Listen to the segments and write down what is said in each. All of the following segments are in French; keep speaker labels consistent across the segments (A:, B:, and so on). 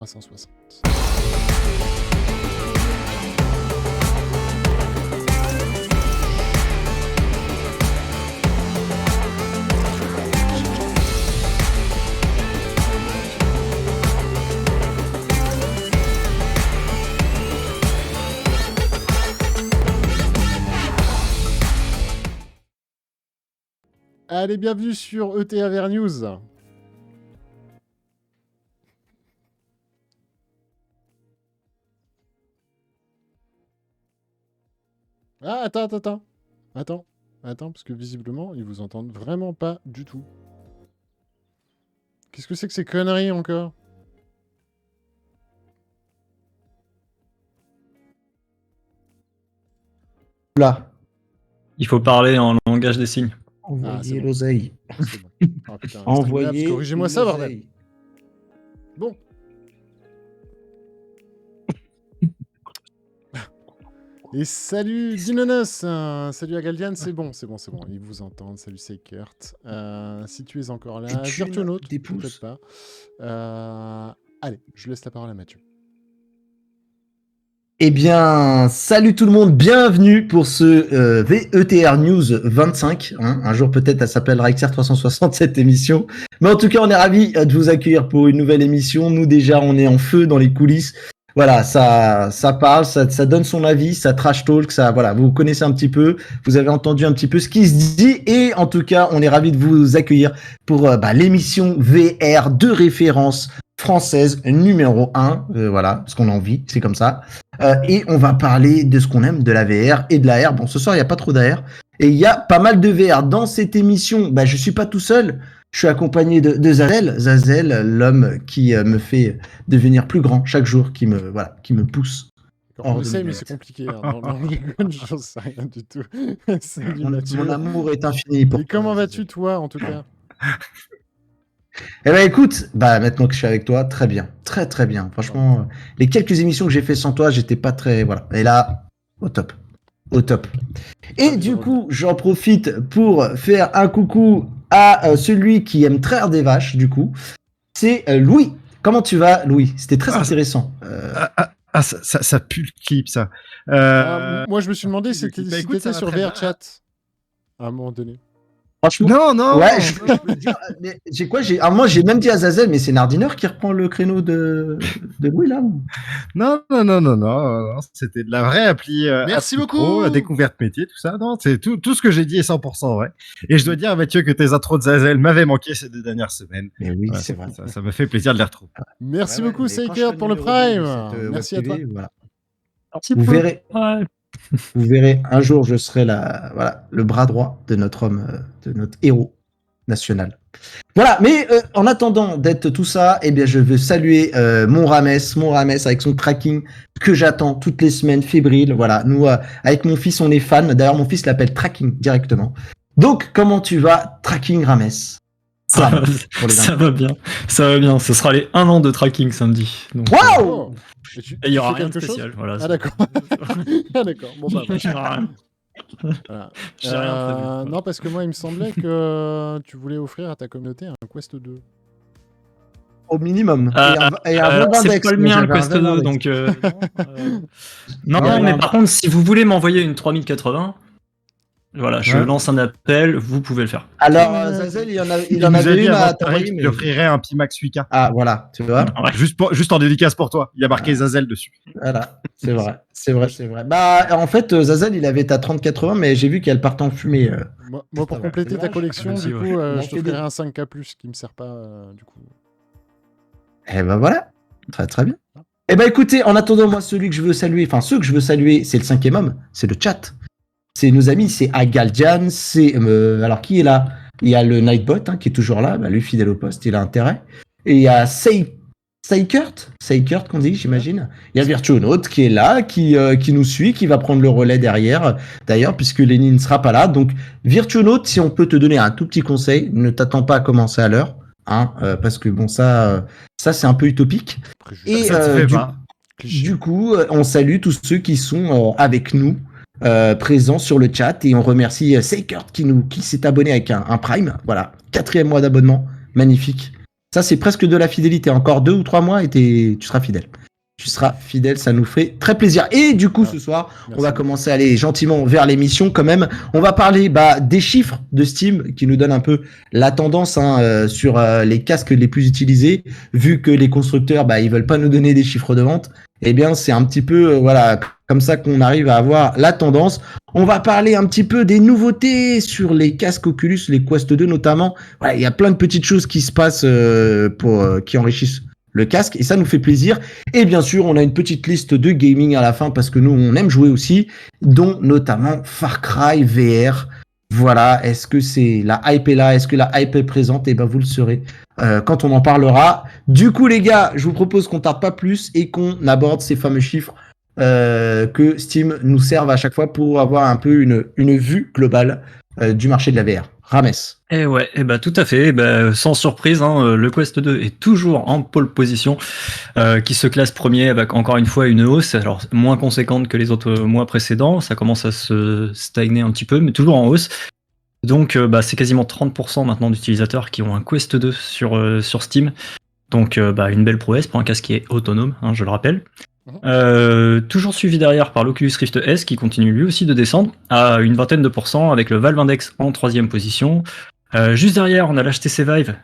A: 360. Allez, bienvenue sur ETAVR News. Ah, attends, parce que visiblement, ils vous entendent vraiment pas du tout. Qu'est-ce que c'est que ces conneries encore?
B: Là.
C: Il faut parler en langage des signes.
B: Envoyez l'oseille.
A: C'est bon. Ah, putain,
B: Envoyez.
A: Streamlabs, corrigez-moi ça, bordel. Bon. Et salut Dinonos, salut Agaldian, c'est bon, ils vous entendent, salut Seikert. Si tu es encore là, Virtuonaute, peut-être pas. Allez, je laisse la parole à Mathieu.
B: Eh bien, salut tout le monde, bienvenue pour ce VETR News 25. Un jour peut-être elle s'appellera XR 360 cette émission. Mais en tout cas, on est ravis de vous accueillir pour une nouvelle émission. Nous déjà, on est en feu dans les coulisses. Voilà, ça parle, ça donne son avis, ça trash talk, ça, voilà, vous connaissez un petit peu, vous avez entendu un petit peu ce qui se dit, et en tout cas, on est ravis de vous accueillir pour l'émission VR de référence française numéro 1, voilà, parce qu'on a envie, c'est comme ça. Et on va parler de ce qu'on aime, de la VR et de la R. Bon, ce soir, il n'y a pas trop d'AR, et il y a pas mal de VR. Dans cette émission, je suis pas tout seul. Je suis accompagné de Zazel, l'homme qui me fait devenir plus grand chaque jour, qui me pousse.
A: On essaye, mais c'est compliqué. J'en sais rien du tout. Salut Mathieu.
B: Mon amour est infini.
A: Et comment vas-tu, toi, en tout cas?
B: Eh ben écoute, maintenant que je suis avec toi, très bien, très très bien. Franchement, les quelques émissions que j'ai fait sans toi, j'étais pas très, voilà. Et là, au top. Et du coup, j'en profite pour faire un coucou à celui qui aime traire des vaches, du coup. C'est Louis. Comment tu vas, Louis? C'était très intéressant.
D: Ça pue le clip, ça.
A: Moi, je me suis demandé si t'étais sur VRChat à un moment donné.
B: Franchement,
D: non.
B: Ouais, moi, j'ai même dit à Zazel, mais c'est Nardineur qui reprend le créneau de Louis, là.
D: Non. C'était de la vraie appli.
A: Merci
D: appli
A: beaucoup.
D: Pro, découverte métier, tout ça. Non, c'est tout ce que j'ai dit est 100% vrai. Et je dois dire, Mathieu, que tes intros de Zazel m'avaient manqué ces 2 dernières semaines.
B: Mais oui,
D: voilà,
B: c'est vrai.
D: Ça me fait plaisir de les retrouver.
A: Merci beaucoup, Seikert, pour le Prime. Merci à toi.
B: Voilà.
C: Merci
B: Vous
C: pour
B: verrez.
C: Ouais.
B: Vous verrez, un jour, je serai le bras droit de notre homme, de notre héros national. Voilà, mais en attendant d'être tout ça, eh bien, je veux saluer mon Rames avec son tracking que j'attends toutes les semaines, fébrile. Voilà, nous, avec mon fils, on est fan. D'ailleurs, mon fils l'appelle Tracking directement. Donc, comment tu vas, Tracking Rames?
C: Ça va bien. Ce sera les 1 an de tracking samedi.
B: Waouh!
C: Et il y aura rien de spécial. Voilà,
A: ah d'accord. Bon voilà. Non, parce que moi, il me semblait que tu voulais offrir à ta communauté un Quest 2.
B: Au minimum.
C: C'est pas le mien, le Quest 2, donc... Non, mais par contre, si vous voulez m'envoyer une 3080... Voilà, je lance un appel, vous pouvez le faire.
B: Alors, Zazel, il en avait une à Paris.
D: Il offrirait un Pimax 8K.
B: Ah, voilà, tu vois.
D: Ouais. Juste en dédicace pour toi. Il y a marqué Zazel dessus.
B: Voilà, c'est vrai. En fait, Zazel, il avait ta 3080, mais j'ai vu qu'elle part en fumée.
A: Moi, pour compléter ta collection, du coup, je te ferai un 5K+, qui me sert pas, du coup.
B: Eh ben voilà, très très bien. Eh ben écoutez, en attendant, moi, ceux que je veux saluer, c'est le 5e homme, c'est le chat. C'est nos amis, c'est Agaldian, alors qui est là? Il y a le Nightbot qui est toujours là, lui fidèle au poste, il a intérêt. Et il y a Seikert qu'on dit, j'imagine. Il y a Virtuonaute qui est là, qui nous suit, qui va prendre le relais derrière, d'ailleurs, puisque Lenny ne sera pas là. Donc Virtuonaute, si on peut te donner un tout petit conseil, ne t'attends pas à commencer à l'heure, parce que bon, ça c'est un peu utopique. Et du coup, on salue tous ceux qui sont avec nous. Présent sur le chat, et on remercie Seikert qui s'est abonné avec un Prime, voilà, 4e mois d'abonnement, magnifique, Ça, c'est presque de la fidélité. Encore 2 ou 3 mois et tu seras fidèle. Tu seras fidèle, ça nous fait très plaisir. Et du coup, ce soir, on va commencer à aller gentiment vers l'émission quand même. On va parler des chiffres de Steam qui nous donnent un peu la tendance sur les casques les plus utilisés. Vu que les constructeurs, ils veulent pas nous donner des chiffres de vente, eh bien, c'est un petit peu comme ça qu'on arrive à avoir la tendance. On va parler un petit peu des nouveautés sur les casques Oculus, les Quest 2 notamment. Voilà, il y a plein de petites choses qui se passent qui enrichissent le casque et ça nous fait plaisir. Et bien sûr, on a une petite liste de gaming à la fin parce que nous, on aime jouer aussi, dont notamment Far Cry VR. Voilà, est-ce que la hype est là? Est-ce que la hype est présente? Et vous le saurez quand on en parlera. Du coup, les gars, je vous propose qu'on tarde pas plus et qu'on aborde ces fameux chiffres que Steam nous serve à chaque fois pour avoir un peu une vue globale du marché de la VR. Rames.
C: Tout à fait. Sans surprise, le Quest 2 est toujours en pole position, qui se classe premier avec encore une fois une hausse, alors moins conséquente que les autres mois précédents. Ça commence à se stagner un petit peu, mais toujours en hausse. Donc, c'est quasiment 30% maintenant d'utilisateurs qui ont un Quest 2 sur Steam. Donc, une belle prouesse pour un casque qui est autonome, je le rappelle. Toujours suivi derrière par l'Oculus Rift S qui continue lui aussi de descendre à une vingtaine de pourcents avec le Valve Index en 3e position. Juste derrière, on a l'HTC Vive,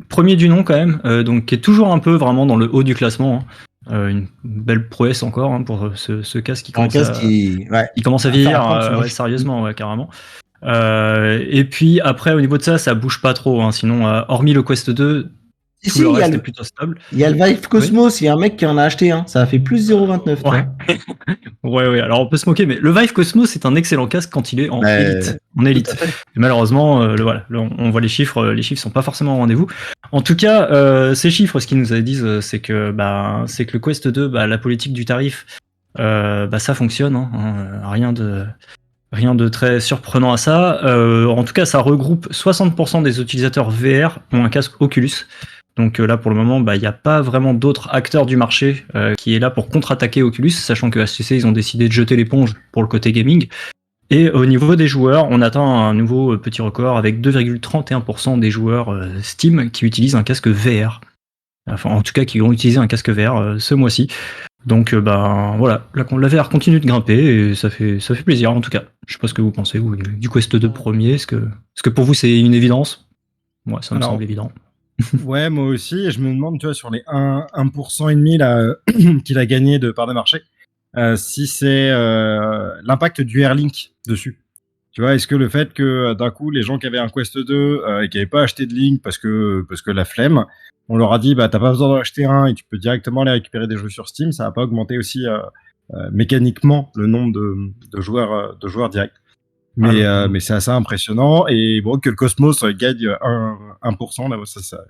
C: premier du nom quand même, donc qui est toujours un peu vraiment dans le haut du classement. Une belle prouesse encore pour ce casque qui commence à vieillir sérieusement, carrément. Et puis après, au niveau de ça bouge pas trop. Sinon, hormis le Quest 2, tout le reste est plutôt stable.
B: Il y a le Vive Cosmos, il y a un mec qui en a acheté un. Ça a fait plus 0,29.
C: Ouais, alors on peut se moquer, mais le Vive Cosmos c'est un excellent casque quand il est en élite. Et malheureusement, on voit les chiffres sont pas forcément au rendez-vous. En tout cas, ces chiffres, ce qu'ils nous disent, c'est que le Quest 2, la politique du tarif, ça fonctionne. Rien de très surprenant à ça. En tout cas, ça regroupe 60% des utilisateurs VR ont un casque Oculus. Donc là, pour le moment, il n'y a pas vraiment d'autres acteurs du marché qui est là pour contre-attaquer Oculus, sachant que HTC, ils ont décidé de jeter l'éponge pour le côté gaming. Et au niveau des joueurs, on atteint un nouveau petit record avec 2,31% des joueurs Steam qui utilisent un casque VR. Enfin, en tout cas, qui ont utilisé un casque VR ce mois-ci. Donc, voilà, la VR continue de grimper et ça fait plaisir en tout cas. Je sais pas ce que vous pensez, vous, du Quest 2 premier. Est-ce que pour vous, c'est une évidence? Moi, ça me semble évident.
D: Ouais, moi aussi. Et je me demande, tu vois, sur les 1% et demi là, qu'il a gagné de part de marché, si c'est l'impact du Airlink dessus. Tu vois, est-ce que le fait que d'un coup, les gens qui avaient un Quest 2 et qui n'avaient pas acheté de Link parce que la flemme, on leur a dit, t'as pas besoin d'en acheter un et tu peux directement aller récupérer des jeux sur Steam, ça va pas augmenter aussi mécaniquement le nombre de joueurs directs. Mais c'est assez impressionnant. Et bon, que le Cosmos gagne 1%, là, ça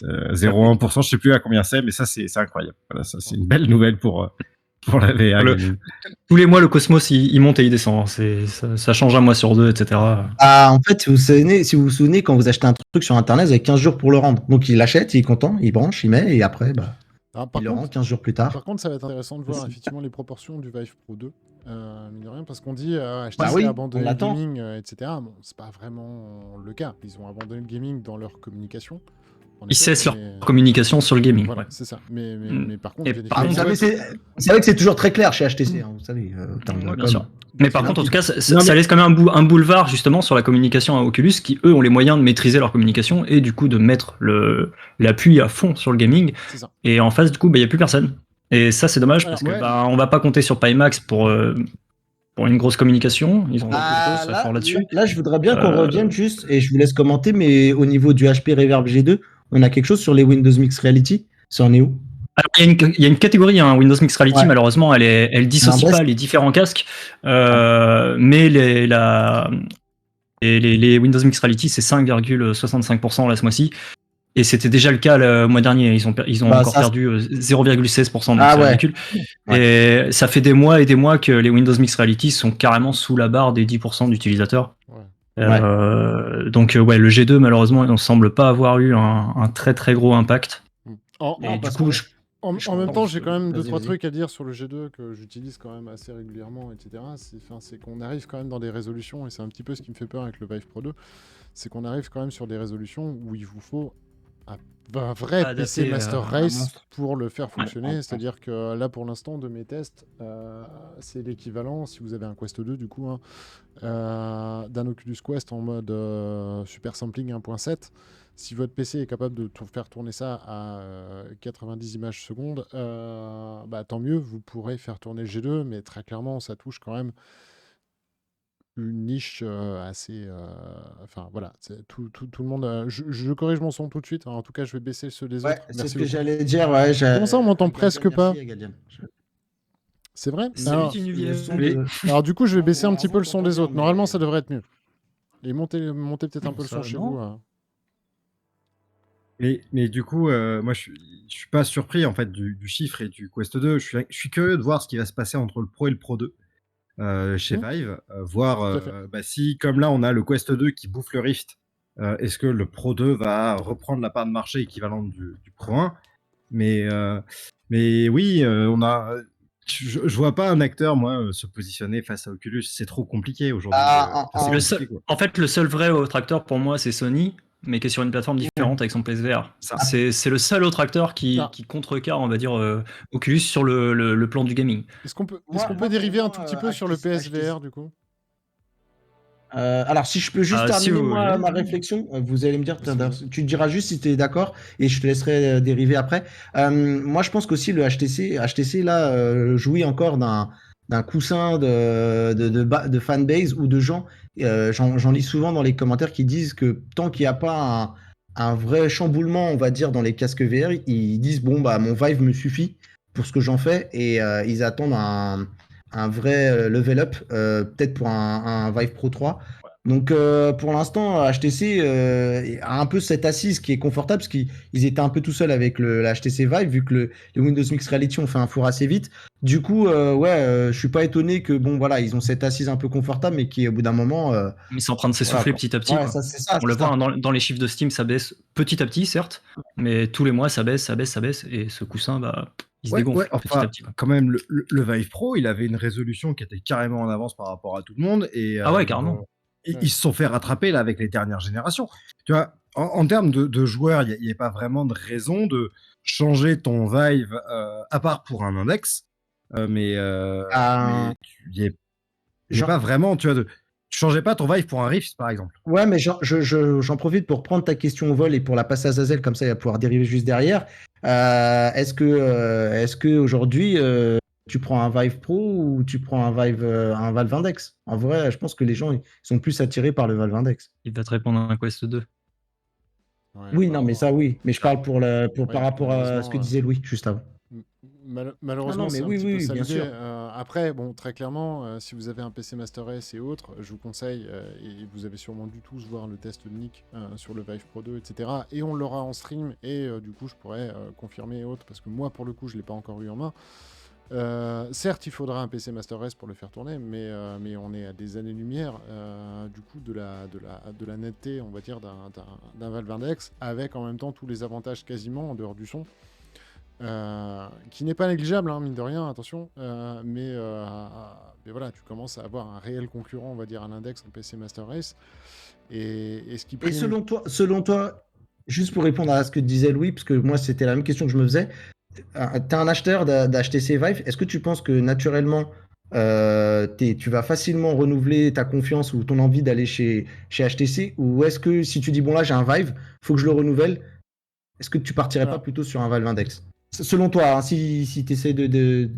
D: 0,1%, je sais plus à combien c'est, mais ça, c'est incroyable. Voilà, ça, c'est une belle nouvelle pour la VR.
C: Tous les mois, le Cosmos, il monte et il descend. Ça change un mois sur deux, etc.
B: En fait, si vous vous souvenez, quand vous achetez un truc sur Internet, vous avez 15 jours pour le rendre. Donc, il l'achète, il est content, il branche, il met, et après, il le rend 15 jours plus tard.
A: Par contre, ça va être intéressant de voir effectivement les proportions du Vive Pro 2. Mine de rien, parce qu'on dit HTC a abandonné le gaming, etc. Bon, c'est pas vraiment le cas. Ils ont abandonné le gaming dans leur communication.
C: Ils cessent leur communication sur le gaming.
A: Voilà, c'est ça. Mais par contre,
B: c'est vrai que c'est toujours très clair chez HTC, vous savez.
C: Bien sûr. Mais par contre, en tout cas, ça laisse quand même un boulevard justement sur la communication à Oculus, qui eux ont les moyens de maîtriser leur communication et du coup de mettre l'appui à fond sur le gaming. Et en face, du coup, il n'y a plus personne. Et ça, c'est dommage parce que on va pas compter sur Pimax pour une grosse communication. Ils ont quelque chose à faire là-dessus.
B: Là, je voudrais bien qu'on revienne juste, et je vous laisse commenter, mais au niveau du HP Reverb G2, on a quelque chose sur les Windows Mixed Reality. Ça en est où?
C: Alors, il y a une catégorie, Windows Mixed Reality, malheureusement, elle dissocie pas les différents casques, mais les Windows Mixed Reality, c'est 5,65% là ce mois-ci. Et c'était déjà le cas le mois dernier. Ils ont encore perdu 0,16%. Donc c'est ridicule. Et ça fait des mois et des mois que les Windows Mixed Reality sont carrément sous la barre des 10% d'utilisateurs. Donc le G2, malheureusement, on ne semble pas avoir eu un très très gros impact.
A: En même temps, j'ai quand même 2-3 trucs à dire sur le G2 que j'utilise quand même assez régulièrement, etc. C'est qu'on arrive quand même dans des résolutions, et c'est un petit peu ce qui me fait peur avec le Vive Pro 2, c'est qu'on arrive quand même sur des résolutions où il vous faut un vrai
C: Adapté,
A: PC Master
C: un
A: Race
B: monstre.
A: pour le faire fonctionner. C'est-à-dire que là, pour l'instant, de mes tests, c'est l'équivalent, si vous avez un Quest 2, du coup, hein, d'un Oculus Quest en mode Super Sampling 1.7. Si votre PC est capable de faire tourner ça à 90 images secondes, tant mieux, vous pourrez faire tourner le G2, mais très clairement, ça touche quand même une niche assez... Enfin, voilà, tout le monde... Je corrige mon son tout de suite, hein. En tout cas, je vais baisser ceux des
B: Ouais,
A: autres.
B: c'est
A: Merci
B: ce que
A: beaucoup.
B: j'allais dire. Ouais,
A: Comment ça, on m'entend
B: Galdian,
A: presque pas?
B: merci, Galdian.
A: C'est vrai?
C: Salut,
A: Alors,
C: Geneviève.
B: son de-
A: alors, du coup, je vais baisser un
B: Alors,
A: petit
B: vous,
A: peu
B: on
A: le son
B: t'entend
A: des
B: bien,
A: autres. Normalement,
B: mais-
A: ça devrait être mieux. Et montez peut-être un peu le son
C: Ça,
A: chez
C: non.
A: vous.
D: Mais du coup, moi, je suis pas surpris en fait du chiffre et du Quest 2. Je suis curieux de voir ce qui va se passer entre le Pro et le Pro 2 chez Vive, voir
A: Tout à fait.
D: si, comme là, on a le Quest 2 qui bouffe le Rift, est-ce que le Pro 2 va reprendre la part de marché équivalente du Pro 1. Mais oui, on a. Je vois pas un acteur, moi, se positionner face à Oculus. C'est trop compliqué aujourd'hui.
B: Ah,
D: Enfin, c'est
C: Le
D: compliqué,
C: seul,
D: quoi.
C: en fait, le seul vrai autre acteur pour moi, c'est Sony, mais qui est sur une plateforme différente avec son PSVR.
D: Ça.
C: C'est le seul autre acteur qui contrecarre, on va dire, Oculus sur le plan du gaming.
A: Est-ce qu'on peut
B: Moi, pour
A: dériver un
B: moi,
A: tout petit peu sur le PSVR, du coup?
B: alors, si je peux juste
C: Si
B: terminer
C: vous
B: moi,
C: voulez.
B: ma réflexion, vous allez me dire,
A: Vas-y.
B: tu te diras juste si tu es d'accord et je te laisserai dériver après. Moi, je pense qu'aussi le HTC là, jouit encore d'un coussin de fanbase ou de gens. J'en lis souvent dans les commentaires qui disent que tant qu'il n'y a pas un vrai chamboulement, on va dire, dans les casques VR, ils disent bon, bah, mon Vive me suffit pour ce que j'en fais et ils attendent un vrai level up, peut-être pour un Vive Pro 3. Donc pour l'instant, HTC a un peu cette assise qui est confortable parce qu'ils étaient un peu tout seuls avec la HTC Vive vu que les Windows Mixed Reality ont fait un four assez vite. Du coup, je suis pas étonné que bon voilà, ils ont cette assise un peu confortable mais qui au bout d'un moment,
C: Ils sont en train de s'essouffler
B: quoi.
C: petit à petit.
B: Ouais,
C: Quoi.
B: ça, c'est ça.
C: On le voit hein, dans les chiffres de Steam, ça baisse petit à petit, certes, mais tous les mois, ça baisse, et ce coussin, il se dégonfle petit à petit. Quoi.
D: Quand même, le Vive Pro, il avait une résolution qui était carrément en avance par rapport à tout le monde. Et,
C: Ah ouais, carrément.
D: Ils se sont fait rattraper là avec les dernières générations. Tu vois, en termes de joueurs, il n'y a pas vraiment de raison de changer ton Vive, à part pour un index. Mais il n'y a pas vraiment, tu vois, tu changeais pas ton Vive pour un Rift, par exemple.
B: Ouais, mais j'en profite pour prendre ta question au vol et pour la passer à Zazel, comme ça il va pouvoir dériver juste derrière. Est-ce que aujourd'hui tu prends un Vive Pro ou tu prends un Valve Index? En vrai, je pense que les gens ils sont plus attirés par le Valve Index.
C: Il va te répondre à un Quest 2.
B: Ouais, oui, non, mais ça oui. Mais je parle par rapport à ce que disait Louis juste avant.
A: Malheureusement, c'est un petit peu ça
B: bien
A: l'idée.
B: sûr.
A: Après, bon, très clairement, si vous avez un PC Master Race et autres, je vous conseille, et vous avez sûrement dû tous voir le test de Nick sur le Vive Pro 2, etc. Et on l'aura en stream, et du coup, je pourrais confirmer et autres, parce que moi, pour le coup, je ne l'ai pas encore eu en main. Certes, il faudra un PC Master Race pour le faire tourner, mais on est à des années-lumière du coup de la netteté, on va dire, d'un Valve Index, avec en même temps tous les avantages quasiment en dehors du son. Qui n'est pas négligeable, hein, mine de rien, attention, mais voilà, tu commences à avoir un réel concurrent, on va dire, à l'index en PC Master Race. Et ce qui prime...
B: Et selon toi, juste pour répondre à ce que disait Louis, parce que moi c'était la même question que je me faisais, t'es un acheteur d'HTC Vive, est-ce que tu penses que naturellement tu vas facilement renouveler ta confiance ou ton envie d'aller chez HTC, ou est-ce que si tu dis bon là j'ai un Vive, faut que je le renouvelle, est-ce que tu partirais pas plutôt sur un Valve Index? Selon toi, hein, si tu essaies de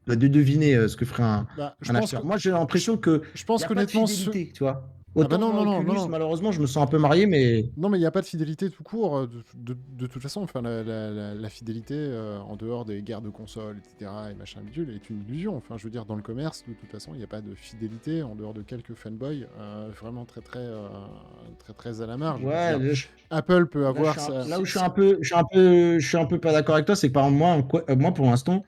B: deviner ce que ferait un acheteur. Moi, j'ai l'impression que
A: je pense
B: qu'honnêtement, tu vois. Autant non. Malheureusement, je me sens un peu marié, mais...
A: Non, mais il n'y a pas de fidélité tout court, de toute façon. Enfin, la fidélité, en dehors des guerres de consoles, etc., et machin bidule, est une illusion. Enfin, je veux dire, dans le commerce, de toute façon, il n'y a pas de fidélité, en dehors de quelques fanboys, vraiment très à la marge.
B: Ouais,
A: Apple peut avoir ça.
B: Là où je suis un peu pas d'accord avec toi, c'est que par exemple, moi pour l'instant,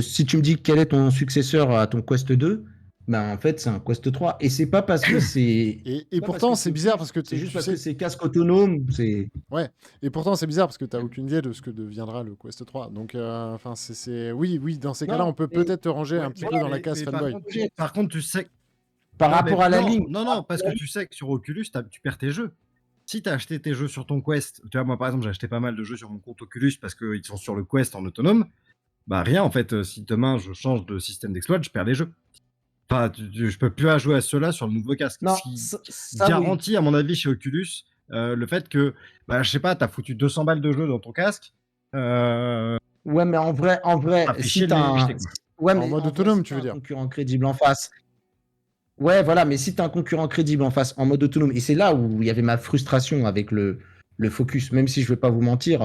B: si tu me dis quel est ton successeur à ton Quest 2, ben en fait c'est un Quest 3 et c'est pas parce que c'est
A: et pourtant c'est bizarre parce que
B: c'est juste parce que c'est casque autonome, c'est
A: ouais, et pourtant c'est bizarre parce que t'as aucune idée de ce que deviendra le Quest 3, donc enfin c'est oui dans ces cas-là on peut peut-être te ranger un petit peu dans la case fanboy.
D: Par contre tu sais
B: par rapport à la ligne,
D: non parce que tu sais que sur Oculus tu perds tes jeux. si tu as acheté tes jeux sur ton Quest, tu vois, moi par exemple, j'ai acheté pas mal de jeux sur mon compte Oculus parce qu'ils sont sur le Quest en autonome. Bah rien en fait, si demain je change de système d'exploit, je perds les jeux. Enfin, je peux plus à jouer à ceux-là sur le nouveau casque.
B: Non,
D: Ce qui
B: ça, oui.
D: garantit, à mon avis, chez Oculus, le fait que, bah, je sais pas, t'as foutu 200 balles de jeu dans ton casque.
B: Ouais, mais en vrai,
D: Ça fait
B: si
D: chier de
B: t'as
D: les
B: un...
D: jeter, quoi.
B: Ouais,
A: En
B: mais
A: mode
B: en vrai,
A: autonome,
B: si
A: tu
B: t'as
A: veux
B: un
A: dire.
B: concurrent crédible en face. Ouais, voilà, mais si t'as un concurrent crédible en face, en mode autonome, et c'est là où il y avait ma frustration avec le Focus, même si je vais pas vous mentir,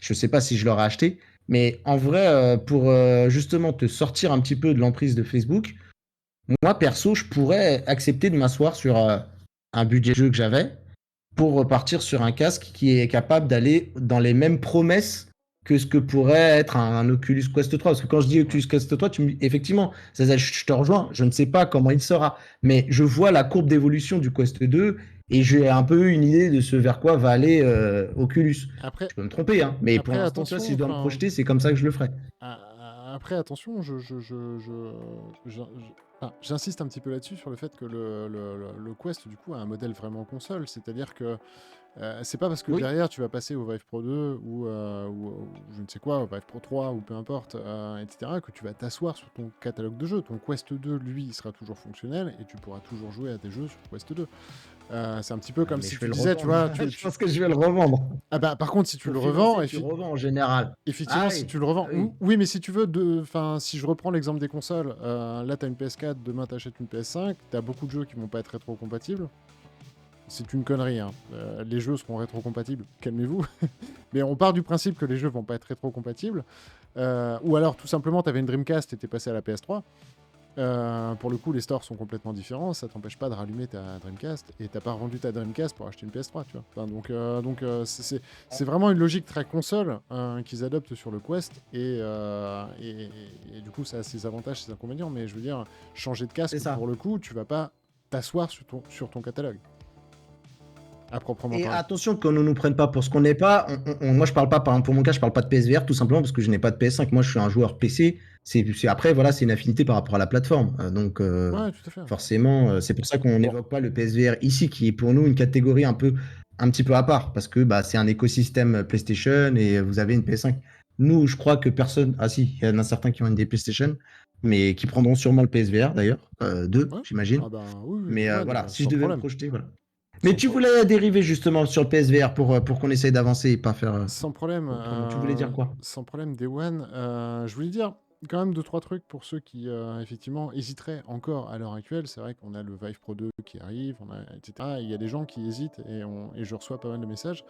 B: je sais pas si je l'aurais acheté, mais en vrai, pour justement te sortir un petit peu de l'emprise de Facebook, moi, perso, je pourrais accepter de m'asseoir sur un budget de jeu que j'avais pour repartir sur un casque qui est capable d'aller dans les mêmes promesses que ce que pourrait être un Oculus Quest 3. Parce que quand je dis Oculus Quest 3, effectivement, je te rejoins, je ne sais pas comment il sera, mais je vois la courbe d'évolution du Quest 2 et j'ai un peu une idée de ce vers quoi va aller Oculus.
A: Après,
B: Je peux me tromper, hein, mais pour
A: après
B: l'instant, tu vois, si je dois me
A: attention,
B: projeter, c'est comme ça que je le ferai.
A: après, attention, j'insiste un petit peu là-dessus sur le fait que le Quest, du coup, a un modèle vraiment console. C'est-à-dire que c'est pas parce que
B: Oui.
A: derrière tu vas passer au Vive Pro 2 ou je ne sais quoi, au Vive Pro 3 ou peu importe, etc., que tu vas t'asseoir sur ton catalogue de jeux. Ton Quest 2, lui, il sera toujours fonctionnel et tu pourras toujours jouer à tes jeux sur Quest 2. C'est un petit peu comme
B: Mais
A: si
B: je vais
A: tu
B: le
A: disais, tu vois.
B: revendre. Je pense que je vais le revendre.
A: Ah bah, par contre, si tu
B: Pour
A: le
B: financer,
A: revends,
B: tu revends en général.
A: effectivement,
B: Ah
A: si
B: oui.
A: tu le revends.
B: Ah oui.
A: Oui, mais si tu veux, si je reprends l'exemple des consoles, là, tu as une PS4, demain, tu achètes une PS5, tu as beaucoup de jeux qui vont pas être rétro-compatibles. C'est une connerie, hein. Les jeux seront rétro-compatibles, calmez-vous. Mais on part du principe que les jeux vont pas être rétro-compatibles. Ou alors, tout simplement, tu avais une Dreamcast et t'es passé à la PS3. Pour le coup, les stores sont complètement différents. Ça t'empêche pas de rallumer ta Dreamcast et t'as pas rendu ta Dreamcast pour acheter une PS3, tu vois. Enfin, donc c'est vraiment une logique très console qu'ils adoptent sur le Quest et du coup, ça a ses avantages, ses inconvénients. Mais je veux dire, changer de casque, pour le coup, tu vas pas t'asseoir sur ton catalogue. À proprement
B: Et
A: parler.
B: attention qu'on ne nous prenne pas pour ce qu'on n'est pas. Moi, je parle pas, par exemple, pour mon cas, je parle pas de PSVR, tout simplement parce que je n'ai pas de PS5. Moi, je suis un joueur PC. Après, voilà, c'est une affinité par rapport à la plateforme. Donc,
A: Ouais, tout à fait.
B: forcément, c'est pour ça qu'on n'évoque pas le PSVR ici, qui est pour nous une catégorie un petit peu à part, parce que bah, c'est un écosystème PlayStation et vous avez une PS5. Nous, je crois que personne. Ah si, il y en a certains qui ont une des PlayStation, mais qui prendront sûrement le PSVR d'ailleurs, deux,
A: Ouais.
B: j'imagine.
A: Ah bah, oui,
B: Mais
A: ouais,
B: voilà, si
A: sans
B: je devais
A: problème.
B: me projeter, voilà. Mais tu voulais dériver justement sur le PSVR pour qu'on essaye d'avancer et pas faire.
A: Sans problème.
B: Tu voulais dire quoi?
A: Sans problème, Day One. Je voulais dire quand même 2-3 trucs pour ceux qui, effectivement, hésiteraient encore à l'heure actuelle. C'est vrai qu'on a le Vive Pro 2 qui arrive, etc. Il y a des gens qui hésitent et je reçois pas mal de messages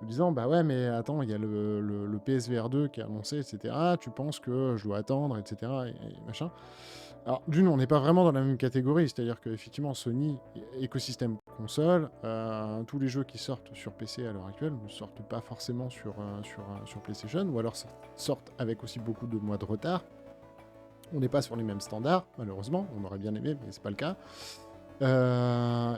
A: me disant bah ouais, mais attends, il y a le PSVR 2 qui est annoncé, etc. Tu penses que je dois attendre, etc. et machin. Alors, d'une, on n'est pas vraiment dans la même catégorie, c'est-à-dire qu'effectivement, Sony, écosystème console, tous les jeux qui sortent sur PC à l'heure actuelle ne sortent pas forcément sur PlayStation, ou alors sortent avec aussi beaucoup de mois de retard. On n'est pas sur les mêmes standards, malheureusement, on aurait bien aimé, mais c'est pas le cas,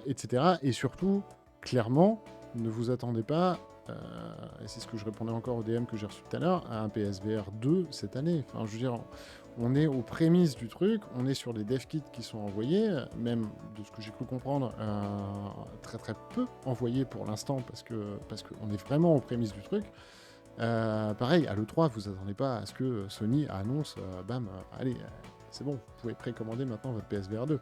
A: etc. Et surtout, clairement, ne vous attendez pas, et c'est ce que je répondais encore au DM que j'ai reçu tout à l'heure, à un PSVR 2 cette année. Enfin, je veux dire, on est aux prémices du truc, on est sur les dev kits qui sont envoyés, même de ce que j'ai cru comprendre, très très peu envoyés pour l'instant, parce qu'on est vraiment aux prémices du truc. Pareil, à l'E3, vous attendez pas à ce que Sony annonce, bam, allez, c'est bon, vous pouvez précommander maintenant votre PSVR 2.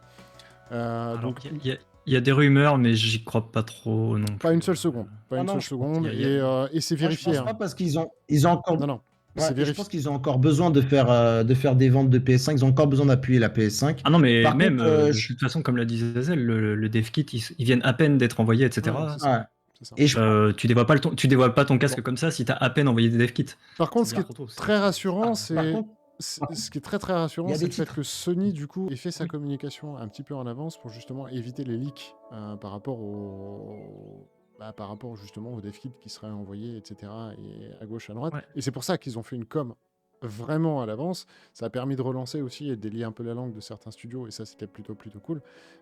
C: Donc il y a des rumeurs, mais j'y crois pas trop non plus.
A: Pas une seule seconde. Pas une seule seconde. Et c'est vérifié.
B: Je pense pas parce qu'ils ont encore.
A: Non.
B: Ouais, je pense qu'ils ont encore besoin de faire des ventes de PS5. Ils ont encore besoin d'appuyer la PS5.
C: Ah non, mais par même contre, de toute façon, comme l'a dit Zazel, le dev kit, ils viennent à peine d'être envoyés, etc.
A: Ouais, c'est ça.
C: Et tu dévoiles pas ton casque comme ça si t'as à peine envoyé des dev kits.
A: Par contre, ce qui est très rassurant, ce qui est très très rassurant, c'est le fait que Sony, du coup, ait fait sa communication un petit peu en avance pour justement éviter les leaks par rapport justement aux dev kits qui seraient envoyés, etc. et à gauche, à droite. Ouais. Et c'est pour ça qu'ils ont fait une com vraiment à l'avance. Ça a permis de relancer aussi et de délier un peu la langue de certains studios, et ça, c'était plutôt cool.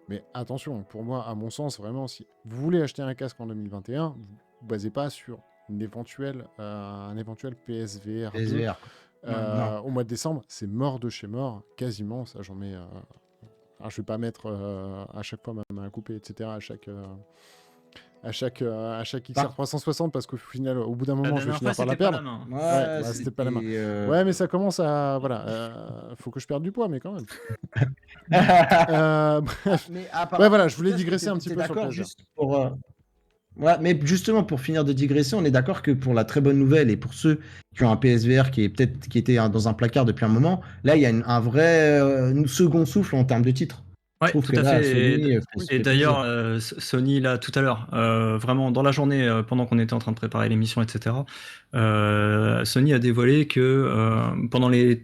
A: Mais attention, pour moi, à mon sens, vraiment, si vous voulez acheter un casque en 2021, vous ne basez pas sur un éventuel PSVR 2. Au mois de décembre, c'est mort de chez mort, quasiment. Ça, j'en mets. Alors, je vais pas mettre à chaque fois ma main à couper, etc. à chaque XR 360 parce qu'au final, au bout d'un moment, je vais finir par la
C: c'était pas
A: perdre.
C: main.
A: Ouais, c'était pas la main. Ouais, mais ça commence à faut que je perde du poids, mais quand même. Bref. Ouais, voilà, je voulais digresser un petit peu sur le PSVR.
B: Juste pour, ouais, mais justement, pour finir de digresser, on est d'accord que pour la très bonne nouvelle et pour ceux qui ont un PSVR qui était dans un placard depuis un moment, là, il y a un vrai second souffle en termes de titres.
C: Ouais, tout à fait. Et d'ailleurs, Sony, là, tout à l'heure, vraiment dans la journée, pendant qu'on était en train de préparer l'émission, etc., Sony a dévoilé que pendant les...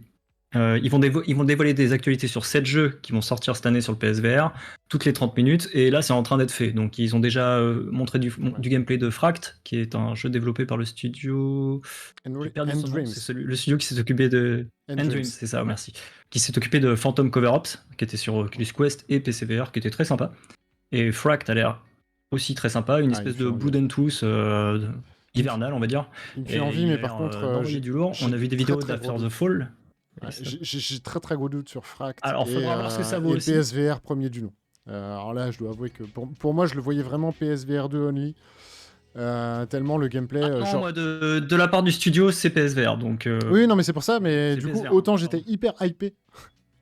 C: ils vont dévoiler des actualités sur 7 jeux qui vont sortir cette année sur le PSVR, toutes les 30 minutes, et là c'est en train d'être fait. Donc ils ont déjà montré du gameplay de Fract, qui est un jeu développé par le studio... C'est le studio qui s'est occupé de... Dreams, c'est ça, merci. Qui s'est occupé de Phantom Cover-Ups, qui était sur Oculus Quest et PCVR, qui était très sympa. Et Fract a l'air aussi très sympa, une espèce de Blood and Tooth hivernal, on va dire.
A: Il me fait envie, mais par contre...
C: j'ai du lourd. On a vu des vidéos d'After the Fall.
A: Ouais, j'ai très gros doute sur Fract.
C: Alors, il faudra voir ce que ça vaut aussi.
A: PSVR premier du nom. Alors là, je dois avouer que pour moi, je le voyais vraiment PSVR 2 only. Tellement le gameplay.
C: Moi, de la part du studio, c'est PSVR. Donc,
A: oui, non, mais c'est pour ça. Mais du coup, autant j'étais hyper hypé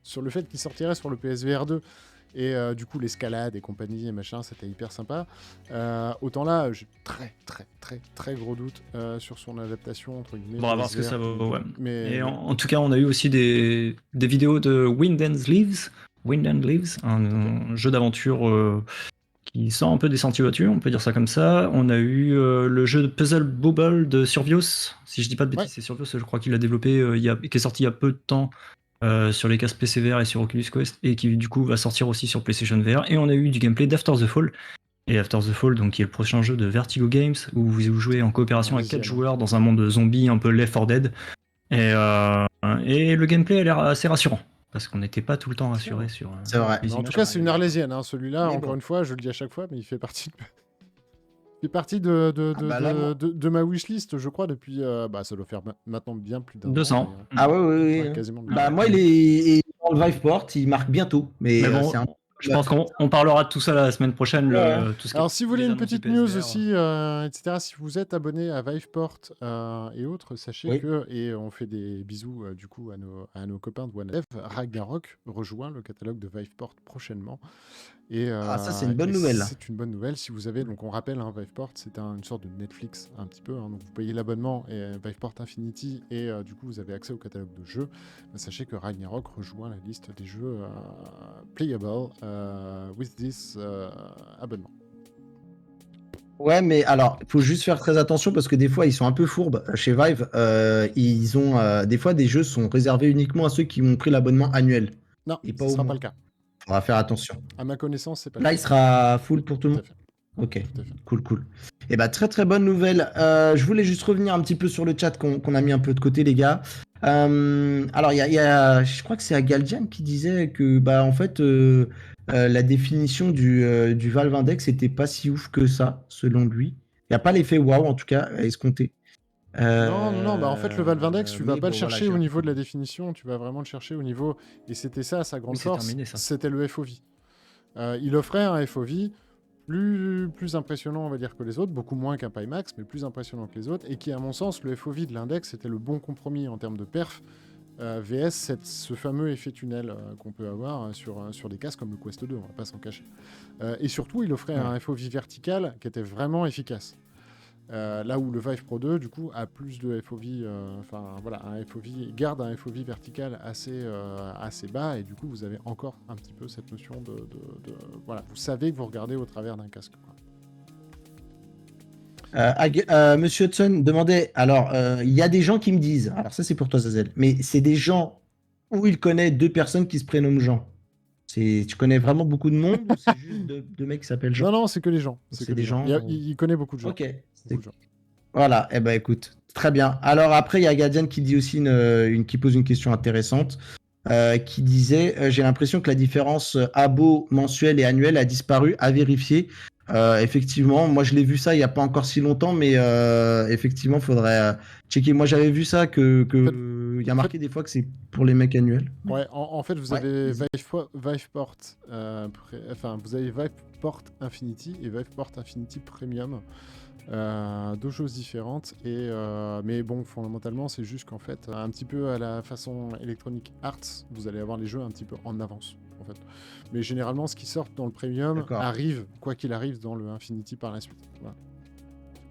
A: sur le fait qu'il sortirait sur le PSVR 2. Et du coup, l'escalade et compagnie et machin, c'était hyper sympa. Autant là, j'ai très gros doute sur son adaptation, entre guillemets.
C: Bon, à voir ce que ça vaut, ouais.
A: Mais...
C: Et en tout cas, on a eu aussi des vidéos de Wind and Leaves, un jeu d'aventure qui sort un peu des sentiers battus, on peut dire ça comme ça. On a eu le jeu de Puzzle Bobble de Survios, si je dis pas de bêtises, c'est Survios, je crois qu'il l'a développé, qui est sorti il y a peu de temps. Sur les casques PCVR et sur Oculus Quest, et qui du coup va sortir aussi sur PlayStation VR. Et on a eu du gameplay d'After the Fall. Et After the Fall, donc, qui est le prochain jeu de Vertigo Games, où vous jouez en coopération avec 4 joueurs dans un monde de zombies un peu Left 4 Dead. Et le gameplay a l'air assez rassurant, parce qu'on n'était pas tout le temps rassuré sur...
B: C'est vrai.
A: En tout cas, c'est une arlésienne, hein, celui-là, encore une fois, je le dis à chaque fois, mais il fait partie de ma wishlist, je crois, depuis... ça doit faire maintenant bien plus d'un
B: 2
A: an.
B: ans. Ah oui.
A: Quasiment.
B: Moi, il est dans le Viveport, il marque bientôt. Mais bon,
C: je pense qu'on parlera de tout ça la semaine prochaine.
A: Alors, si vous voulez une petite news aussi, etc., si vous êtes abonné à Viveport et autres, sachez que, et on fait des bisous du coup à nos copains de OneDev, Ragnarok rejoint le catalogue de Viveport prochainement. Et,
B: ça, c'est une bonne nouvelle.
A: C'est une bonne nouvelle. Si vous avez, donc on rappelle, Viveport, c'est une sorte de Netflix un petit peu. Donc vous payez l'abonnement et Viveport Infinity et du coup vous avez accès au catalogue de jeux. Sachez que Ragnarok rejoint la liste des jeux playable with this abonnement.
B: Ouais, mais alors, il faut juste faire très attention parce que des fois, ils sont un peu fourbes. Chez Vive, ils ont des fois des jeux sont réservés uniquement à ceux qui ont pris l'abonnement annuel.
A: Non, ce ne sera pas le cas.
B: On va faire attention.
A: À ma connaissance, c'est pas
B: là, il sera full pour tout le monde. Ok, cool. Et très bonne nouvelle. Je voulais juste revenir un petit peu sur le chat qu'on a mis un peu de côté, les gars. Alors, je crois que c'est Agaldian qui disait que, en fait, la définition du Valve Index n'était pas si ouf que ça, selon lui. Il n'y a pas l'effet waouh, en tout cas, à escompter.
A: Non, en fait, le Valve Index, tu vas pas le chercher au niveau de la définition, tu vas vraiment le chercher au niveau... Et c'était ça, sa grande force, c'était le FOV. Il offrait un FOV plus impressionnant, on va dire, que les autres, beaucoup moins qu'un Pimax, mais plus impressionnant que les autres, et qui, à mon sens, le FOV de l'index, c'était le bon compromis en termes de perf, VS, ce fameux effet tunnel qu'on peut avoir sur des casques comme le Quest 2, on va pas s'en cacher. Et surtout, il offrait un FOV vertical qui était vraiment efficace. Là où le Vive Pro 2 du coup a plus de FOV, un FOV garde un FOV vertical assez bas, et du coup vous avez encore un petit peu cette notion de vous savez que vous regardez au travers d'un casque.
B: Monsieur Hudson demandait, alors il y a des gens qui me disent, alors ça c'est pour toi Zazel, mais c'est des gens où il connaît 2 personnes qui se prénomment Jean. Tu connais vraiment beaucoup de monde ou c'est juste deux mecs qui s'appellent Jean?
A: Non, c'est que les gens.
B: C'est des gens.
A: Il connaît beaucoup de gens.
B: Ok. Voilà, écoute, très bien. Alors après, il y a Gadian qui dit aussi qui pose une question intéressante, qui disait j'ai l'impression que la différence abo mensuel et annuel a disparu, à vérifier. Effectivement, moi je l'ai vu ça il n'y a pas encore si longtemps, mais effectivement, faudrait checker. Moi j'avais vu ça que il y a marqué des fois que c'est pour les mecs annuels.
A: Ouais, en fait, vous
B: Ouais,
A: avez
B: vas-y.
A: Viveport, vous avez Viveport Infinity et Viveport Infinity Premium. Deux choses différentes mais bon, fondamentalement c'est juste qu'en fait un petit peu à la façon Electronic Arts, vous allez avoir les jeux un petit peu en avance en fait, mais généralement ce qui sort dans le premium
B: D'accord.
A: arrive quoi qu'il arrive dans le Infinity par la suite, voilà.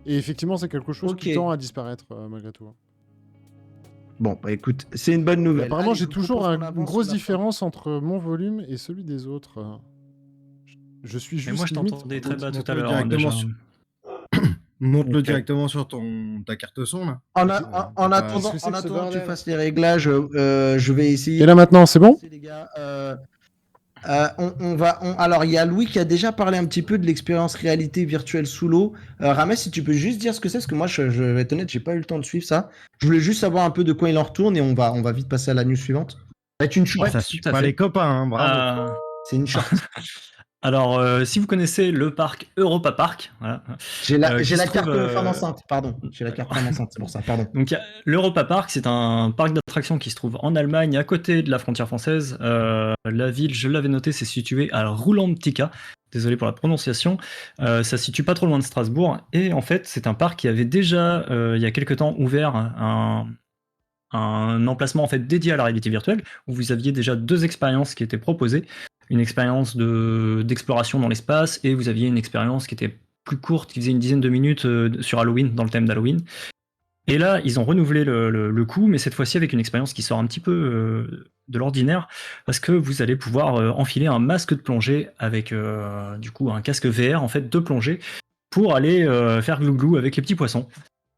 A: Et effectivement c'est quelque chose
B: Ok.
A: qui tend à disparaître malgré tout.
B: Bon, bah écoute, c'est une bonne
A: Et
B: nouvelle.
A: apparemment
B: Allez,
A: j'ai
B: je vous
A: toujours
B: propose qu'on
A: une
B: avance
A: grosse
B: sur la fin.
A: différence entre mon volume et celui des autres. Je suis
C: Mais
A: juste
C: moi, je
A: limite.
C: t'entendais très bas tout à
D: Monte-le
C: l'heure, hein,
D: directement
C: déjà.
D: Monte-le
B: Ok.
D: directement sur ta carte son, là.
B: En
D: T'as pas-
A: Qu'est-ce que c'est que ce
B: attendant que tu
A: bordel
B: fasses les réglages, je vais essayer.
A: Et là maintenant c'est bon?
B: Les gars, alors, il y a Louis qui a déjà parlé un petit peu de l'expérience réalité virtuelle sous l'eau. Rames, si tu peux juste dire ce que c'est, parce que moi, je vais être honnête, j'ai pas eu le temps de suivre ça. Je voulais juste savoir un peu de quoi il en retourne et on va vite passer à la news suivante. Ça va être une short.
C: Ouais,
D: Ça
C: tout
D: suit
C: à
D: pas
C: fait.
D: les copains, hein, bravo.
B: C'est une short.
C: Alors, si vous connaissez le parc Europa Park, voilà,
B: J'ai la
C: qui se trouve,
B: carte femme enceinte, pardon. J'ai la carte femme enceinte, c'est pour ça, pardon.
C: donc l'Europa Park, c'est un parc d'attractions qui se trouve en Allemagne, à côté de la frontière française. La ville, je l'avais noté, c'est situé à Rulantica. Désolé pour la prononciation. Ça se situe pas trop loin de Strasbourg. Et en fait, c'est un parc qui avait déjà, il y a quelques temps, ouvert un emplacement en fait dédié à la réalité virtuelle, où vous aviez déjà 2 expériences qui étaient proposées. Une expérience d'exploration dans l'espace, et vous aviez une expérience qui était plus courte, qui faisait une dizaine de minutes sur Halloween, dans le thème d'Halloween. Et là, ils ont renouvelé le coup, mais cette fois-ci avec une expérience qui sort un petit peu de l'ordinaire, parce que vous allez pouvoir enfiler un masque de plongée avec du coup un casque VR en fait de plongée pour aller faire glouglou avec les petits poissons.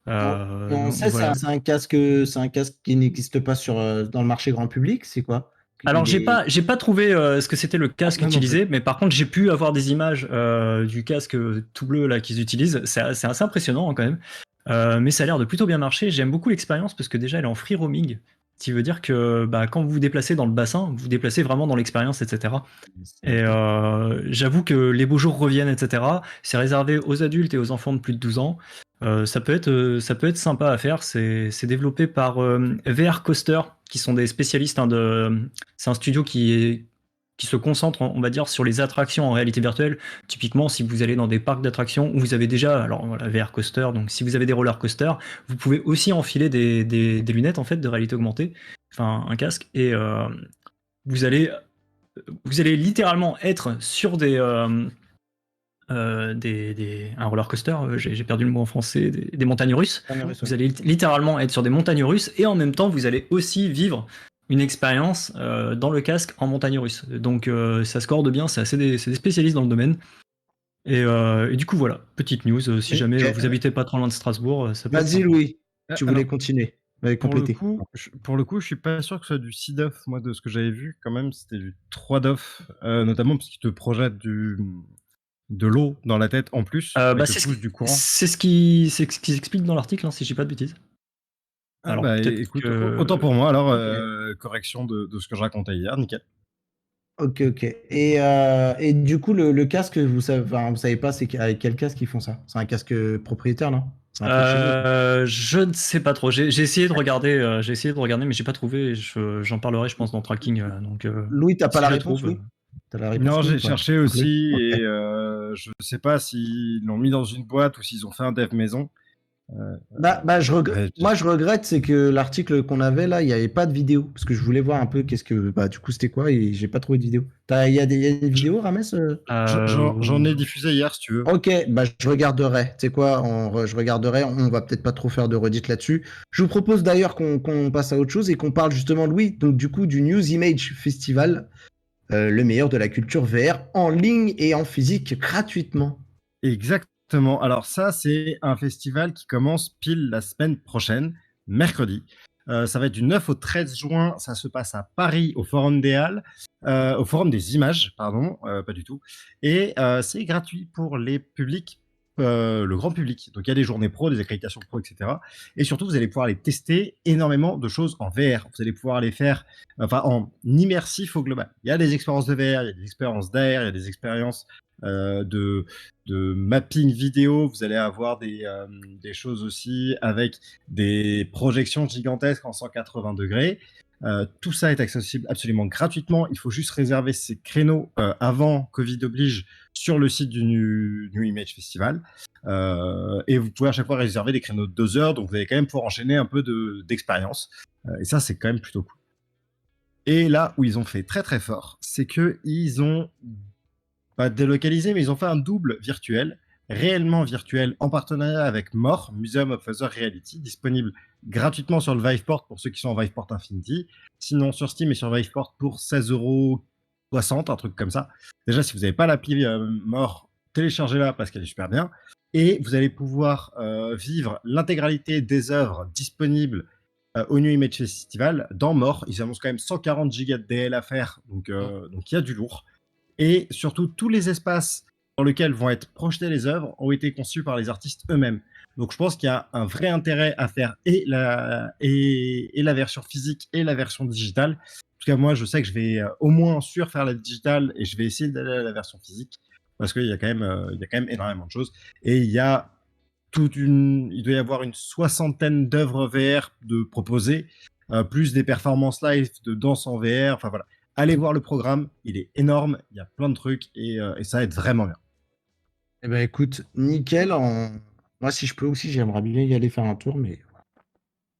B: On sait,
C: Voilà.
B: c'est un casque qui n'existe pas dans le marché grand public, c'est quoi?
C: Alors
B: Il est-
C: j'ai pas trouvé ce que c'était le casque
D: moi non
C: utilisé, mais par contre j'ai pu avoir des images du casque tout bleu là qu'ils utilisent. C'est assez impressionnant hein, quand même. Mais ça a l'air de plutôt bien marcher. J'aime beaucoup l'expérience parce que déjà elle est en free roaming, ce qui veut dire que quand vous vous déplacez dans le bassin, vous vous déplacez vraiment dans l'expérience, etc. Et j'avoue que les beaux jours reviennent, etc. C'est réservé aux adultes et aux enfants de plus de 12 ans. Ça peut être sympa à faire. C'est développé par VR Coaster, qui sont des spécialistes. C'est un studio qui se concentre, on va dire, sur les attractions en réalité virtuelle. Typiquement, si vous allez dans des parcs d'attractions où vous avez déjà, alors voilà, VR Coaster, donc si vous avez des roller coasters, vous pouvez aussi enfiler des lunettes en fait de réalité augmentée, enfin un casque, et vous allez littéralement être sur un roller coaster, j'ai perdu le mot en français, des montagnes russes. Vous allez littéralement être sur des montagnes russes et en même temps vous allez aussi vivre une expérience dans le casque en montagne russe. Donc ça se corde bien, c'est des spécialistes dans le domaine. Et du coup voilà, petite news, si jamais vous habitez pas trop loin de Strasbourg, ça peut être
B: Vas-y,
C: sympa.
B: Louis, tu voulais
D: Alors,
B: continuer.
D: pour le
B: Compléter.
D: coup, je suis pas sûr que ce soit du 6 DOF. Moi, de ce que j'avais vu, quand même, c'était du 3 DOF, notamment parce qu'il te projette de l'eau dans la tête en plus, il te pousse du courant.
C: C'est ce qui s'explique dans l'article, hein, si je dis pas de bêtises.
D: Ah
C: Alors,
D: bah
C: peut-être
D: écoute,
C: que-
D: autant pour moi, alors correction de ce que je racontais hier, nickel.
B: Ok. Et du coup, le casque, vous savez pas avec quel casque ils font ça? C'est un casque propriétaire, non? C'est un truc chez eux.
C: Je ne sais pas trop. J'ai essayé de regarder, mais j'ai pas trouvé. J'en parlerai, je pense, dans Tracking. Donc,
B: Louis, t'as pas
C: si
B: la
C: je
B: réponse,
C: trouve,
B: Louis? T'as la réponse,
D: Non,
B: Louis,
D: j'ai
B: ou pas?
D: cherché aussi
B: Ok.
D: et je sais pas s'ils l'ont mis dans une boîte ou s'ils ont fait un dev maison.
B: Moi, je regrette, c'est que l'article qu'on avait là, il n'y avait pas de vidéo. Parce que je voulais voir un peu du coup, c'était quoi et j'ai pas trouvé de vidéo. Il y a des vidéos, Rames?
D: J'en ai diffusé hier, si tu veux.
B: Ok, je regarderai. Tu sais quoi, je regarderai. On va peut-être pas trop faire de redite là-dessus. Je vous propose d'ailleurs qu'on passe à autre chose et qu'on parle justement, Louis, donc du coup, du News Image Festival, le meilleur de la culture VR en ligne et en physique gratuitement.
D: Exactement. Alors ça, c'est un festival qui commence pile la semaine prochaine, mercredi. Ça va être du 9 au 13 juin. Ça se passe à Paris, au Forum des Halles, au Forum des Images, pardon, pas du tout. Et c'est gratuit pour les publics, le grand public. Donc il y a des journées pro, des accréditations pro, etc. Et surtout, vous allez pouvoir aller tester énormément de choses en VR. Vous allez pouvoir les faire, en immersif au global. Il y a des expériences de VR, il y a des expériences d'AR, il y a des expériences de mapping vidéo. Vous allez avoir des choses aussi avec des projections gigantesques en 180 degrés. Tout ça est accessible absolument gratuitement. Il faut juste réserver ces créneaux avant Covid oblige sur le site du New Image Festival. Et vous pouvez à chaque fois réserver des créneaux de 2 heures, donc vous allez quand même pouvoir enchaîner un peu d'expérience. Et ça, c'est quand même plutôt cool. Et là où ils ont fait très très fort, c'est qu'ils ont pas délocalisé, mais ils ont fait un double virtuel, réellement virtuel, en partenariat avec MOR, Museum of Other Reality, disponible gratuitement sur le Viveport pour ceux qui sont en Viveport Infinity, sinon sur Steam et sur Viveport pour 16,60 €, un truc comme ça. Déjà, si vous n'avez pas l'appli MOR, téléchargez-la parce qu'elle est super bien. Et vous allez pouvoir vivre l'intégralité des œuvres disponibles au New Image Festival dans MOR. Ils annoncent quand même 140 gigas de DL à faire, donc il y a du lourd. Et surtout, tous les espaces dans lesquels vont être projetées les œuvres ont été conçus par les artistes eux-mêmes. Donc je pense qu'il y a un vrai intérêt à faire et la version physique et la version digitale. En tout cas, moi, je sais que je vais au moins faire la digitale et je vais essayer d'aller à la version physique parce qu'il y a quand même énormément de choses. Et il doit y avoir une 60aine d'œuvres VR de proposées, plus des performances live de danse en VR. Enfin voilà. Allez voir le programme, il est énorme, il y a plein de trucs et ça aide vraiment bien.
B: Eh ben écoute, nickel. Moi, si je peux aussi, j'aimerais bien y aller faire un tour, mais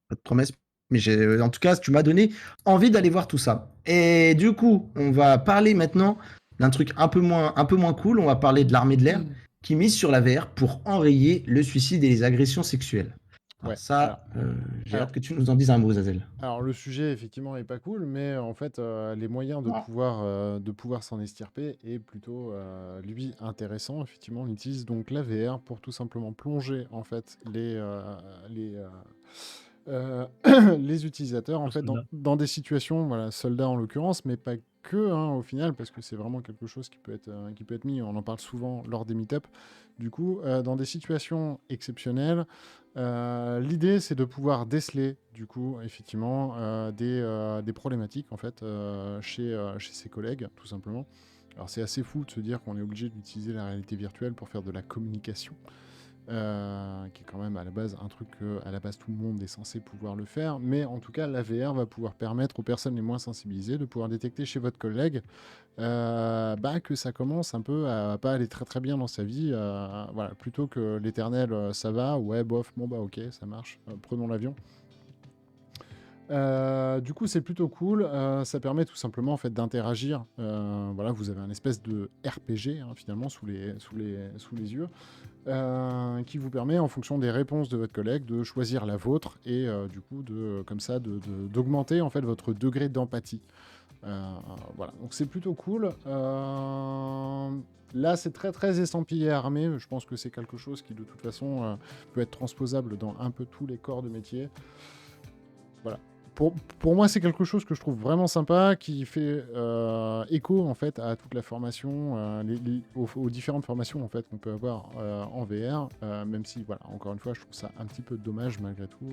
B: pas de promesse. Mais en tout cas, tu m'as donné envie d'aller voir tout ça. Et du coup, on va parler maintenant d'un truc un peu moins cool. On va parler de l'armée de l'air qui mise sur la VR pour enrayer le suicide et les agressions sexuelles. Alors j'ai hâte que tu nous en dises un mot, Zazel.
A: Alors le sujet effectivement est pas cool, mais en fait les moyens de pouvoir s'en extirper est plutôt lui intéressant. Effectivement, on utilise donc la VR pour tout simplement plonger en fait les utilisateurs en fait dans des situations, voilà, soldats en l'occurrence, mais pas que au final, parce que c'est vraiment quelque chose qui peut être mis. On en parle souvent lors des meet-up. Du coup, dans des situations exceptionnelles. L'idée, c'est de pouvoir déceler, du coup, effectivement, des problématiques, en fait, chez ses collègues, tout simplement. Alors, c'est assez fou de se dire qu'on est obligé d'utiliser la réalité virtuelle pour faire de la communication, qui est quand même à la base un truc que, à la base, tout le monde est censé pouvoir le faire. Mais en tout cas, la VR va pouvoir permettre aux personnes les moins sensibilisées de pouvoir détecter chez votre collègue que ça commence un peu à pas aller très très bien dans sa vie, voilà, plutôt que l'éternel ça va, ouais, bof, bon bah ok, ça marche, prenons l'avion. Du coup, c'est plutôt cool. Ça permet tout simplement en fait d'interagir. Voilà, vous avez un espèce de RPG finalement sous les yeux, qui vous permet, en fonction des réponses de votre collègue, de choisir la vôtre et du coup comme ça d'augmenter en fait votre degré d'empathie. Voilà, donc c'est plutôt cool. Là, c'est très très estampillé armé. Je pense que c'est quelque chose qui, de toute façon, peut être transposable dans un peu tous les corps de métier. Voilà. Pour moi, c'est quelque chose que je trouve vraiment sympa, qui fait écho en fait à toute la formation, aux différentes formations en fait qu'on peut avoir en VR. Même si, voilà, encore une fois, je trouve ça un petit peu dommage malgré tout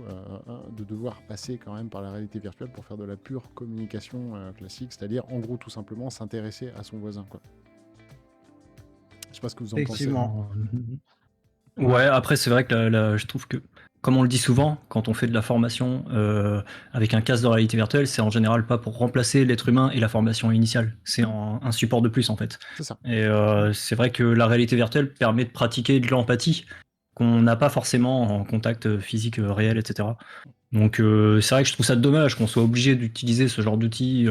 A: de devoir passer quand même par la réalité virtuelle pour faire de la pure communication classique, c'est-à-dire en gros tout simplement s'intéresser à son voisin, quoi. Je sais pas ce que vous en pensez.
C: Ouais, après c'est vrai que je trouve que, comme on le dit souvent, quand on fait de la formation avec un casque de réalité virtuelle, c'est en général pas pour remplacer l'être humain et la formation initiale. C'est un support de plus en fait.
A: C'est ça.
C: Et c'est vrai que la réalité virtuelle permet de pratiquer de l'empathie qu'on n'a pas forcément en contact physique réel, etc. Donc c'est vrai que je trouve ça dommage qu'on soit obligé d'utiliser ce genre d'outils,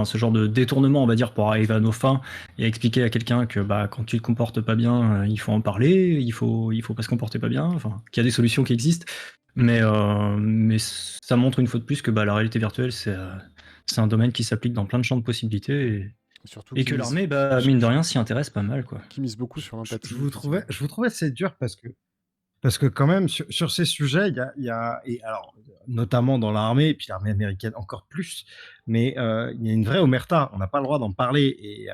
C: ce genre de détournement, on va dire, pour arriver à nos fins et expliquer à quelqu'un que quand tu te comportes pas bien, il faut en parler, il faut pas se comporter pas bien, qu'il y a des solutions qui existent, mais ça montre une fois de plus que la réalité virtuelle, c'est un domaine qui s'applique dans plein de champs de possibilités et que l'armée, mine de rien, s'y intéresse pas mal, quoi.
A: Qui mise beaucoup sur l'empathie.
D: Je vous trouvais assez dur parce que quand même, sur ces sujets, il y a et alors, notamment dans l'armée, et puis l'armée américaine encore plus, mais il y a une vraie omerta. On n'a pas le droit d'en parler.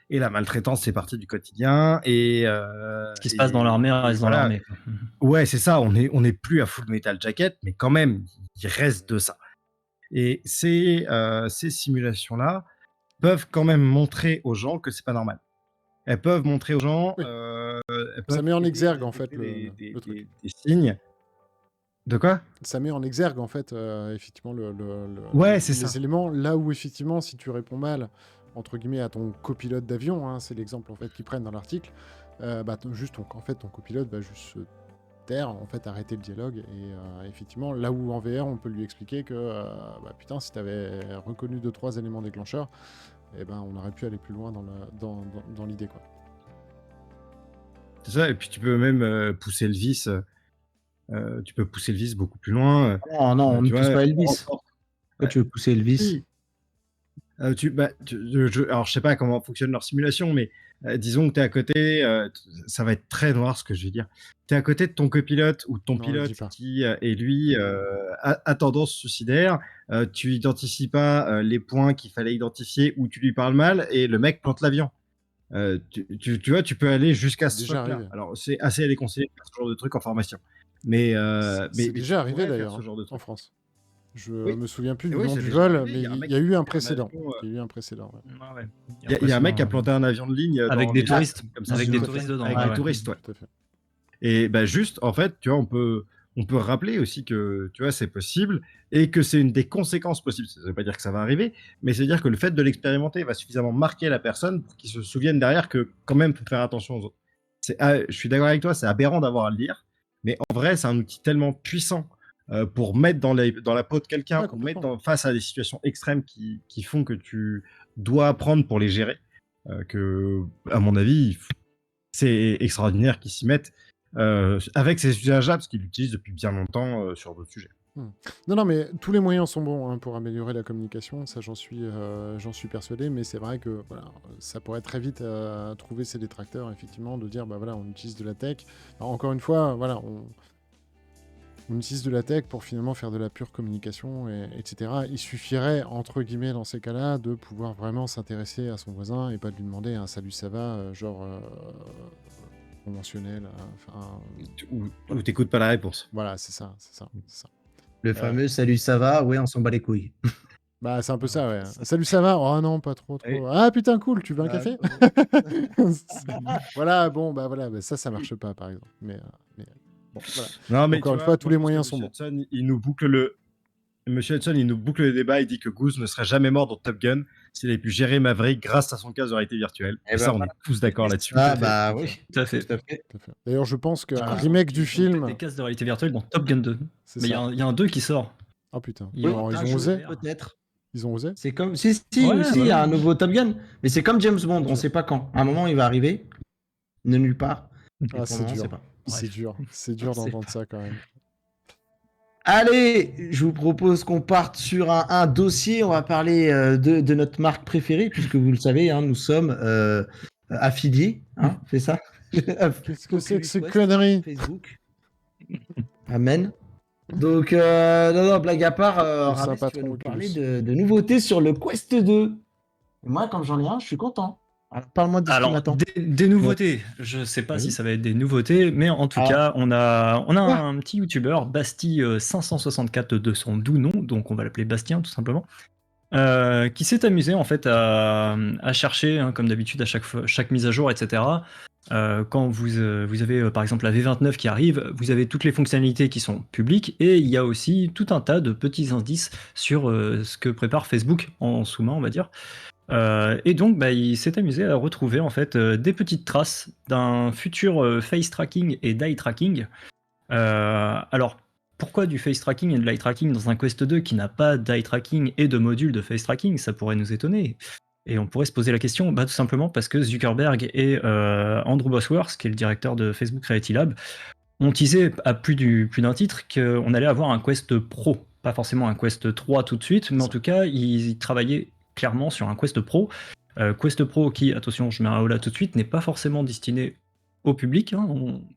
D: Et la maltraitance, c'est partie du quotidien.
C: Ce qui se passe dans l'armée reste dans l'armée.
D: Ouais, c'est ça. On est plus à Full Metal Jacket, mais quand même, il reste de ça. Et ces simulations-là peuvent quand même montrer aux gens que c'est pas normal. elles peuvent montrer aux gens.
A: Oui.
D: Elles
A: Ça
D: peuvent
A: met en
D: aider
A: exergue,
D: à
A: en fait,
D: détecter
A: le truc.
D: des signes. De quoi?
A: Ça met en exergue, en fait, effectivement,
D: Ouais, c'est
A: les
D: ça.
A: éléments. Là où, effectivement, si tu réponds mal, entre guillemets, à ton copilote d'avion, hein, c'est l'exemple en fait qu'ils prennent dans l'article, en fait, ton copilote va juste se taire, en fait, arrêter le dialogue. Et effectivement, là où en VR, on peut lui expliquer que, putain, si t'avais reconnu 2-3 éléments déclencheurs, on aurait pu aller plus loin dans l'idée, quoi.
D: C'est ça. Et puis tu peux même pousser le vice. Tu peux pousser le vice beaucoup plus loin.
B: Non, on ne pousse pas Elvis.
D: Ouais.
B: Tu veux pousser Elvis?
D: Si. Alors, je sais pas comment fonctionne leur simulation, mais disons que tu es à côté, ça va être très noir ce que je vais dire. Tu es à côté de ton copilote ou de ton
A: Non, le dis
D: pilote
A: pas.
D: qui est lui a tendance suicidaire. Tu identifies pas les points qu'il fallait identifier ou tu lui parles mal et le mec plante l'avion. Tu vois, tu peux aller jusqu'à
A: C'est
D: ce
A: déjà
D: step-là.
A: arrivé.
D: Alors, c'est assez à déconseiller de faire ce genre de truc en formation. Mais
A: C'est
D: tu
A: déjà arrivé
D: pourrais faire
A: d'ailleurs
D: ce genre de
A: en
D: truc.
A: France. Je
D: Oui.
A: me souviens plus
D: Et
A: du
D: oui,
A: nom
D: c'est
A: du
D: déjà
A: vol,
D: arrivé.
A: mais
D: Il y a un mec
A: il y a eu un
D: qui a
A: précédent.
D: avion,
A: Il y a eu un précédent, ouais.
C: Ouais.
D: il y a un mec qui a planté un avion de ligne
C: Avec
D: dans
C: des
D: les
C: touristes.
D: Alpes, comme ça,
C: Avec
D: tout
C: des
D: à fait.
C: touristes dedans.
D: Avec
C: ouais,
D: des
C: ouais.
D: touristes, ouais.
A: Tout à fait.
D: Et juste, en fait, tu vois, on peut rappeler aussi que, tu vois, c'est possible et que c'est une des conséquences possibles. Ça ne veut pas dire que ça va arriver, mais c'est dire que le fait de l'expérimenter va suffisamment marquer la personne pour qu'il se souvienne derrière que, quand même, faut faire attention aux autres. Je suis d'accord avec toi, c'est aberrant d'avoir à le dire, mais en vrai, c'est un outil tellement puissant pour mettre dans la peau de quelqu'un
A: Ouais,
D: ou mettre
A: complètement.
D: face à des situations extrêmes qui font que tu dois apprendre pour les gérer, que, à mon avis, c'est extraordinaire qu'ils s'y mettent avec ces usages-là, parce qu'ils l'utilisent depuis bien longtemps sur d'autres sujets.
A: Non, mais tous les moyens sont bons hein, pour améliorer la communication, ça j'en suis persuadé, mais c'est vrai que voilà, ça pourrait très vite trouver ses détracteurs, effectivement, de dire, on utilise de la tech. Alors, encore une fois, voilà, on utilise de la tech pour finalement faire de la pure communication, etc. Il suffirait, entre guillemets, dans ces cas-là, de pouvoir vraiment s'intéresser à son voisin et pas de lui demander un salut, ça va, conventionnel.
D: Ou t'écoutes pas la réponse.
A: Voilà, c'est ça.
B: Le fameux salut, ça va? Ouais, on s'en bat les couilles.
A: C'est un peu ça, ouais. Salut, ça va? Oh non, pas trop.
D: Oui.
A: Ah putain, cool, tu veux un café? Voilà, ça marche pas, par exemple. Mais bon, voilà.
D: Non, mais
A: encore une fois, tous les moyens sont bons.
D: Hudson, Monsieur Hudson, il nous boucle le débat. Il dit que Goose ne serait jamais mort dans Top Gun s'il avait pu gérer Maverick grâce à son casque de réalité virtuelle. Et ça, on est tous d'accord là-dessus.
B: Ah, oui.
C: Tout à fait.
B: Tout à fait.
A: D'ailleurs, je pense qu'un remake du film.
C: Des casques de réalité virtuelle dans Top Gun 2.
A: C'est
C: Mais
A: ça.
C: il y a un 2 qui sort.
A: Oh putain.
C: Ils
A: Ils
C: ont
A: ont osé?
B: Peut-être.
A: Ils ont osé?
B: C'est comme. Si,
C: Ouais,
B: aussi, il y
C: voilà.
B: a un nouveau Top Gun. Mais c'est comme James Bond, on sait pas quand. À un moment, il va arriver. De nulle part. Et pour le
A: C'est
B: moment, on
A: dur.
B: sait pas.
A: C'est dur. C'est dur
B: C'est
A: d'entendre ça quand même.
B: Allez, je vous propose qu'on parte sur un dossier. On va parler de notre marque préférée, puisque vous le savez, hein, nous sommes affiliés. Hein, c'est ça?
A: Qu'est-ce que c'est que ces conneries?
B: Facebook. Amen. Donc, non, blague à part,
A: C'est un
B: Rames, tu vas
A: patron
B: nous parler
A: Oculus.
B: de nouveautés sur le Quest 2. Et moi, comme j'en ai un, je suis content. Alors, parle-moi de ce qui
C: Alors,
B: m'attend.
C: des nouveautés. Je sais pas
B: Oui.
C: si ça va être des nouveautés, mais en tout cas, on a un petit youtubeur, Basti564 de son doux nom, donc on va l'appeler Bastien tout simplement, qui s'est amusé en fait à chercher, hein, comme d'habitude à chaque mise à jour, etc. Quand vous avez par exemple la V29 qui arrive, vous avez toutes les fonctionnalités qui sont publiques et il y a aussi tout un tas de petits indices sur ce que prépare Facebook en sous-main, on va dire. Et donc, il s'est amusé à retrouver en fait des petites traces d'un futur face tracking et d'eye tracking. Alors, pourquoi du face tracking et de l'eye tracking dans un Quest 2 qui n'a pas d'eye tracking et de module de face tracking? Ça pourrait nous étonner. Et on pourrait se poser la question, tout simplement parce que Zuckerberg et Andrew Bosworth, qui est le directeur de Facebook Reality Lab, ont teasé à plus d'un titre qu'on allait avoir un Quest Pro. Pas forcément un Quest 3 tout de suite, mais en tout cas, ils travaillaient clairement sur un Quest Pro. Quest Pro qui, attention, je mets un haut là tout de suite, n'est pas forcément destiné au public. Hein.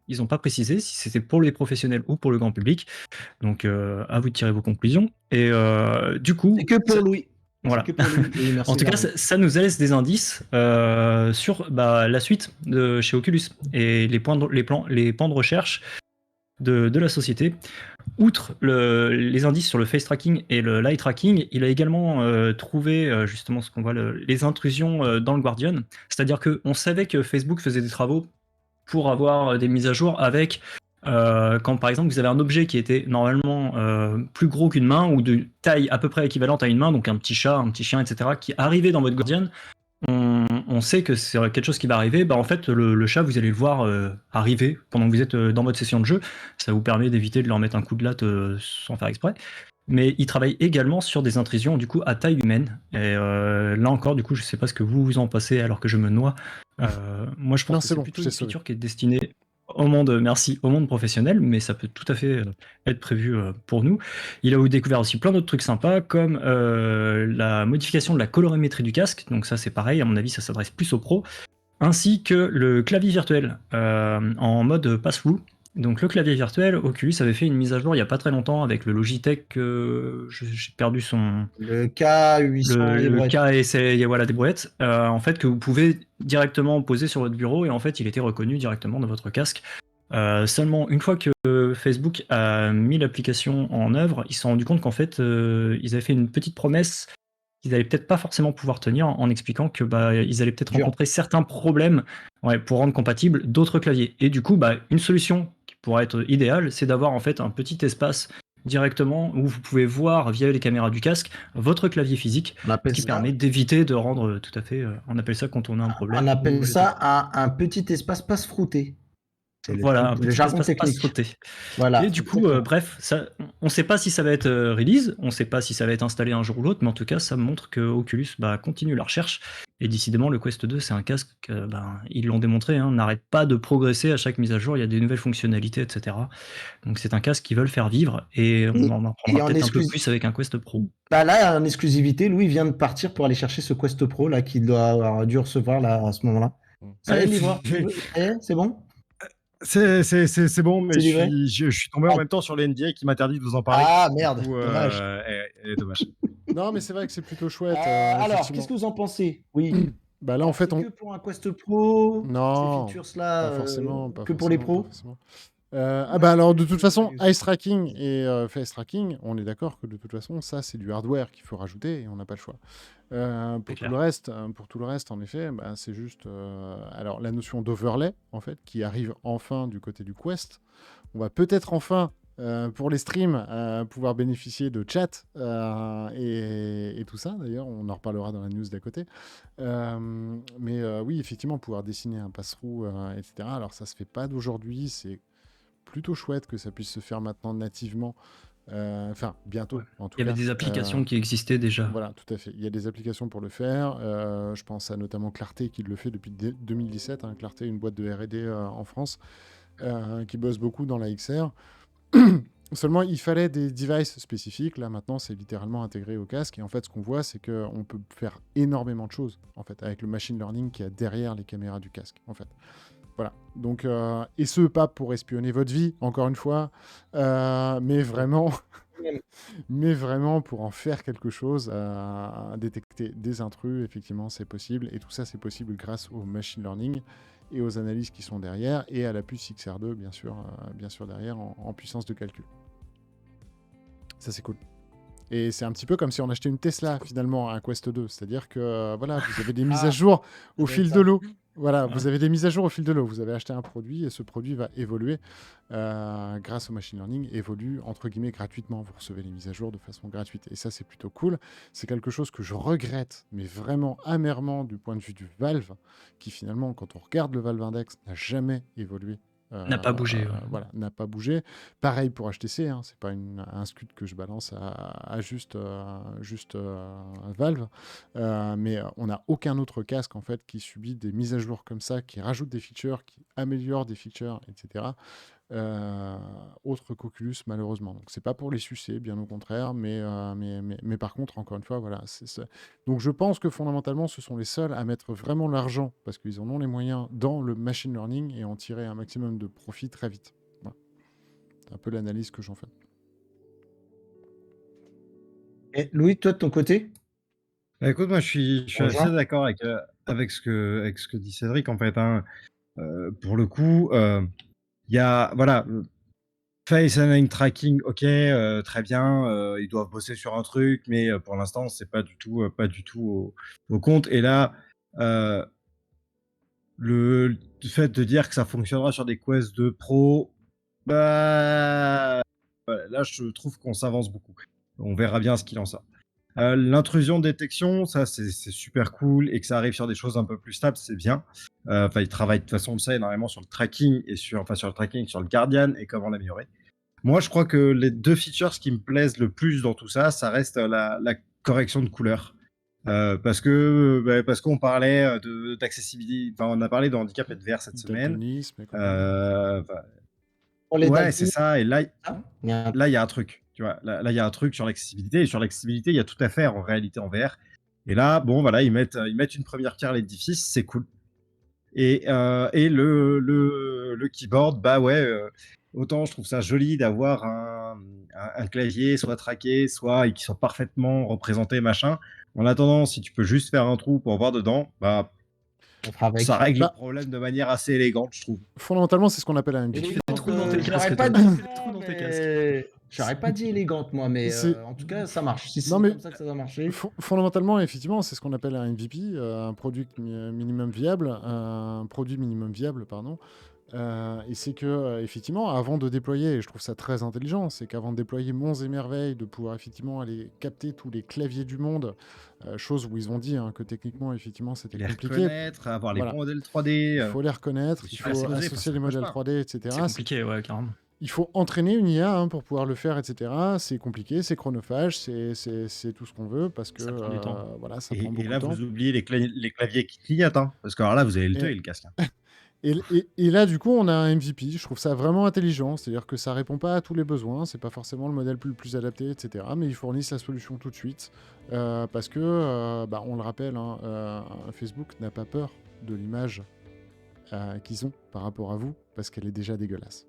C: Ils n'ont pas précisé si c'était pour les professionnels ou pour le grand public. Donc, à vous de tirer vos conclusions. Et du coup...
B: C'est que pour Louis.
C: Voilà.
B: Que pour Louis. Et merci
C: En tout cas,
B: Darwin.
C: ça nous laisse des indices sur la suite de chez Oculus et les pans de recherche de la société. Outre les indices sur le face tracking et le light tracking, il a également trouvé justement ce qu'on voit, les intrusions dans le Guardian. C'est-à-dire qu'on savait que Facebook faisait des travaux pour avoir des mises à jour avec quand par exemple vous avez un objet qui était normalement plus gros qu'une main ou de taille à peu près équivalente à une main, donc un petit chat, un petit chien, etc., qui arrivait dans votre Guardian. On sait que c'est quelque chose qui va arriver. Bah, en fait, le chat, vous allez le voir arriver pendant que vous êtes dans votre session de jeu. Ça vous permet d'éviter de leur mettre un coup de latte sans faire exprès. Mais il travaille également sur des intrusions du coup à taille humaine. Et là encore, du coup, je sais pas ce que vous en pensez alors que je me noie. Moi, je pense que c'est plutôt une feature qui est destinée au monde, au monde professionnel, mais ça peut tout à fait être prévu pour nous. Il a découvert aussi plein d'autres trucs sympas, comme la modification de la colorimétrie du casque. Donc ça, c'est pareil, à mon avis, ça s'adresse plus aux pros. Ainsi que le clavier virtuel en mode passe-flou. Donc le clavier virtuel, Oculus avait fait une mise à jour il n'y a pas très longtemps avec le Logitech, j'ai perdu son...
B: Le K800
C: le K et c'est voilà, des brouettes, en fait, que vous pouvez directement poser sur votre bureau, et en fait il était reconnu directement dans votre casque. Seulement une fois que Facebook a mis l'application en œuvre, ils se sont rendus compte qu'en fait ils avaient fait une petite promesse qu'ils allaient peut-être pas forcément pouvoir tenir, en expliquant que ils allaient peut-être rencontrer certains problèmes pour rendre compatible d'autres claviers. Et du coup, une solution qui pourrait être idéale, c'est d'avoir en fait un petit espace directement où vous pouvez voir via les caméras du casque votre clavier physique, ce qui permet d'éviter de rendre tout à fait. On appelle ça quand on a un problème.
B: On appelle ça un petit espace passe-frouté.
C: Voilà, un petit espace passe-frouté. Voilà. Et du coup, bref, ça, on ne sait pas si ça va être release, on ne sait pas si ça va être installé un jour ou l'autre, mais en tout cas, ça montre que Oculus continue la recherche. Et décidément, le Quest 2, c'est un casque, ils l'ont démontré, n'arrête pas de progresser à chaque mise à jour, il y a des nouvelles fonctionnalités, etc. Donc c'est un casque qu'ils veulent faire vivre, et on en apprendra peut-être un peu plus avec un Quest Pro.
B: Là, en exclusivité, Louis vient de partir pour aller chercher ce Quest Pro là qu'il doit avoir dû recevoir là, à ce moment-là. Ça y est, c'est bon?
D: C'est bon, mais je suis tombé en même temps sur les NDA qui m'interdit de vous en parler.
B: Ah merde, dommage.
D: Dommage.
A: Non, mais c'est vrai que c'est plutôt chouette.
B: Alors, qu'est-ce que vous en pensez? Oui.
A: Là, en fait,
B: que pour un Quest Pro,
A: non,
B: ces features-là,
A: pas forcément,
B: que pour les pros.
A: Alors de toute façon, eye tracking et face tracking, on est d'accord que de toute façon, ça c'est du hardware qu'il faut rajouter et on n'a pas le choix. Pour tout le reste, en effet, c'est juste alors la notion d'overlay en fait qui arrive enfin du côté du Quest. On va peut-être enfin pour les streams pouvoir bénéficier de chat et tout ça. D'ailleurs, on en reparlera dans la news d'à côté. Mais oui, effectivement, pouvoir dessiner un passe-through, etc. Alors ça se fait pas d'aujourd'hui, c'est plutôt chouette que ça puisse se faire maintenant nativement. Enfin, bientôt, en tout cas.
C: Il y avait des applications qui existaient déjà.
A: Voilà, tout à fait. Il y a des applications pour le faire. Je pense à notamment Clarté qui le fait depuis 2017. Clarté, une boîte de R&D en France qui bosse beaucoup dans la XR. Seulement, il fallait des devices spécifiques. Là, maintenant, c'est littéralement intégré au casque. Et en fait, ce qu'on voit, c'est qu'on peut faire énormément de choses en fait, avec le machine learning qui a derrière les caméras du casque. En fait. Voilà, donc, et ce, pas pour espionner votre vie, encore une fois, mais vraiment pour en faire quelque chose, détecter des intrus, effectivement, c'est possible, et tout ça, c'est possible grâce au machine learning et aux analyses qui sont derrière, et à la puce XR2, bien sûr derrière, en puissance de calcul. Ça, c'est cool. Et c'est un petit peu comme si on achetait une Tesla, finalement, à un Quest 2, c'est-à-dire que, voilà, vous avez des mises à jour au fil de l'eau. Voilà, vous avez des mises à jour au fil de l'eau. Vous avez acheté un produit et ce produit va évoluer grâce au machine learning, évolue entre guillemets gratuitement. Vous recevez les mises à jour de façon gratuite. Et ça, c'est plutôt cool. C'est quelque chose que je regrette, mais vraiment amèrement du point de vue du Valve, qui finalement, quand on regarde le Valve Index, n'a jamais évolué.
C: N'a pas bougé.
A: Voilà, n'a pas bougé. Pareil pour HTC, c'est pas un scud que je balance à juste Valve, mais on n'a aucun autre casque en fait qui subit des mises à jour comme ça, qui rajoute des features, qui améliore des features, etc. Autre qu'Oculus malheureusement. Donc c'est pas pour les sucer, bien au contraire, mais par contre, encore une fois, voilà. Donc je pense que fondamentalement, ce sont les seuls à mettre vraiment l'argent, parce qu'ils en ont les moyens, dans le machine learning et en tirer un maximum de profit très vite. Voilà. C'est un peu l'analyse que j'en fais.
B: Et Louis, toi de ton côté?
D: Écoute, moi je suis assez d'accord avec ce que dit Cédric en fait. Pour le coup, il y a voilà, Face Align Tracking, ok, très bien, ils doivent bosser sur un truc, mais pour l'instant, c'est pas du tout au compte. Et là, le fait de dire que ça fonctionnera sur des Quest 2 Pro, bah, là, je trouve qu'on s'avance beaucoup. On verra bien ce qu'il en sort. L'intrusion détection, ça c'est super cool, et que ça arrive sur des choses un peu plus stables, c'est bien. Enfin, ils travaillent de toute façon de ça énormément sur le tracking et sur le tracking, sur le Guardian et comment l'améliorer. Moi, je crois que les 2 features qui me plaisent le plus dans tout ça, ça reste la correction de couleur. Parce qu'on parlait d'accessibilité, enfin, on a parlé de handicap et de VR cette semaine. Ouais, c'est ça. Et là, il y a un truc. Tu vois, là, il y a un truc sur l'accessibilité. Et sur l'accessibilité, il y a tout à faire en réalité en VR. Et là, bon, voilà, ils mettent une première pierre à l'édifice, c'est cool. Et le keyboard, bah ouais, autant je trouve ça joli d'avoir un clavier soit traqué, soit qui soit parfaitement représenté, machin. En attendant, si tu peux juste faire un trou pour voir dedans, bah ça règle le problème de manière assez élégante, je trouve.
A: Fondamentalement, c'est ce qu'on appelle un MVP.
B: J'aurais pas dit élégante, moi, mais en tout cas, ça marche. Si c'est comme ça que ça doit marcher.
A: Fondamentalement, effectivement, c'est ce qu'on appelle un MVP, un produit minimum viable, pardon. Et c'est que, effectivement, avant de déployer, et je trouve ça très intelligent, c'est qu'avant de déployer monts et merveilles, de pouvoir effectivement aller capter tous les claviers du monde, chose où ils ont dit que techniquement, effectivement, c'était compliqué.
D: Les reconnaître, avoir les bons modèles 3D.
A: Il faut les reconnaître, il faut associer les modèles 3D, etc.
C: C'est compliqué, ouais, carrément.
A: Il faut entraîner une IA pour pouvoir le faire, etc. C'est compliqué, c'est chronophage, c'est tout ce qu'on veut, parce que
C: ça prend du temps.
A: Voilà, ça prend beaucoup de temps.
D: Et là, vous oubliez les claviers qui clignotent, parce que alors là, vous avez le 2 et le casque.
A: Et là, du coup, on a un MVP. Je trouve ça vraiment intelligent. C'est-à-dire que ça répond pas à tous les besoins. C'est pas forcément le modèle le plus adapté, etc. Mais ils fournissent la solution tout de suite. Parce que, on le rappelle, Facebook n'a pas peur de l'image qu'ils ont par rapport à vous, parce qu'elle est déjà dégueulasse.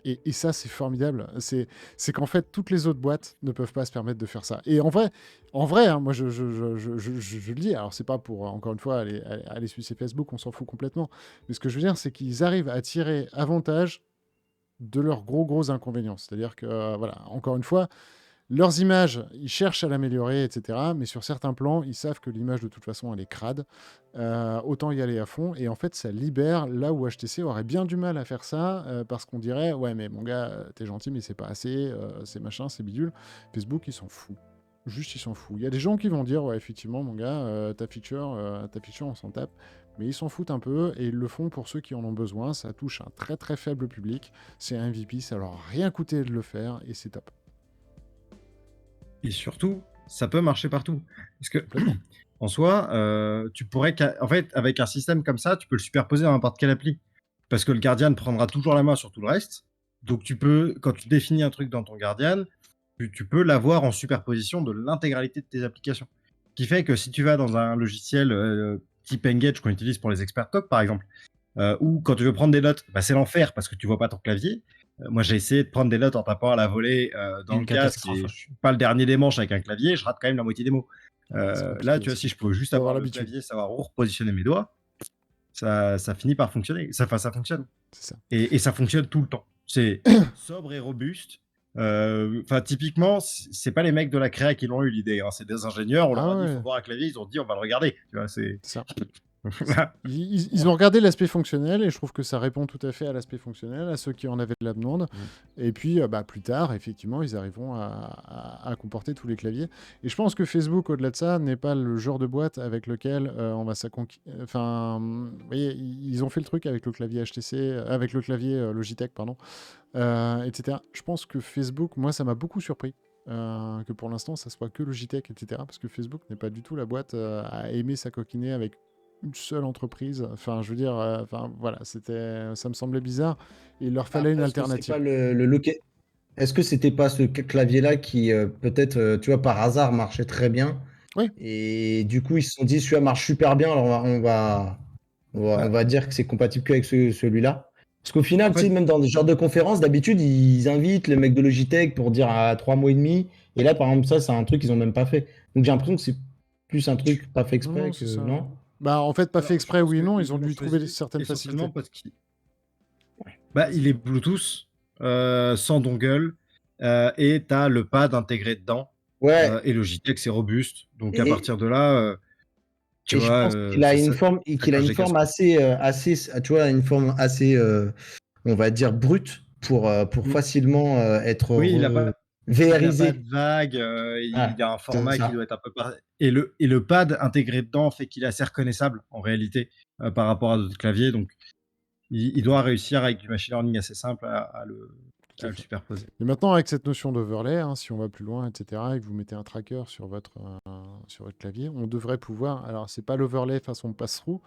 A: Et ça, c'est formidable. C'est qu'en fait, toutes les autres boîtes ne peuvent pas se permettre de faire ça. Et en vrai, moi, je le dis. Alors, c'est pas pour, encore une fois, aller sucer Facebook, on s'en fout complètement. Mais ce que je veux dire, c'est qu'ils arrivent à tirer avantage de leurs gros inconvénients. C'est-à-dire que, voilà, encore une fois, leurs images, ils cherchent à l'améliorer, etc. Mais sur certains plans, ils savent que l'image, de toute façon, elle est crade. Autant y aller à fond. Et en fait, ça libère là où HTC aurait bien du mal à faire ça, parce qu'on dirait, ouais, mais mon gars, t'es gentil, mais c'est pas assez, c'est machin, c'est bidule. Facebook, il s'en fout. Juste, il s'en fout. Il y a des gens qui vont dire, ouais, effectivement, mon gars, ta feature, on s'en tape. Mais ils s'en foutent un peu, et ils le font pour ceux qui en ont besoin. Ça touche un très très faible public. C'est un MVP, ça leur a rien coûté de le faire, et c'est top.
D: Et surtout, ça peut marcher partout. Parce que, en soi, tu pourrais... En fait, avec un système comme ça, tu peux le superposer dans n'importe quelle appli. Parce que le Guardian prendra toujours la main sur tout le reste. Donc, tu peux, quand tu définis un truc dans ton Guardian, tu peux l'avoir en superposition de l'intégralité de tes applications. Ce qui fait que si tu vas dans un logiciel type Engage qu'on utilise pour les experts top, par exemple, ou quand tu veux prendre des notes, c'est l'enfer parce que tu vois pas ton clavier. Moi, j'ai essayé de prendre des notes en tapant à la volée dans le casque. Je suis pas le dernier des manches avec un clavier, je rate quand même la moitié des mots. Là, tu vois, si je peux juste avoir le clavier, savoir où repositionner mes doigts, ça finit par fonctionner. Ça fonctionne.
A: C'est ça.
D: Et ça fonctionne tout le temps. C'est sobre et robuste. Typiquement, c'est pas les mecs de la créa qui l'ont eu l'idée. C'est des ingénieurs. On leur a dit il faut voir un clavier. Ils ont dit on va le regarder. Tu vois, c'est
A: ça. Ils ont regardé l'aspect fonctionnel et je trouve que ça répond tout à fait à l'aspect fonctionnel, à ceux qui en avaient de la demande. Et puis, plus tard, effectivement, ils arriveront à comporter tous les claviers. Et je pense que Facebook, au-delà de ça, n'est pas le genre de boîte avec lequel on va Enfin, vous voyez, ils ont fait le truc avec le clavier HTC, avec le clavier Logitech, pardon, etc. Je pense que Facebook, moi, ça m'a beaucoup surpris. Que pour l'instant, ça soit que Logitech, etc. Parce que Facebook n'est pas du tout la boîte à aimer s'acoquiner avec une seule entreprise. Enfin, je veux dire, voilà, ça me semblait bizarre. Il leur fallait une alternative.
B: Est-ce que c'était pas ce clavier-là qui, peut-être, tu vois, par hasard, marchait très bien?
A: Oui.
B: Et du coup, ils se sont dit, celui-là marche super bien, alors on va dire que c'est compatible qu'avec celui-là. Parce qu'au final, tu sais, même dans des genres de conférences, d'habitude, ils invitent les mecs de Logitech pour dire à 3 mois et demi. Et là, par exemple, ça, c'est un truc qu'ils ont même pas fait. Donc j'ai l'impression que c'est plus un truc pas fait exprès que non.
A: En fait, pas fait exprès, oui, non. Ils ont dû trouver certaines facilités.
D: Parce qu'il il est Bluetooth. sans dongle, et tu as le pad intégré dedans.
B: Ouais.
D: Et Logitech, c'est robuste. Donc à
B: Et-
D: partir de là, tu
B: Et je
D: vois,
B: pense qu'il a une forme, qu'il a une forme assez, tu vois, une forme assez, on va dire brute pour facilement être
D: Oui, il n'a pas
B: VRisé.
D: de vague, il a un format qui doit être un peu et le pad intégré dedans fait qu'il est assez reconnaissable en réalité par rapport à d'autres claviers. Donc il doit réussir avec du machine learning assez simple à le superposer.
A: Et maintenant, avec cette notion d'overlay, hein, si on va plus loin, etc., et que vous mettez un tracker sur votre clavier, on devrait pouvoir. Alors, c'est pas l'overlay façon pass-through,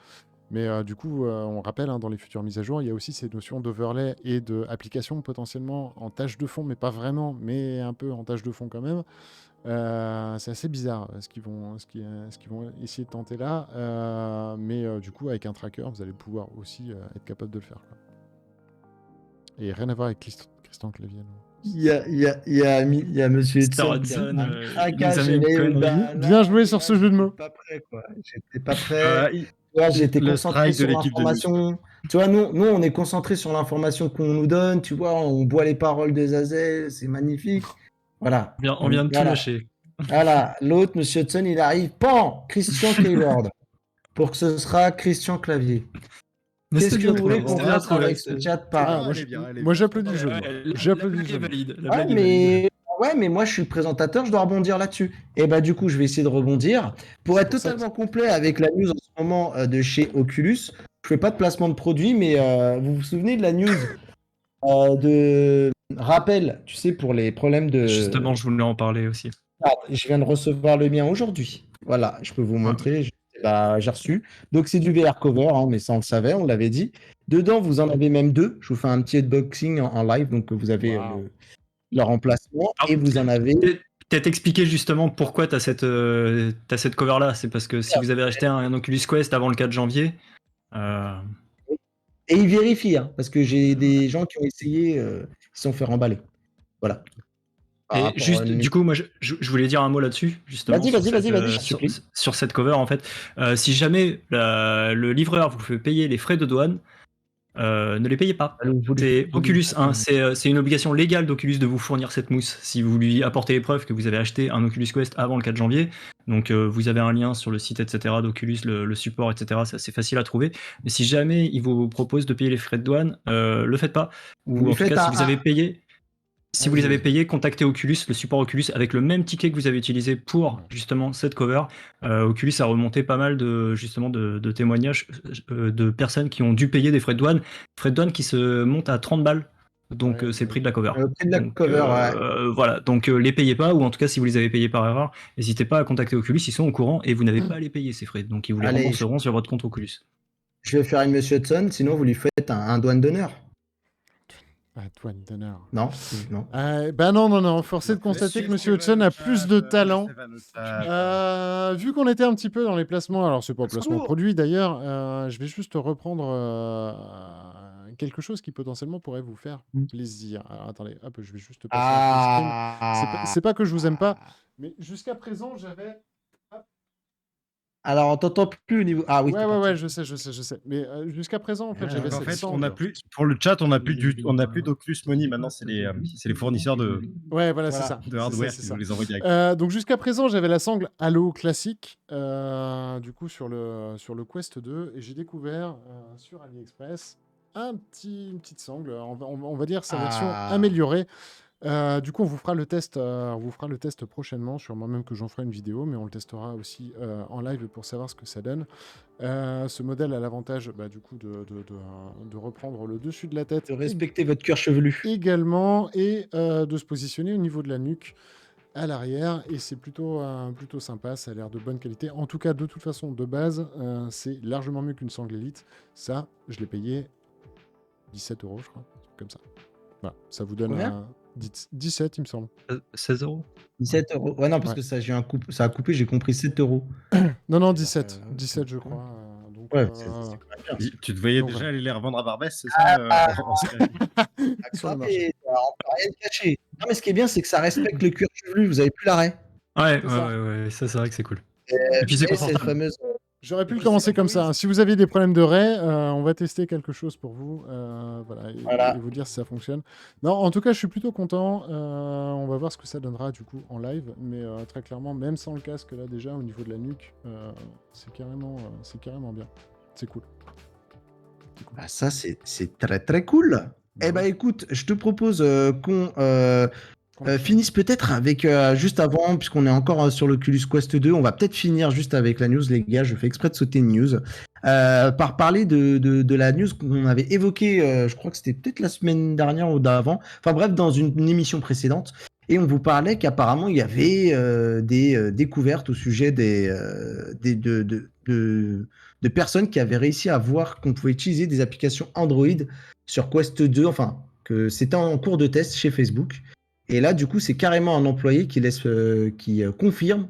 A: mais du coup, on rappelle, hein, dans les futures mises à jour, il y a aussi ces notions d'overlay et d'application potentiellement en tâche de fond, mais pas vraiment, mais un peu en tâche de fond quand même. C'est assez bizarre ce qu'ils vont essayer de tenter là. Mais du coup, avec un tracker, vous allez pouvoir aussi être capable de le faire, quoi. Et rien à voir avec Christian Clavier. Non.
B: Il y a Monsieur Hudson qui a
C: Hudson,
B: un craquage
C: nous a mis une
B: et
C: connerie.
B: banane.
A: Bien joué sur ce jeu de mots.
B: J'étais pas prêt. Tu vois, j'étais
D: le
B: concentré
D: strike de
B: sur
D: l'équipe de
B: l'information. Tu vois, nous, on est concentré sur l'information qu'on nous donne. Tu vois, on boit les paroles de Zazel, c'est magnifique. Voilà.
C: On vient de tout
B: Voilà.
C: lâcher.
B: Voilà. L'autre, Monsieur Hudson, il arrive. Pan, Christian Keyboard. Pour que ce sera Christian Clavier.
C: Mais
B: Qu'est-ce
C: c'était
B: que
C: bien
B: vous voulez
C: trouvé,
B: qu'on
C: c'était bien
B: fasse avec
C: trouvé.
B: ce chat par...
A: Moi, j'applaudis le jeu. J'applaudis le jeu.
B: Mais moi je suis présentateur, je dois rebondir là-dessus. Et bah du coup, je vais essayer de rebondir. Pour être totalement complet avec la news en ce moment de chez Oculus, je fais pas de placement de produit, mais vous vous souvenez de la news de rappel, tu sais, pour les problèmes de...
C: Justement, je voulais en parler aussi.
B: Ah, je viens de recevoir le mien aujourd'hui. Voilà, je peux vous montrer. J'ai reçu. Donc, c'est du VR cover, hein, mais ça, on le savait, on l'avait dit. Dedans, vous en avez même deux. Je vous fais un petit unboxing en live. Donc, vous avez leur emplacement et vous en avez.
C: Peut-être expliquer justement pourquoi tu as cette cover-là. C'est parce que si vous avez acheté un Oculus Quest avant le 4 janvier.
B: Et ils vérifient, hein, parce que j'ai des gens qui ont essayé, qui se sont fait remballer. Voilà.
C: Et juste, du coup, moi, je voulais dire un mot là-dessus, justement.
B: Vas-y,
C: sur cette cover, en fait. Si jamais le livreur vous fait payer les frais de douane, ne les payez pas. C'est Oculus, hein, c'est une obligation légale d'Oculus de vous fournir cette mousse si vous lui apportez les preuves que vous avez acheté un Oculus Quest avant le 4 janvier. Donc vous avez un lien sur le site, etc. d'Oculus, le support, etc. C'est assez facile à trouver. Mais si jamais il vous propose de payer les frais de douane, le faites pas. Ou en tout cas, si vous avez payé... Si vous les avez payés, contactez Oculus, le support Oculus, avec le même ticket que vous avez utilisé pour justement cette cover. Oculus a remonté pas mal de témoignages de personnes qui ont dû payer des frais de douane qui se montent à 30 balles. Donc c'est le prix de la cover.
B: Le prix de la cover,
C: voilà, donc les payez pas, ou en tout cas si vous les avez payés par erreur, n'hésitez pas à contacter Oculus, ils sont au courant et vous n'avez pas à les payer ces frais. Donc ils vous les rembourseront sur votre compte Oculus.
B: Je vais faire une Monsieur Hudson, sinon vous lui faites un douane d'honneur.
A: Douane d'honneur.
B: Non.
A: Non. Force est de constater que Monsieur Hudson a plus de talent. Vu qu'on était un petit peu dans les placements, alors c'est pas placement produit d'ailleurs, je vais juste reprendre quelque chose qui potentiellement pourrait vous faire plaisir. Alors attendez, hop, je vais juste passer un stream. C'est pas que je vous aime pas, mais jusqu'à présent j'avais...
B: Alors, on t'entend plus au niveau. Ah oui.
A: Ouais, je sais. Mais jusqu'à présent, en fait, j'avais cette sangle.
D: On a plus, pour le chat, on n'a plus d'Oculus Money. Maintenant, c'est les fournisseurs de.
A: Ouais, voilà, c'est ça.
D: De hardware qui nous les envoient direct.
A: Donc jusqu'à présent, j'avais la sangle Halo classique, du coup sur le Quest 2, et j'ai découvert sur AliExpress une petite sangle. On va dire sa version améliorée. Du coup, on vous fera le test prochainement. Sûrement même que j'en ferai une vidéo, mais on le testera aussi en live pour savoir ce que ça donne. Ce modèle a l'avantage, du coup, de reprendre le dessus de la tête,
B: de respecter votre cuir chevelu
A: également, et de se positionner au niveau de la nuque à l'arrière. Et c'est plutôt sympa. Ça a l'air de bonne qualité. En tout cas, de toute façon, de base, c'est largement mieux qu'une sangle Elite. Ça, je l'ai payé 17 €, je crois, comme ça. Voilà, ça vous donne 17, il me semble.
C: 16 €.
B: 17 €. Ouais, non, parce que ça a coupé, j'ai compris 7 €.
A: Non, 17. 17, je crois. Donc,
D: tu te voyais déjà aller les revendre à Barbès, c'est ça
B: On peut rien cacher. Non, mais ce qui est bien, c'est que ça respecte le cuir chevelu, vous avez plus l'arrêt.
C: Ouais, ça c'est vrai que c'est cool.
B: Et puis c'est confortable.
A: J'aurais pu le commencer comme ça. Si vous aviez des problèmes de ray, on va tester quelque chose pour vous. Et vous dire si ça fonctionne. Non, en tout cas, je suis plutôt content. On va voir ce que ça donnera du coup en live. Mais très clairement, même sans le casque, là déjà, au niveau de la nuque, c'est carrément bien. C'est cool.
B: Bah, ça, c'est très très cool. Eh ben écoute, je te propose qu'on finisse peut-être avec, juste avant, puisqu'on est encore sur l'Oculus Quest 2, on va peut-être finir juste avec la news, les gars. Je fais exprès de sauter une news. Par parler de la news qu'on avait évoquée, je crois que c'était peut-être la semaine dernière ou d'avant. Enfin bref, dans une émission précédente. Et on vous parlait qu'apparemment, il y avait des découvertes au sujet de personnes qui avaient réussi à voir qu'on pouvait utiliser des applications Android sur Quest 2, enfin, que c'était en cours de test chez Facebook. Et là, du coup, c'est carrément un employé qui confirme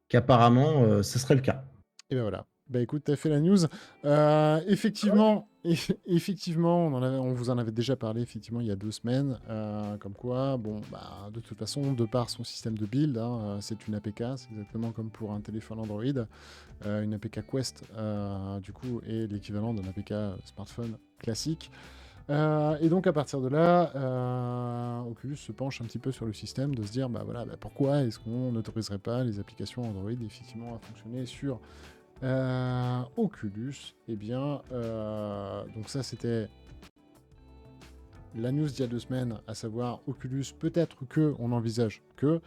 B: qu'apparemment, ce serait le cas.
A: Et ben voilà. Bah écoute, t'as fait la news. Effectivement, on vous en avait déjà parlé effectivement il y a 2 semaines. Comme quoi, bon, bah, de toute façon, de par son système de build, c'est une APK, c'est exactement comme pour un téléphone Android. Une APK Quest, du coup, est l'équivalent d'un APK smartphone classique. Et donc à partir de là, Oculus se penche un petit peu sur le système de se dire pourquoi est-ce qu'on n'autoriserait pas les applications Android effectivement à fonctionner sur Oculus. Eh bien, donc ça c'était la news d'il y a 2 semaines, à savoir Oculus, peut-être que on envisage que.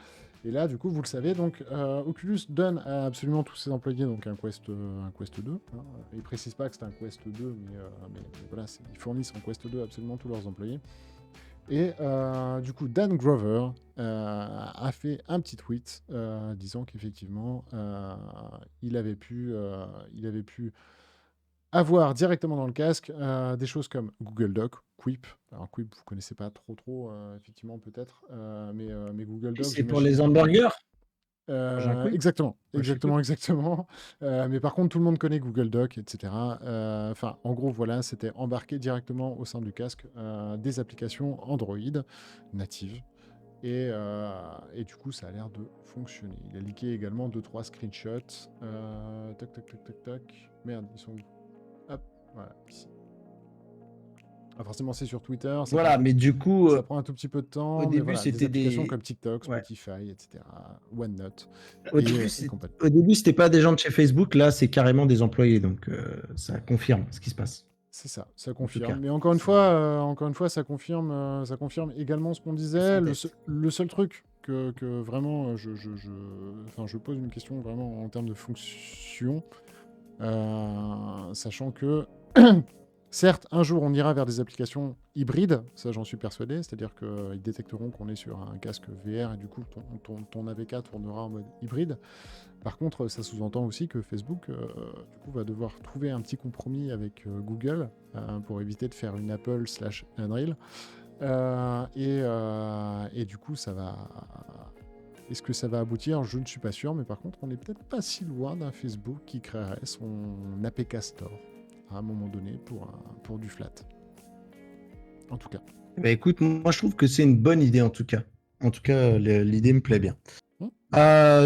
A: Et là, du coup, vous le savez, donc Oculus donne à absolument tous ses employés donc un Quest 2. Hein. Ils ne précisent pas que c'est un Quest 2, mais voilà, ils fournissent en Quest 2 absolument tous leurs employés. Et du coup, Dan Grover a fait un petit tweet disant qu'effectivement, il avait pu avoir directement dans le casque des choses comme Google Doc, Quip. Alors Quip, vous connaissez pas trop, effectivement peut-être, mais Google Doc.
B: C'est pour les hamburgers.
A: Exactement. Mais par contre, tout le monde connaît Google Doc, etc. Enfin, en gros, voilà, c'était embarqué directement au sein du casque des applications Android natives. Et du coup, ça a l'air de fonctionner. Il a leaké également 2-3 screenshots. Tac. Merde, ils sont où? Hop, voilà, ici. Forcément, c'est sur Twitter.
B: Voilà, mais du coup,
A: ça prend un tout petit peu de temps.
B: Au début, c'était
A: des applications comme TikTok, Spotify, etc. OneNote.
B: Au début, c'était pas des gens de chez Facebook. Là, c'est carrément des employés. Donc, ça confirme ce qui se passe.
A: C'est ça, ça confirme. Mais encore une fois, ça confirme également ce qu'on disait. Le seul truc que vraiment, je pose une question vraiment en termes de fonction, sachant que certes, un jour, on ira vers des applications hybrides, ça j'en suis persuadé, c'est-à-dire qu'ils détecteront qu'on est sur un casque VR et du coup, ton APK tournera en mode hybride. Par contre, ça sous-entend aussi que Facebook du coup, va devoir trouver un petit compromis avec Google pour éviter de faire une Apple/Unreal. Et du coup, ça va... Est-ce que ça va aboutir? Je ne suis pas sûr, mais par contre, on n'est peut-être pas si loin d'un Facebook qui créerait son APK Store à un moment donné pour du flat. En tout cas.
B: Bah écoute, moi je trouve que c'est une bonne idée en tout cas. En tout cas, l'idée me plaît bien.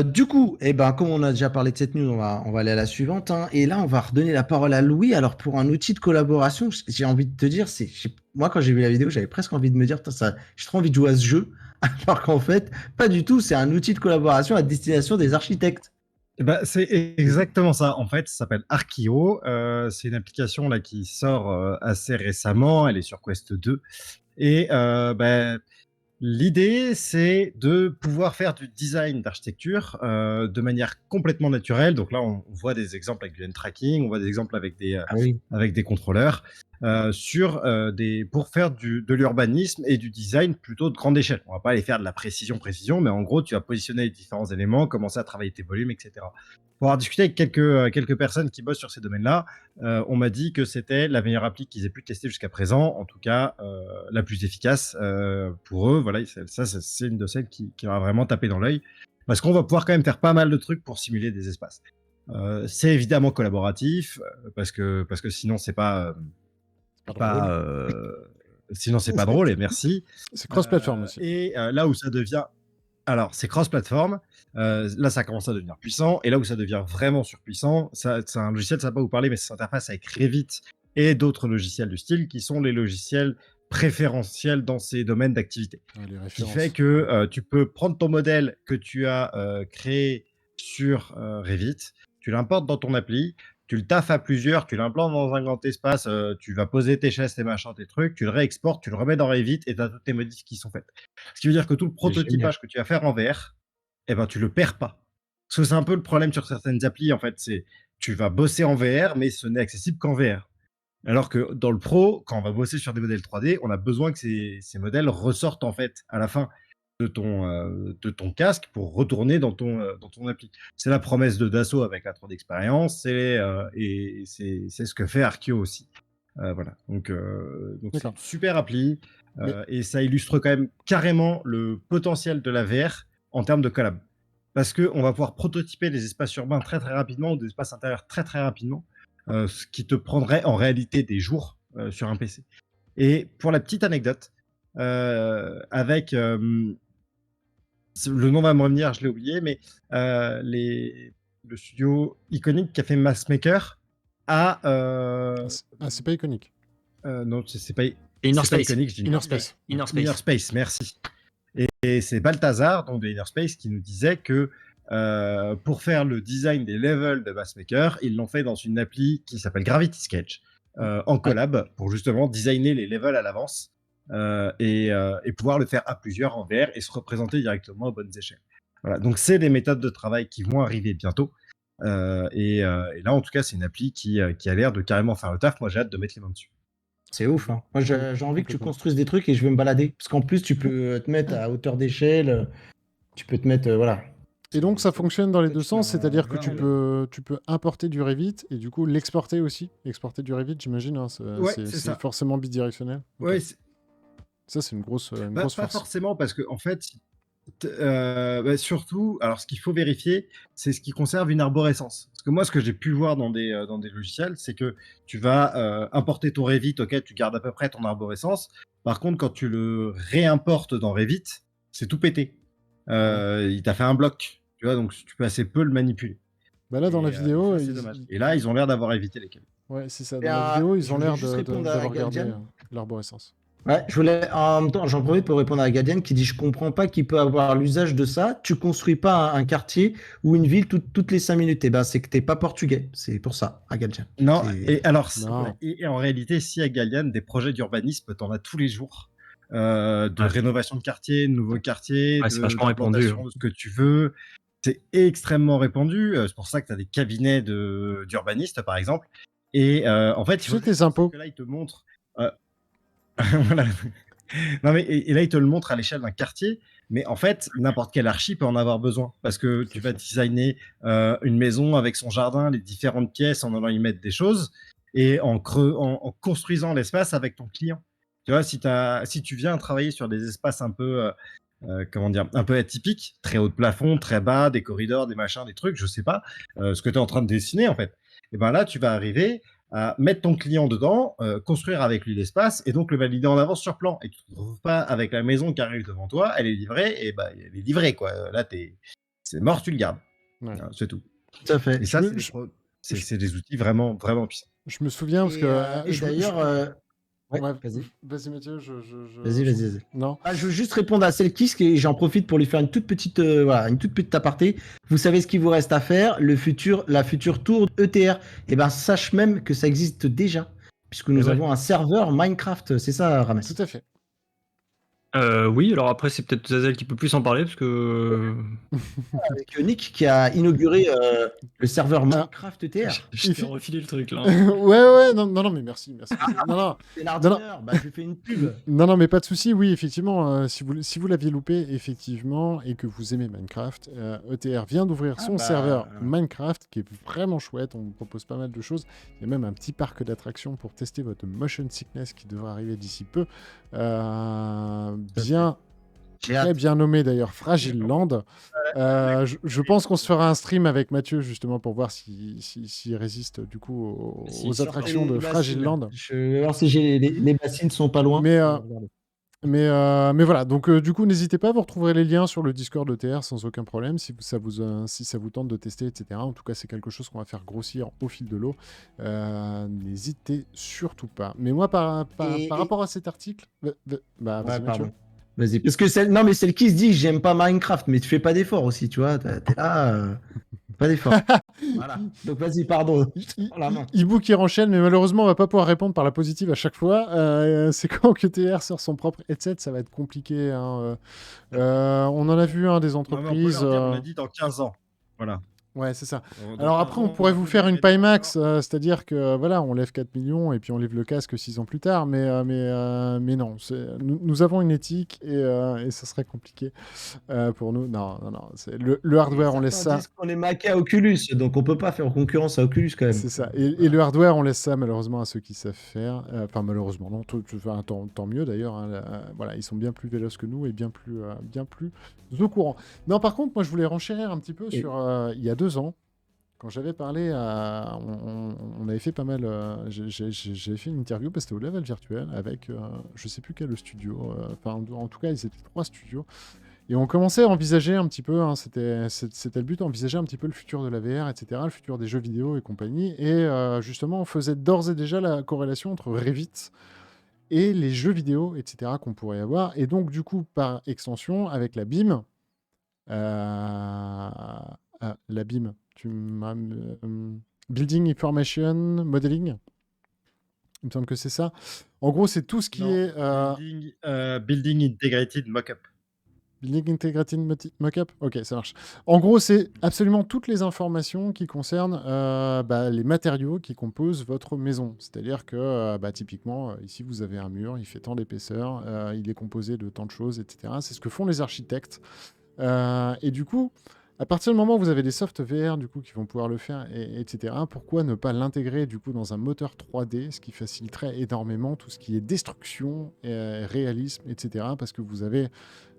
B: Du coup, comme on a déjà parlé de cette news, on va aller à la suivante. Hein, et là, on va redonner la parole à Louis. Alors, pour un outil de collaboration, j'ai envie de te dire, moi, quand j'ai vu la vidéo, j'avais presque envie de me dire, j'ai trop envie de jouer à ce jeu. Alors qu'en fait, pas du tout. C'est un outil de collaboration à destination des architectes.
D: C'est exactement ça. En fait, ça s'appelle Arkio. C'est une application là qui sort assez récemment. Elle est sur Quest 2. Et l'idée, c'est de pouvoir faire du design d'architecture de manière complètement naturelle. Donc là, on voit des exemples avec du hand tracking, on voit des exemples avec des contrôleurs pour faire de l'urbanisme et du design plutôt de grande échelle. On va pas aller faire de la précision, mais en gros, tu vas positionner les différents éléments, commencer à travailler tes volumes, etc. Pour avoir discuté avec quelques personnes qui bossent sur ces domaines-là, on m'a dit que c'était la meilleure appli qu'ils aient pu tester jusqu'à présent, en tout cas la plus efficace pour eux. Voilà, ça c'est une de celles qui va vraiment taper dans l'œil, parce qu'on va pouvoir quand même faire pas mal de trucs pour simuler des espaces. C'est évidemment collaboratif, parce que sinon c'est pas sinon c'est pas drôle, et merci.
A: C'est cross-platform aussi.
D: Et là où ça devient Alors, c'est cross-platform. Là, ça commence à devenir puissant. Et là où ça devient vraiment surpuissant, c'est un logiciel, ça va pas vous parler, mais ça s'interface avec Revit et d'autres logiciels du style qui sont les logiciels préférentiels dans ces domaines d'activité. Ce qui fait que tu peux prendre ton modèle que tu as créé sur Revit, tu l'importes dans ton appli, tu le taffes à plusieurs, tu l'implantes dans un grand espace, tu vas poser tes chaises, tes machins, tes trucs, tu le réexportes, tu le remets dans Revit et tu as toutes tes modifs qui sont faites. Ce qui veut dire que tout le prototypage que tu vas faire en VR, eh ben, tu le perds pas. Parce que c'est un peu le problème sur certaines applis, en fait, c'est tu vas bosser en VR, mais ce n'est accessible qu'en VR. Alors que dans le pro, quand on va bosser sur des modèles 3D, on a besoin que ces modèles ressortent en fait à la fin de ton casque pour retourner dans ton appli. C'est la promesse de Dassault avec la 3D Experience, et c'est ce que fait Arkio aussi. Voilà. Donc c'est une super appli et ça illustre quand même carrément le potentiel de la VR en termes de collab. Parce qu'on va pouvoir prototyper des espaces urbains très très rapidement ou des espaces intérieurs très très rapidement. Ce qui te prendrait en réalité des jours sur un PC. Et pour la petite anecdote, avec le nom va me revenir, je l'ai oublié, mais le studio Iconic qui a fait Massmaker a.
A: c'est pas Iconic.
D: Non, c'est pas.
C: Inner Space.
D: Iconic,
C: Inner Space.
D: Inner Space, merci. Et c'est Balthazar, donc de Inner Space, qui nous disait que pour faire le design des levels de Massmaker, ils l'ont fait dans une appli qui s'appelle Gravity Sketch, en collab, pour justement designer les levels à l'avance et pouvoir le faire à plusieurs en VR et se représenter directement aux bonnes échelles. Voilà, donc c'est des méthodes de travail qui vont arriver bientôt. Et là, en tout cas, c'est une appli qui a l'air de carrément faire le taf. Moi, j'ai hâte de mettre les mains dessus.
B: C'est ouf, hein. Moi, j'ai envie que tu construises des trucs et je vais me balader. Parce qu'en plus, tu peux te mettre à hauteur d'échelle. Tu peux te mettre... voilà.
A: Et donc, ça fonctionne dans les deux sens, c'est-à-dire que tu peux importer du Revit et du coup l'exporter aussi. Exporter du Revit, j'imagine, hein, c'est forcément bidirectionnel.
D: Ouais,
A: ça, c'est une grosse
D: pas
A: force.
D: Forcément, parce que en fait, surtout, alors ce qu'il faut vérifier, c'est ce qui conserve une arborescence. Parce que moi, ce que j'ai pu voir dans des logiciels, c'est que tu vas importer ton Revit, ok, tu gardes à peu près ton arborescence. Par contre, quand tu le réimportes dans Revit, c'est tout pété. Il t'a fait un bloc. Tu vois, donc tu peux assez peu le manipuler.
A: Bah là, dans la vidéo...
D: c'est dommage. Et là, ils ont l'air d'avoir évité les câbles.
A: Ouais, c'est ça. Dans la vidéo, ils ont l'air d'avoir gardé l'arborescence.
B: Ouais, je voulais, en même temps, j'en profite pour répondre à Gadian qui dit: je comprends pas qui peut avoir l'usage de ça. Tu construis pas un quartier ou une ville toutes les 5 minutes. Et ben, c'est que t'es pas portugais. C'est pour ça, à Gadian.
D: Non, et alors, et en réalité, si à Gadian, des projets d'urbanisme, t'en as tous les jours. De rénovation de quartier, de nouveaux quartiers,
C: c'est vachement répandu.
D: De ce que tu veux. C'est extrêmement répandu. C'est pour ça que tu as des cabinets d'urbanistes, par exemple. Et en fait,
A: il faut tes impôts.
D: Que là, ils te montrent. Voilà. Non, mais et là, ils te le montrent à l'échelle d'un quartier. Mais en fait, n'importe quel archi peut en avoir besoin. Parce que tu vas designer une maison avec son jardin, les différentes pièces, en allant y mettre des choses. Et en construisant l'espace avec ton client. Tu vois, si tu viens travailler sur des espaces un peu. Un peu atypique, très haut de plafond, très bas, des corridors, des machins, des trucs, je sais pas, ce que tu es en train de dessiner en fait. Et ben là, tu vas arriver à mettre ton client dedans, construire avec lui l'espace et donc le valider en avance sur plan. Et tu ne te retrouves pas avec la maison qui arrive devant toi, elle est livrée, et ben elle est livrée quoi. Là, c'est mort, tu le gardes.
A: Ouais.
D: C'est tout.
B: Tout à fait.
D: Et ça, c'est des outils vraiment, vraiment puissants.
A: Je me souviens parce que.
B: Et d'ailleurs.
A: Ouais, vas-y Mathieu,
B: Vas-y.
A: Non.
B: Je veux juste répondre à Selkisk et j'en profite pour lui faire une toute petite aparté. Vous savez ce qu'il vous reste à faire, la future tour ETR. Et ben sache même que ça existe déjà, puisque nous avons un serveur Minecraft, c'est ça, Rames?
A: Tout à fait.
C: Oui, alors après c'est peut-être Zazel qui peut plus en parler parce que
B: avec Nick qui a inauguré le serveur Minecraft ETR.
C: Je t'ai refilé le truc là.
A: ouais, non, mais merci. Non.
B: C'est l'ardineur, je lui fais une pub.
A: Non, mais pas de souci. Oui, effectivement, si vous l'aviez loupé, effectivement, et que vous aimez Minecraft, ETR vient d'ouvrir son serveur Minecraft qui est vraiment chouette. On vous propose pas mal de choses. Il y a même un petit parc d'attractions pour tester votre motion sickness qui devrait arriver d'ici peu. Très bien nommé d'ailleurs, Fragile Land. Je pense qu'on se fera un stream avec Mathieu justement pour voir s'il résiste du coup aux attractions de Fragile Land.
B: Je vais voir si les bassines sont pas loin.
A: Mais Mais voilà, donc du coup, n'hésitez pas, vous retrouverez les liens sur le Discord ETR sans aucun problème si ça vous tente de tester, etc. En tout cas, c'est quelque chose qu'on va faire grossir au fil de l'eau. N'hésitez surtout pas. Mais moi, par
B: Et...
A: rapport à cet article, bah, vas-y,
B: Ouais,
A: Mathieu.
B: pardon. Vas-y, parce que non, mais celle qui se dit j'aime pas Minecraft, mais tu fais pas d'effort aussi, tu vois. T'es là, pas d'effort. Voilà. Donc vas-y, pardon. Prends la main.
A: Ibu qui enchaîne, mais malheureusement, on va pas pouvoir répondre par la positive à chaque fois. C'est quand que TR sort son propre headset, ça va être compliqué. Hein. On en a vu des
D: Non, mais on peut
A: entreprises.
D: leur dire, on a dit dans 15 ans. Voilà.
A: Ouais, c'est ça.
D: Donc,
A: Alors
D: dans
A: après,
D: 15
A: on
D: ans,
A: pourrait
D: va
A: vous
D: plus
A: faire une
D: être d'accord.
A: Pimax, c'est-à-dire que voilà, on lève 4 millions et puis on lève le casque 6 ans plus tard, mais non, nous avons une éthique et ça serait compliqué pour nous. Non, le hardware, on laisse
B: Certains
A: ça.
B: disent qu'on est maqué à Oculus, donc on peut pas faire concurrence à Oculus quand même.
A: C'est ça. Et le hardware, on laisse ça malheureusement à ceux qui savent faire. Enfin, malheureusement, non. Tant mieux d'ailleurs. Hein, voilà, ils sont bien plus véloces que nous et bien plus au courant. Non, par contre, moi, je voulais renchérir un petit peu sur il y a 2 ans. Quand j'avais parlé à... On avait fait pas mal... J'avais fait une interview, parce que c'était au Level Virtuel, avec je sais plus quel studio. Enfin, en tout cas, ils étaient 3 studios. Et on commençait à envisager un petit peu, hein, c'était le but, envisager un petit peu le futur de la VR, etc., le futur des jeux vidéo et compagnie. Et justement, on faisait d'ores et déjà la corrélation entre Revit et les jeux vidéo, etc., qu'on pourrait avoir. Et donc, du coup, par extension, avec la BIM, la BIM, Building Information Modeling, il me semble que c'est ça. En gros, c'est tout ce qui est...
D: Building Integrated Mockup.
A: Building Integrated Mockup. Ok, ça marche. En gros, c'est absolument toutes les informations qui concernent les matériaux qui composent votre maison. C'est-à-dire que, typiquement, ici, vous avez un mur, il fait tant d'épaisseur, il est composé de tant de choses, etc. C'est ce que font les architectes. Et du coup, à partir du moment où vous avez des soft VR du coup, qui vont pouvoir le faire, etc., pourquoi ne pas l'intégrer du coup, dans un moteur 3D, ce qui faciliterait énormément tout ce qui est destruction, réalisme, etc. Parce que vous avez...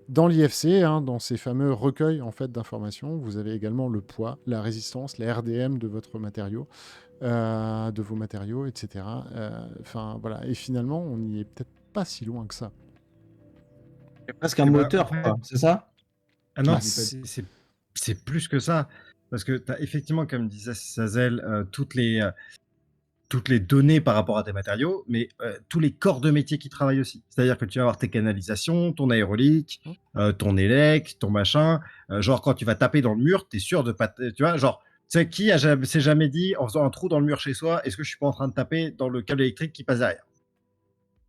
A: Dans l'IFC, dans ces fameux recueils en fait, d'informations, vous avez également le poids, la résistance, la RDM de votre matériau, de vos matériaux, etc. Enfin, voilà. Et finalement, on n'y est peut-être pas si loin que ça.
B: C'est presque un moteur, quoi, c'est ça?
D: Ah non, c'est plus que ça. Parce que tu as effectivement, comme disait Sazel, toutes les données par rapport à tes matériaux, mais tous les corps de métier qui travaillent aussi. C'est-à-dire que tu vas avoir tes canalisations, ton aérolique, ton élec, ton machin. Genre, quand tu vas taper dans le mur, tu es sûr de pas... Tu vois, genre, tu sais, qui s'est jamais dit, en faisant un trou dans le mur chez soi, est-ce que je suis pas en train de taper dans le câble électrique qui passe derrière?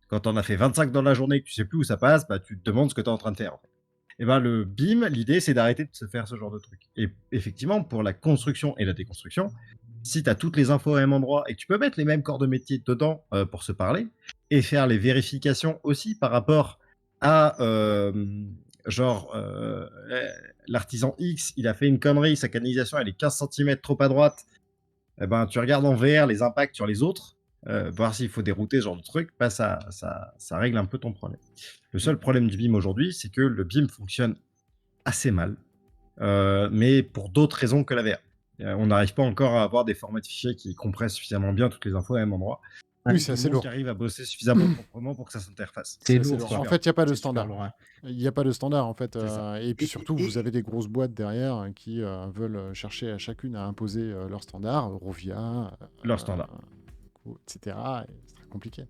D: Quand on a fait 25 dans la journée et que tu sais plus où ça passe, bah, tu te demandes ce que tu es en train de faire. En fait. Et ben, le BIM, l'idée, c'est d'arrêter de se faire ce genre de truc. Et effectivement, pour la construction et la déconstruction, si tu as toutes les infos au même endroit et que tu peux mettre les mêmes corps de métier dedans pour se parler et faire les vérifications aussi par rapport à l'artisan X, il a fait une connerie, sa canalisation elle est 15 cm trop à droite, eh ben, tu regardes en VR les impacts sur les autres, voir s'il faut dérouter ce genre de truc, bah, ça règle un peu ton problème. Le seul problème du BIM aujourd'hui, c'est que le BIM fonctionne assez mal, mais pour d'autres raisons que la VR. On n'arrive pas encore à avoir des formats de fichiers qui compressent suffisamment bien toutes les infos au même endroit.
A: Oui, c'est assez lourd.
D: Qui arrive à bosser suffisamment proprement pour que ça s'interface.
B: C'est lourd.
A: En fait, il n'y a pas de standard. Il n'y a pas de standard, en fait. Et puis surtout, vous avez des grosses boîtes derrière qui veulent chercher à chacune à imposer leur standard, Rovia,
D: leur standard,
A: etc. C'est très compliqué.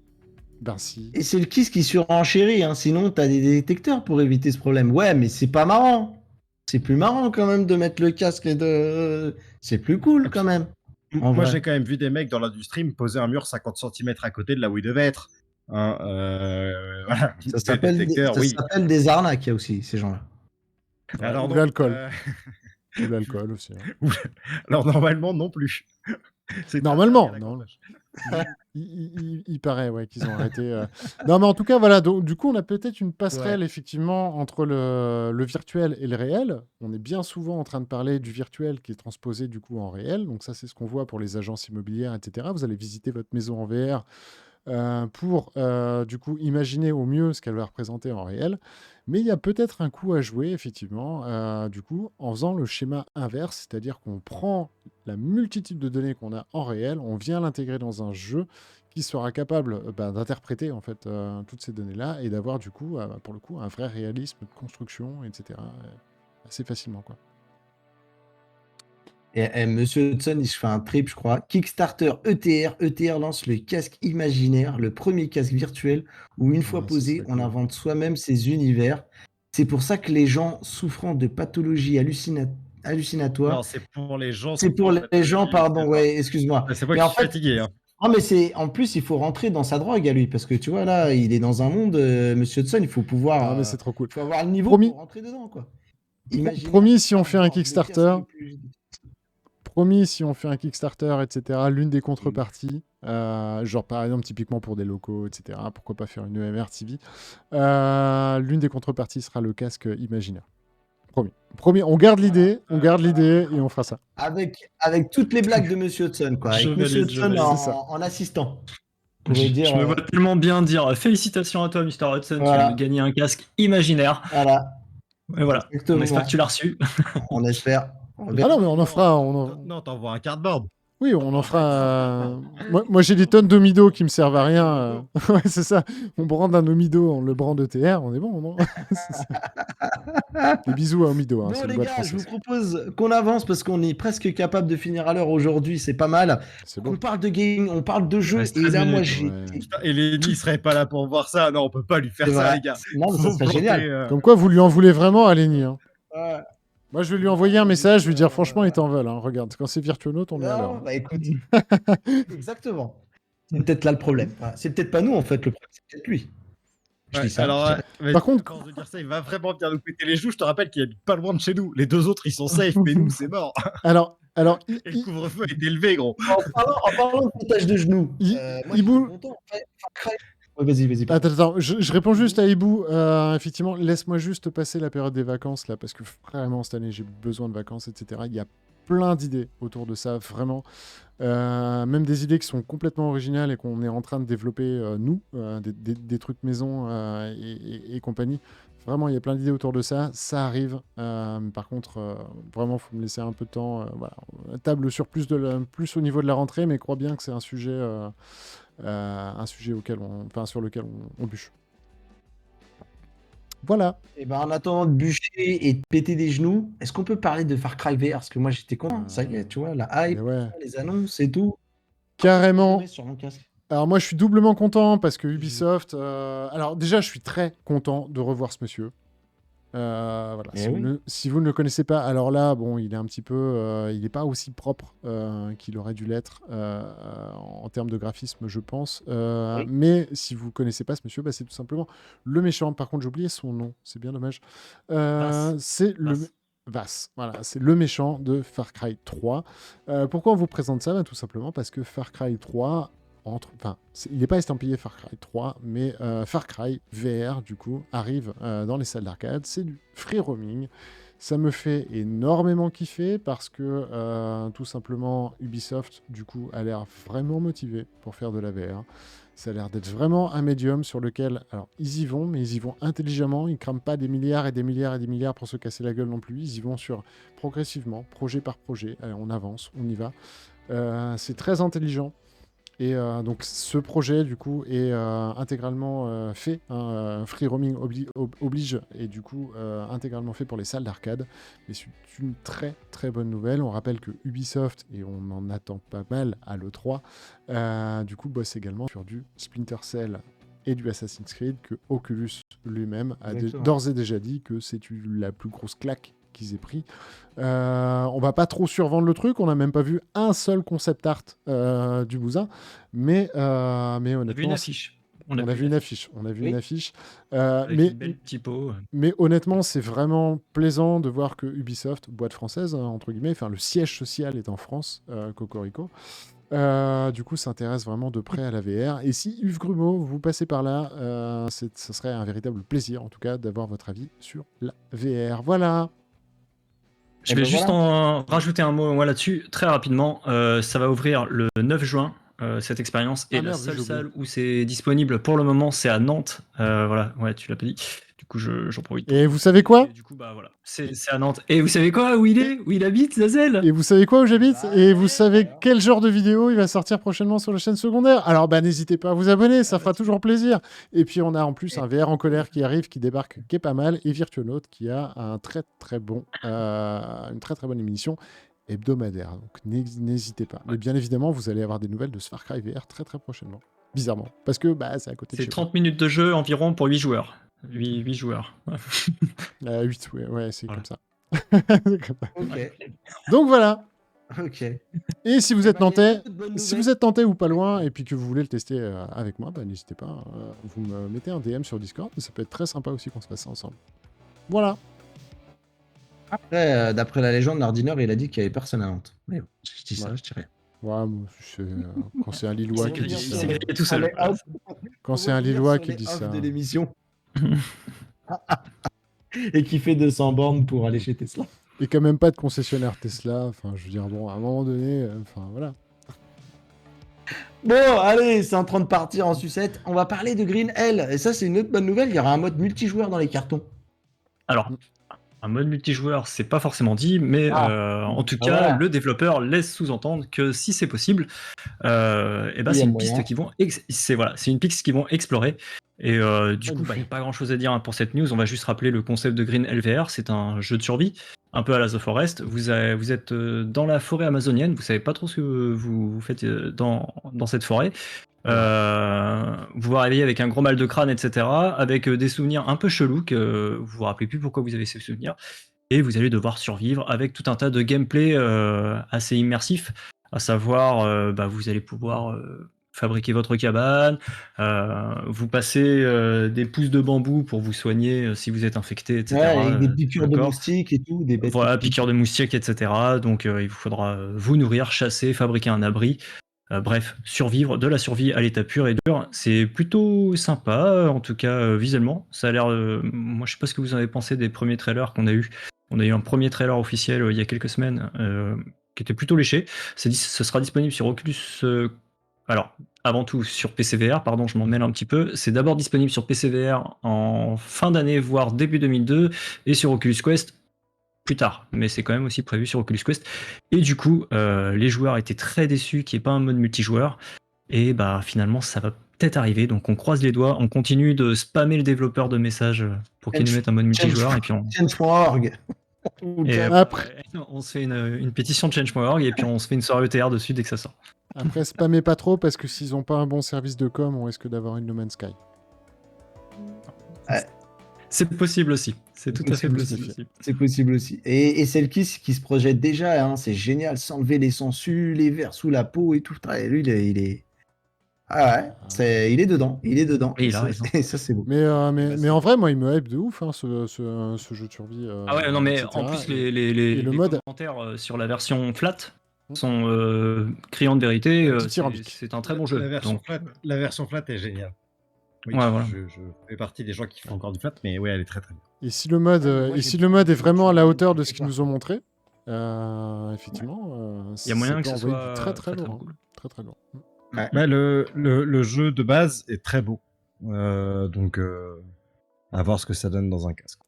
A: Vinci.
B: Et c'est le KISS qui surenchérit, hein. Sinon, tu as des détecteurs pour éviter ce problème. Ouais, mais c'est pas marrant. C'est plus marrant quand même de mettre le casque et de... C'est plus cool quand même.
D: Moi, j'ai quand même vu des mecs dans l'industrie me poser un mur 50 cm à côté de là où il devait être. Hein, voilà.
B: Ça s'appelle des arnaques, il y a aussi, ces gens-là.
A: Alors, ou l'alcool. Ou l'alcool aussi. Hein.
D: Alors, normalement, non plus.
A: Normalement, non. Il paraît qu'ils ont arrêté. Non, mais en tout cas, voilà. Donc, du coup, on a peut-être une passerelle, effectivement, entre le virtuel et le réel. On est bien souvent en train de parler du virtuel qui est transposé, du coup, en réel. Donc ça, c'est ce qu'on voit pour les agences immobilières, etc. Vous allez visiter votre maison en VR. pour du coup imaginer au mieux ce qu'elle va représenter en réel. Mais il y a peut-être un coup à jouer, effectivement, du coup, en faisant le schéma inverse, c'est-à-dire qu'on prend la multitude de données qu'on a en réel, on vient l'intégrer dans un jeu qui sera capable d'interpréter en fait toutes ces données-là et d'avoir du coup, pour le coup, un vrai réalisme de construction, etc. Assez facilement, quoi.
B: Et Monsieur Hudson, il se fait un trip, je crois. Kickstarter ETR. ETR lance le casque imaginaire, le premier casque virtuel où, une fois
A: Ah, ça
B: posé,
A: serait
B: on
A: cool.
B: invente soi-même ses univers. C'est pour ça que les gens souffrant de pathologies hallucinatoires.
D: Non, c'est pour les gens.
B: C'est pour les gens, pardon, ouais, excuse-moi.
D: C'est moi
B: Mais
D: qui
B: en
D: suis
B: fait,
D: fatigué. Hein.
B: non, mais c'est en plus, il faut rentrer dans sa drogue à lui parce que tu vois, là, il est dans un monde, Monsieur Hudson, il faut pouvoir,
A: Ah, mais c'est trop cool.
B: faut avoir le niveau
A: Promis.
B: pour rentrer dedans, quoi. Imaginaire,
A: Promis,
B: c'est
A: si on
B: ça,
A: fait un
B: le casque
A: Kickstarter,
B: le plus-
A: promis, si on fait un Kickstarter, etc., l'une des contreparties, genre par exemple typiquement pour des locaux, etc., pourquoi pas faire une EMR TV, l'une des contreparties sera le casque imaginaire. Promis. Promis, on garde l'idée, et on fera ça.
B: Avec toutes les blagues de Monsieur Hudson, quoi.
C: Je
B: Avec Monsieur
C: valide, je
B: Hudson
C: valide.
A: C'est ça.
B: en assistant. On pourrait dire,
C: Je me vois tellement bien dire félicitations à toi, Mr. Hudson, tu
B: Voilà.
C: viens de gagner un casque imaginaire.
B: voilà,
C: Et voilà,
B: exactement.
C: on espère que tu l'as reçu.
B: On espère. On
A: Ah
B: verra.
A: non, mais on en fera.
D: Non, t'envoies un cardboard.
A: Oui, on en fera. Moi j'ai des tonnes d'Omido qui me servent à rien. Ouais, c'est ça. On brande un Omido, on le brande ETR, on est bon, non? C'est ça. Des bisous à Omido. Hein,
B: Bon,
A: c'est une
B: les
A: boîte
B: gars, je vous
A: française.
B: propose qu'on avance parce qu'on est presque capable de finir à l'heure aujourd'hui. C'est pas mal.
A: C'est
B: On
A: bon.
B: parle de gaming, on parle de jeux.
C: reste
B: Et
C: 13
B: là, moi,
C: minutes,
B: j'ai.
A: ouais.
D: Putain, et Lenny serait pas là pour voir ça. Non, on peut pas lui faire
B: C'est
D: ça,
B: vrai.
D: les gars.
B: Non, mais ça
D: Faut
B: serait
D: planter,
B: génial.
A: Comme quoi, vous lui en voulez vraiment à Lenny. Hein.
B: Ouais.
A: Moi, je vais lui envoyer un message, lui dire franchement, ils t'en veulent. Hein. Regarde, quand c'est Virtuonaut, on est à l'heure.
B: Non, bah écoute. Exactement. C'est peut-être là le problème. Voilà. C'est peut-être pas nous, en fait, le problème, c'est peut-être lui. Je
D: Ouais,
B: dis ça.
D: alors,
A: Par contre-
D: à force de dire ça, il va vraiment bien nous péter les joues. Je te rappelle qu'il habite pas loin de chez nous. Les deux autres, ils sont safe, mais nous, c'est mort.
A: Alors,
D: Et le couvre-feu est élevé, gros.
B: En parlant de montage de genoux, moi,
A: Hibou-
B: je suis content. En fait. Ouais, vas-y.
A: Attends, je réponds juste à Hibou. Effectivement, laisse-moi juste passer la période des vacances, là, parce que vraiment, cette année, j'ai besoin de vacances, etc. Il y a plein d'idées autour de ça, vraiment. Même des idées qui sont complètement originales et qu'on est en train de développer, nous, des trucs maison et compagnie. Vraiment, il y a plein d'idées autour de ça. Ça arrive. Par contre, vraiment, il faut me laisser un peu de temps. Voilà. Table sur plus au niveau de la rentrée, mais crois bien que c'est un sujet sur lequel on bûche. Voilà.
B: Et ben, en attendant de bûcher et de péter des genoux, est-ce qu'on peut parler de Far Cry VR? Parce que moi, j'étais content. Ça y est, tu vois, la hype,
A: Mais ouais.
B: les annonces et tout.
A: Carrément.
B: Sur mon casque.
A: Alors moi, je suis doublement content parce que Ubisoft... Alors déjà, je suis très content de revoir ce monsieur. Voilà. Si vous ne le connaissez pas, alors là, bon, il est un petit peu... il n'est pas aussi propre qu'il aurait dû l'être en termes de graphisme, je pense.
B: Oui.
A: Mais si vous ne connaissez pas ce monsieur, c'est tout simplement le méchant. Par contre, j'ai oublié son nom. C'est bien dommage. C'est le... Vass, voilà, c'est le méchant de Far Cry 3. Pourquoi on vous présente ça? Tout simplement parce que Far Cry 3... il n'est pas estampillé Far Cry 3, mais Far Cry VR, du coup, arrive dans les salles d'arcade. C'est du free roaming. Ça me fait énormément kiffer parce que, tout simplement, Ubisoft, du coup, a l'air vraiment motivé pour faire de la VR. Ça a l'air d'être vraiment un médium sur lequel... Alors, ils y vont, mais ils y vont intelligemment. Ils ne crament pas des milliards et des milliards et des milliards pour se casser la gueule non plus. Ils y vont progressivement, projet par projet. Allez, on avance, on y va. C'est très intelligent. Et donc ce projet du coup est intégralement fait, free roaming oblige, et du coup intégralement fait pour les salles d'arcade. Mais c'est une très très bonne nouvelle. On rappelle que Ubisoft, et on en attend pas mal à l'E3, du coup bosse également sur du Splinter Cell et du Assassin's Creed, que Oculus lui-même a d'ores et déjà dit que c'est la plus grosse claque qu'ils aient pris. On va pas trop survendre le truc, on n'a même pas vu un seul concept art du bousin, mais honnêtement...
C: On a vu une affiche.
A: On a vu une affiche.
C: Avec une belle typo.
A: Mais honnêtement, c'est vraiment plaisant de voir que Ubisoft, boîte française, entre guillemets, enfin le siège social est en France, Cocorico, du coup s'intéresse vraiment de près à la VR. Et si Yves Grumeau, vous passez par là, ça serait un véritable plaisir, en tout cas, d'avoir votre avis sur la VR. Voilà.
C: Je vais juste en rajouter un mot moi là-dessus, très rapidement. Ça va ouvrir le 9 juin cette expérience. Et la
A: merde,
C: seule
A: j'ai oublié.
C: salle où c'est disponible pour le moment, c'est à Nantes. Voilà, ouais, tu l'as pas dit. Du coup, j'en profite.
A: Et vous savez quoi?
C: Et du coup, bah voilà, c'est à Nantes. Et vous savez quoi? Où il est? Où il habite, Zazel?
A: Et vous savez quoi où j'habite?
B: Bah,
A: Et vous
B: ouais,
A: savez
B: alors.
A: quel genre de vidéo il va sortir prochainement sur la chaîne secondaire? Alors bah n'hésitez pas à vous abonner, ça fera toujours plaisir. Et puis on a en plus un VR en colère qui arrive, qui débarque, qui est pas mal, et Virtuonaut qui a un une très très bonne émission hebdomadaire. Donc n'hésitez pas. Mais bien évidemment, vous allez avoir des nouvelles de ce Far Cry VR très très prochainement. Bizarrement. Parce que bah c'est à côté de
C: C'est
A: chez
C: 30 minutes de jeu environ pour 8 joueurs. 8 joueurs.
A: vous. 8, ouais, c'est
C: Voilà.
A: comme ça. C'est comme ça.
B: Ok.
A: Donc voilà.
B: Ok.
A: Et si vous êtes
B: bah, il y a
A: nantais,
B: beaucoup de bonnes
A: si
B: nouvelles.
A: vous êtes nantais ou pas loin et puis que vous voulez le tester avec moi, bah, n'hésitez pas. Vous me mettez un DM sur Discord. Ça peut être très sympa aussi qu'on se fasse ça ensemble. Voilà.
B: Après, d'après la légende, Nardiner, il a dit qu'il y avait personne à Nantes. Mais bon, je dis ça,
A: Ouais.
B: je dirais.
A: Ouais, quand c'est un Lillois qui dit
C: Il
A: ça.
C: s'est grillé tout seul.
B: On est off.
A: Quand c'est un
B: On va
A: Lillois
B: dire
A: qui
B: sur
A: dit
B: les off
A: ça.
B: de l'émission. Et qui fait 200 bornes pour aller chez Tesla.
A: Et quand même pas de concessionnaire Tesla. Enfin, je veux dire, bon, à un moment donné, enfin voilà.
B: Bon, allez, c'est en train de partir en sucette. On va parler de Green Hell. Et ça, c'est une autre bonne nouvelle. Il y aura un mode multijoueur dans les cartons.
C: Alors, un mode multijoueur, c'est pas forcément dit, mais en tout cas,
B: voilà.
C: le développeur laisse sous-entendre que si c'est possible, et ben
B: Il y a
C: c'est une
B: moyen.
C: piste qu'ils vont c'est une piste qu'ils vont explorer. Et du coup, il n'y a pas grand-chose à dire hein, pour cette news. On va juste rappeler le concept de Green LVR. C'est un jeu de survie, un peu à la The Forest. Vous êtes dans la forêt amazonienne. Vous savez pas trop ce que vous faites dans cette forêt. Vous vous réveillez avec un gros mal de crâne, etc. Avec des souvenirs un peu chelous que vous vous rappelez plus pourquoi vous avez ces souvenirs. Et vous allez devoir survivre avec tout un tas de gameplay assez immersif. À savoir, vous allez pouvoir fabriquer votre cabane, vous passer des pousses de bambou pour vous soigner si vous êtes infecté, etc.
B: Ouais, avec des piqûres de
C: d'accord.
B: moustiques et tout. Des bêtes
C: Voilà,
B: qui piquent.
C: piqûres de moustiques, etc. Donc il vous faudra vous nourrir, chasser, fabriquer un abri. Bref, survivre, de la survie à l'état pur et dur, c'est plutôt sympa, en tout cas visuellement. Ça a l'air. Moi, je sais pas ce que vous en avez pensé des premiers trailers qu'on a eu. On a eu un premier trailer officiel il y a quelques semaines qui était plutôt léché. Ce sera disponible sur Oculus. Alors, avant tout sur PCVR, pardon, je m'en mêle un petit peu. C'est d'abord disponible sur PCVR en fin d'année, voire début 2002, et sur Oculus Quest plus tard, mais c'est quand même aussi prévu sur Oculus Quest. Et du coup, les joueurs étaient très déçus qu'il n'y ait pas un mode multijoueur. Et bah finalement, ça va peut-être arriver. Donc on croise les doigts, on continue de spammer le développeur de messages pour qu'il nous mette un mode multijoueur. Et puis
B: Change.org.
A: Après,
C: on se fait une pétition de change.org et puis on se fait une soirée ETR dessus dès que ça sort.
A: après, spammez pas trop parce que s'ils ont pas un bon service de com, on risque d'avoir une No Man's Sky.
C: C'est possible aussi. C'est tout à fait possible aussi.
B: C'est possible aussi. Et c'est le qui se projette déjà, hein, c'est génial, s'enlever les sangsues, les vers sous la peau et tout. Lui, il est... Ah ouais, il est dedans, il est dedans.
C: Et il a raison.
B: Et ça, c'est beau.
A: Mais en vrai, moi, il me hype de ouf, hein, ce jeu de survie.
C: Ah ouais, non, mais
A: etc.
C: en plus, les
A: mode
C: commentaires sur la version flat sont criants de vérité. C'est un très bon jeu.
D: La version flat est géniale. Oui,
C: ouais, voilà.
D: Je fais partie des gens qui font encore du flat, mais ouais, elle est très très bien.
A: Et si le mode, est vraiment à la hauteur de ce qu'ils nous ont montré, effectivement,
C: il y a moyen que ce
A: envoyer
C: soit
A: du très très lourd.
C: cool.
A: Très très lourd.
B: Ouais.
D: Bah, le jeu de base est très beau. Donc, à voir ce que ça donne dans un casque.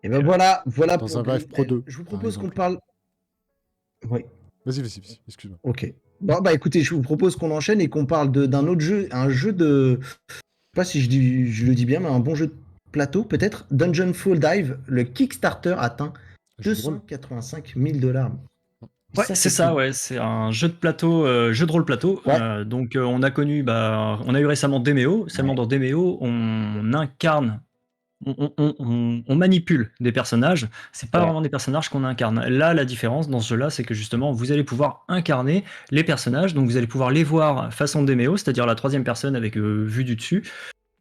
B: Et ben voilà
A: Dans
B: pour
A: un Vive Pro 2.
B: Je vous propose qu'on parle... Oui.
A: Vas-y, excuse-moi.
B: Ok. Bon, bah écoutez, je vous propose qu'on enchaîne et qu'on parle d'un autre jeu, un jeu de... Je sais pas si je le dis bien, mais un bon jeu de plateau, peut-être. Dungeon Fall Dive, le Kickstarter atteint $285 000.
C: Ouais, c'est ça, ouais. C'est un jeu de plateau, jeu de rôle plateau.
B: Ouais.
C: Donc on a connu, on a eu récemment Demeo. Seulement dans Demeo, on incarne, on manipule des personnages. C'est pas vraiment des personnages qu'on incarne. Là, la différence dans ce jeu-là, c'est que justement, vous allez pouvoir incarner les personnages. Donc vous allez pouvoir les voir façon Demeo, c'est-à-dire la troisième personne avec vue du dessus.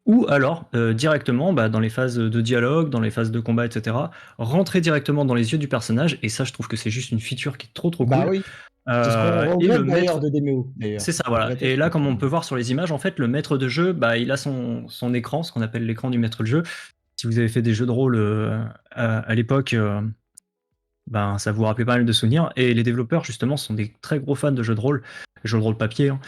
C: Ou alors, directement, dans les phases de dialogue, dans les phases de combat, etc., rentrer directement dans les yeux du personnage, et ça, je trouve que c'est juste une feature qui est trop cool.
B: Bah oui, c'est ce qu'on
C: et le
B: regrette d'ailleurs
C: maître
B: de Demeo.
C: C'est ça, voilà. Et là, comme on peut voir sur les images, en fait, le maître de jeu, il a son écran, ce qu'on appelle l'écran du maître de jeu. Si vous avez fait des jeux de rôle à l'époque, ça vous rappelle pas mal de souvenirs. Et les développeurs, justement, sont des très gros fans de jeux de rôle. jeux de rôle papier, hein,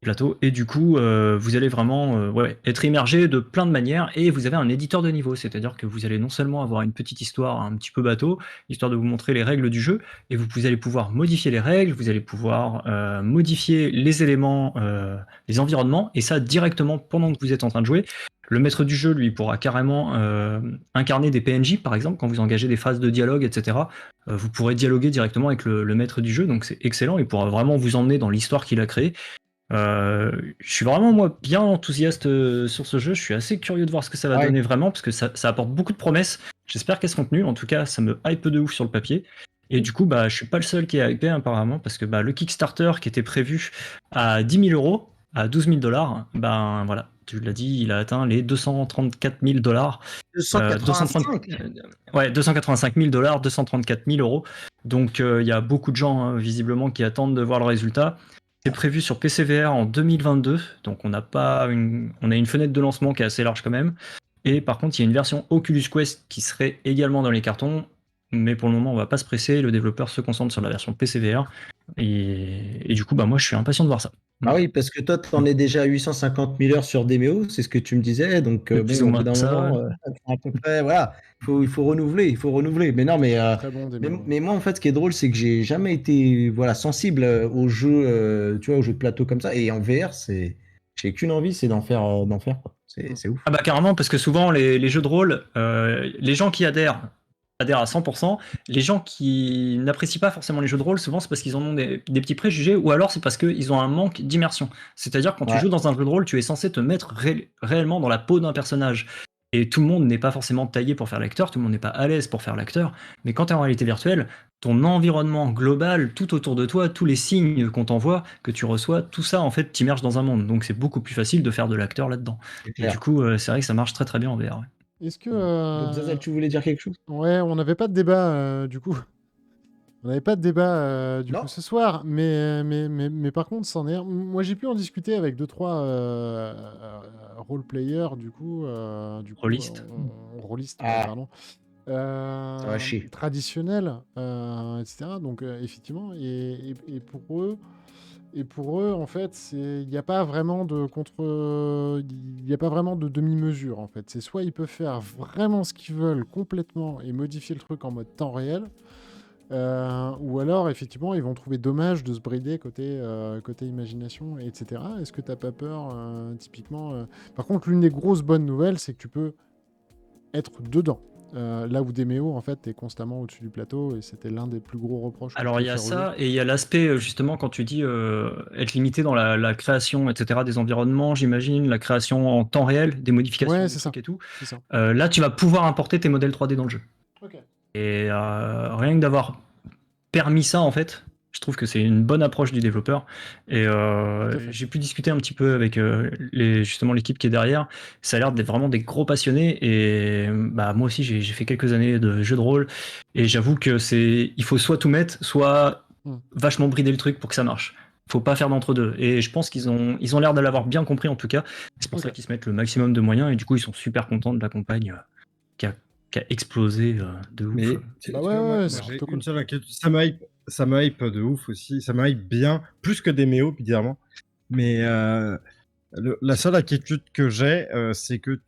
C: plateau, et du coup vous allez vraiment être immergé de plein de manières, et vous avez un éditeur de niveau, c'est-à-dire que vous allez non seulement avoir une petite histoire un petit peu bateau, histoire de vous montrer les règles du jeu, et vous allez pouvoir modifier les règles, vous allez pouvoir modifier les éléments, les environnements, et ça directement pendant que vous êtes en train de jouer. Le maître du jeu, lui, pourra carrément incarner des PNJ, par exemple, quand vous engagez des phases de dialogue, etc. Vous pourrez dialoguer directement avec le maître du jeu, donc c'est excellent, il pourra vraiment vous emmener dans l'histoire qu'il a créée. Je suis vraiment, moi, bien enthousiaste sur ce jeu, je suis assez curieux de voir ce que ça va donner vraiment, parce que ça apporte beaucoup de promesses, j'espère qu'elles seront tenues, en tout cas, ça me hype de ouf sur le papier. Et du coup, je suis pas le seul qui est hypé, apparemment, parce que le Kickstarter qui était prévu à 10 000 €, à 12 000 $, voilà, tu l'as dit, il a atteint les 234 000 $.
B: 285
C: 285 000 $, 234 000 €. Donc il y a beaucoup de gens, hein, visiblement, qui attendent de voir le résultat. C'est prévu sur PC VR en 2022, donc on a une fenêtre de lancement qui est assez large quand même. Et par contre, il y a une version Oculus Quest qui serait également dans les cartons. Mais pour le moment, on va pas se presser. Le développeur se concentre sur la version PC VR. Et du coup, moi, je suis impatient de voir ça.
B: Ah oui, parce que toi, tu en es déjà à 850 000 heures sur Demeo, c'est ce que tu me disais. Donc, au bout d'un moment, à peu près, voilà, il faut renouveler. Mais non, mais moi, en fait, ce qui est drôle, c'est que j'ai jamais été sensible aux jeux, aux jeux de plateau comme ça. Et en VR, j'ai qu'une envie, c'est d'en faire quoi. C'est ouf.
C: Ah carrément, parce que souvent, les jeux de rôle, les gens qui adhèrent à 100%. Les gens qui n'apprécient pas forcément les jeux de rôle, souvent c'est parce qu'ils en ont des petits préjugés, ou alors c'est parce qu'ils ont un manque d'immersion. C'est-à-dire quand tu joues dans un jeu de rôle, tu es censé te mettre réellement dans la peau d'un personnage. Et tout le monde n'est pas forcément taillé pour faire l'acteur, tout le monde n'est pas à l'aise pour faire l'acteur, mais quand tu es en réalité virtuelle, ton environnement global, tout autour de toi, tous les signes qu'on t'envoie, que tu reçois, tout ça en fait t'immerge dans un monde. Donc c'est beaucoup plus facile de faire de l'acteur là-dedans. Et du coup, c'est vrai que ça marche très très bien en VR.
A: Est-ce que.
B: Zazel, tu voulais dire quelque chose?
A: Ouais, on n'avait pas de débat du coup. On n'avait pas de débat du coup ce soir, mais par contre, c'en est. Moi, j'ai pu en discuter avec 2-3 role-players du coup.
C: Rôlistes.
A: Rôlistes, pardon.
B: Ça va chier.
A: Traditionnels, etc. Donc, effectivement, et pour eux, en fait, il n'y a pas vraiment de il n'y a pas vraiment de demi-mesure, en fait. C'est soit ils peuvent faire vraiment ce qu'ils veulent complètement et modifier le truc en mode temps réel, ou alors, effectivement, ils vont trouver dommage de se brider côté imagination, etc. Est-ce que tu n'as pas peur, typiquement Par contre, l'une des grosses bonnes nouvelles, c'est que tu peux être dedans. Là où Demeo, en fait, est constamment au-dessus du plateau, et c'était l'un des plus gros reproches.
C: Alors il y a ça, et il y a l'aspect, justement, quand tu dis être limité dans la création, etc., des environnements, j'imagine, la création en temps réel, des modifications, des trucs et tout. Là, tu vas pouvoir importer tes modèles 3D dans le jeu.
A: Okay.
C: Et rien que d'avoir permis ça, en fait, je trouve que c'est une bonne approche du développeur. Et j'ai pu discuter un petit peu avec justement l'équipe qui est derrière. Ça a l'air d'être vraiment des gros passionnés. Et moi aussi, j'ai fait quelques années de jeux de rôle. Et j'avoue que il faut soit tout mettre, soit vachement brider le truc pour que ça marche. Faut pas faire d'entre-deux. Et je pense qu'ils ont l'air de l'avoir bien compris, en tout cas. C'est pour ça qu'ils se mettent le maximum de moyens. Et du coup, ils sont super contents de la campagne qui a explosé de ouf.
D: Mais, ça me hype de ouf aussi. Ça me hype bien, plus que Demeo, bizarrement. Mais la seule inquiétude que j'ai, c'est que